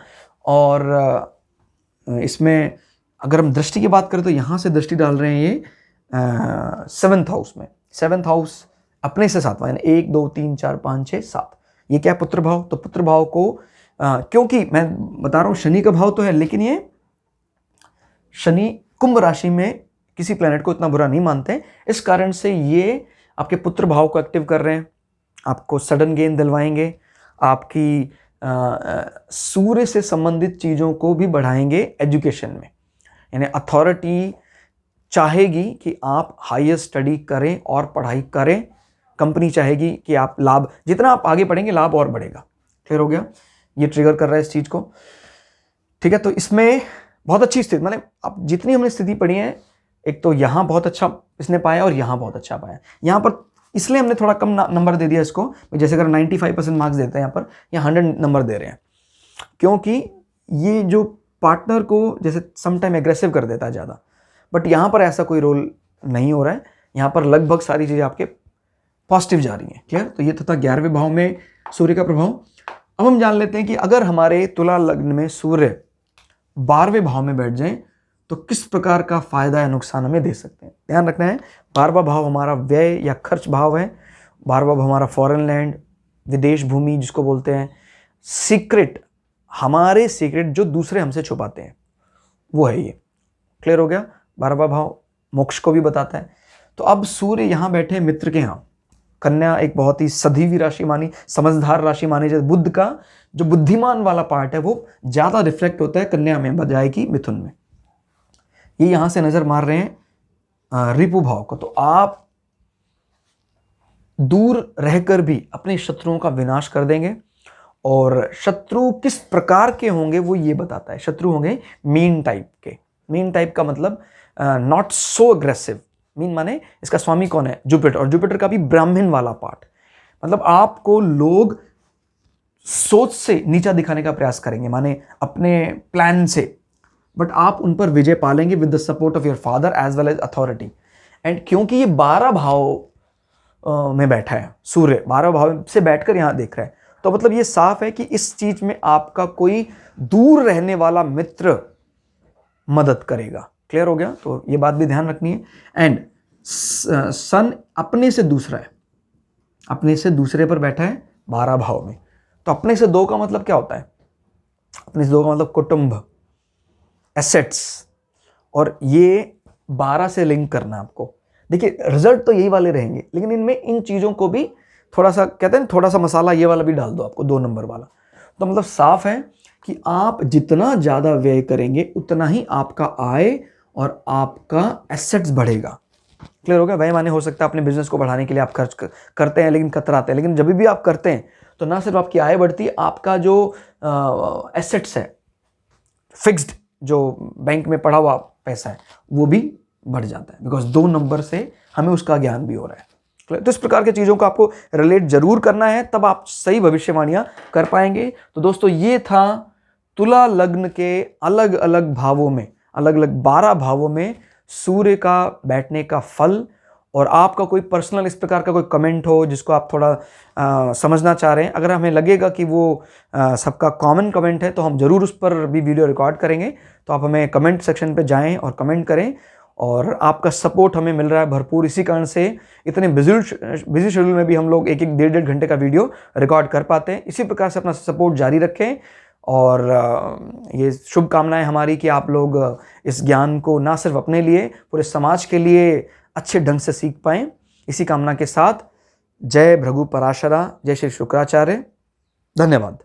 और इसमें अगर हम दृष्टि की बात करें तो यहाँ से दृष्टि डाल रहे हैं ये 7th हाउस में। 7th हाउस अपने से 7वां, यानी 1 2 3 4 5 6 7। ये क्या है? पुत्र भाव। तो पुत्र भाव को क्योंकि मैं बता रहा हूँ शनि का भाव तो है, लेकिन ये शनि कुंभ राशि में किसी प्लेनेट को इतना बुरा नहीं मानते, इस कारण से ये आपके पुत्र भाव को एक्टिव कर रहे हैं, आपको सडन गेन दिलवाएंगे, आपकी सूर्य से संबंधित चीज़ों को भी बढ़ाएंगे एजुकेशन में। यानी अथॉरिटी चाहेगी कि आप हायर स्टडी करें और पढ़ाई करें, कंपनी चाहेगी कि आप लाभ, जितना आप आगे पढ़ेंगे लाभ और बढ़ेगा। क्लियर हो गया? ये ट्रिगर कर रहा है इस चीज़ को। ठीक है? तो इसमें बहुत अच्छी स्थिति, मतलब अब जितनी हमने स्थिति पढ़ी है, एक तो यहाँ बहुत अच्छा इसने पाया और यहाँ बहुत अच्छा पाया। यहाँ पर इसलिए हमने थोड़ा कम नंबर दे दिया इसको, जैसे अगर 95% मार्क्स देते हैं यहाँ पर, यहाँ 100 नंबर दे रहे हैं, क्योंकि ये जो पार्टनर को जैसे समटाइम एग्रेसिव कर देता है ज़्यादा, बट यहाँ पर ऐसा कोई रोल नहीं हो रहा है। यहाँ पर लगभग सारी चीज़ें आपके पॉजिटिव जा रही हैं। क्लियर? तो ये था 11वें भाव में सूर्य का प्रभाव। अब हम जान लेते हैं कि अगर हमारे तुला लग्न में सूर्य 12वें भाव में बैठ जाएं तो किस प्रकार का फायदा या नुकसान हमें दे सकते हैं। ध्यान रखना है, 12वां भाव हमारा व्यय या खर्च भाव है। 12वां भाव हमारा फॉरेन लैंड, विदेश भूमि जिसको बोलते हैं, सीक्रेट, हमारे सीक्रेट जो दूसरे हमसे छुपाते हैं, वो है ये। क्लियर हो गया? 12वां भाव मोक्ष को भी बताता है। तो अब सूर्य यहाँ बैठे मित्र के यहाँ, कन्या एक बहुत ही सधी हुई राशि मानी, समझदार राशि मानी जाए। बुध का जो बुद्धिमान वाला पार्ट है वो ज्यादा रिफ्लेक्ट होता है कन्या में बजाय कि मिथुन में। ये यहां से नजर मार रहे हैं रिपु भाव को। तो आप दूर रहकर भी अपने शत्रुओं का विनाश कर देंगे, और शत्रु किस प्रकार के होंगे वो ये बताता है। शत्रु होंगे मीन टाइप के। मीन टाइप का मतलब नॉट सो अग्रेसिव। मीन माने इसका स्वामी कौन है? जुपिटर, और जुपिटर का भी ब्राह्मण वाला पार्ट। मतलब आपको लोग सोच से नीचा दिखाने का प्रयास करेंगे, माने अपने प्लान से, बट आप उन पर विजय पालेंगे with the support of your father as well as authority. And क्योंकि ये 12 भाव में बैठा है सूर्य, 12 भाव से बैठकर यहां देख रहा है, तो मतलब ये साफ है कि इस चीज में आपका कोई दूर रहने वाला मित्र मदद करेगा। क्लियर हो गया? तो ये बात भी ध्यान रखनी है। एंड सन अपने से दूसरा है, अपने से दूसरे पर बैठा है 12 भाव में। तो अपने से 2 का मतलब क्या होता है? अपने से 2 का मतलब कुटुंब, एसेट्स, और ये 12 से लिंक करना आपको। देखिए रिजल्ट तो यही वाले रहेंगे, लेकिन इनमें इन चीज़ों को भी थोड़ा सा, कहते हैं थोड़ा सा मसाला ये वाला भी डाल दो आपको, 2 नंबर वाला। तो मतलब साफ है कि आप जितना ज़्यादा व्यय करेंगे उतना ही आपका आय और आपका एसेट्स बढ़ेगा। क्लियर हो गया? व्यय माने हो सकता है अपने बिजनेस को बढ़ाने के लिए आप खर्च करते हैं लेकिन कतराते हैं, लेकिन जब भी आप करते हैं तो ना सिर्फ आपकी आय बढ़ती है, आपका जो एसेट्स है, फिक्स्ड जो बैंक में पड़ा हुआ पैसा है, वो भी बढ़ जाता है, बिकॉज 2 नंबर से हमें उसका ज्ञान भी हो रहा है। तो इस प्रकार की चीज़ों को आपको रिलेट जरूर करना है, तब आप सही भविष्यवाणियां कर पाएंगे। तो दोस्तों ये था तुला लग्न के अलग अलग भावों में, अलग अलग 12 भावों में सूर्य का बैठने का फल। और आपका कोई पर्सनल इस प्रकार का कोई कमेंट हो जिसको आप थोड़ा समझना चाह रहे हैं, अगर हमें लगेगा कि वो सबका कॉमन कमेंट है तो हम ज़रूर उस पर भी वीडियो रिकॉर्ड करेंगे। तो आप हमें कमेंट सेक्शन पे जाएं और कमेंट करें, और आपका सपोर्ट हमें मिल रहा है भरपूर। इसी कारण से इतने बिजी शेड्यूल में भी हम लोग 1-1, 1.5 घंटे का वीडियो रिकॉर्ड कर पाते हैं। इसी प्रकार से अपना सपोर्ट जारी रखें, और ये शुभकामनाएं हमारी कि आप लोग इस ज्ञान को ना सिर्फ अपने लिए, पूरे समाज के लिए अच्छे ढंग से सीख पाएं। इसी कामना के साथ जय भृगु पराशरा, जय श्री शुक्राचार्य, धन्यवाद।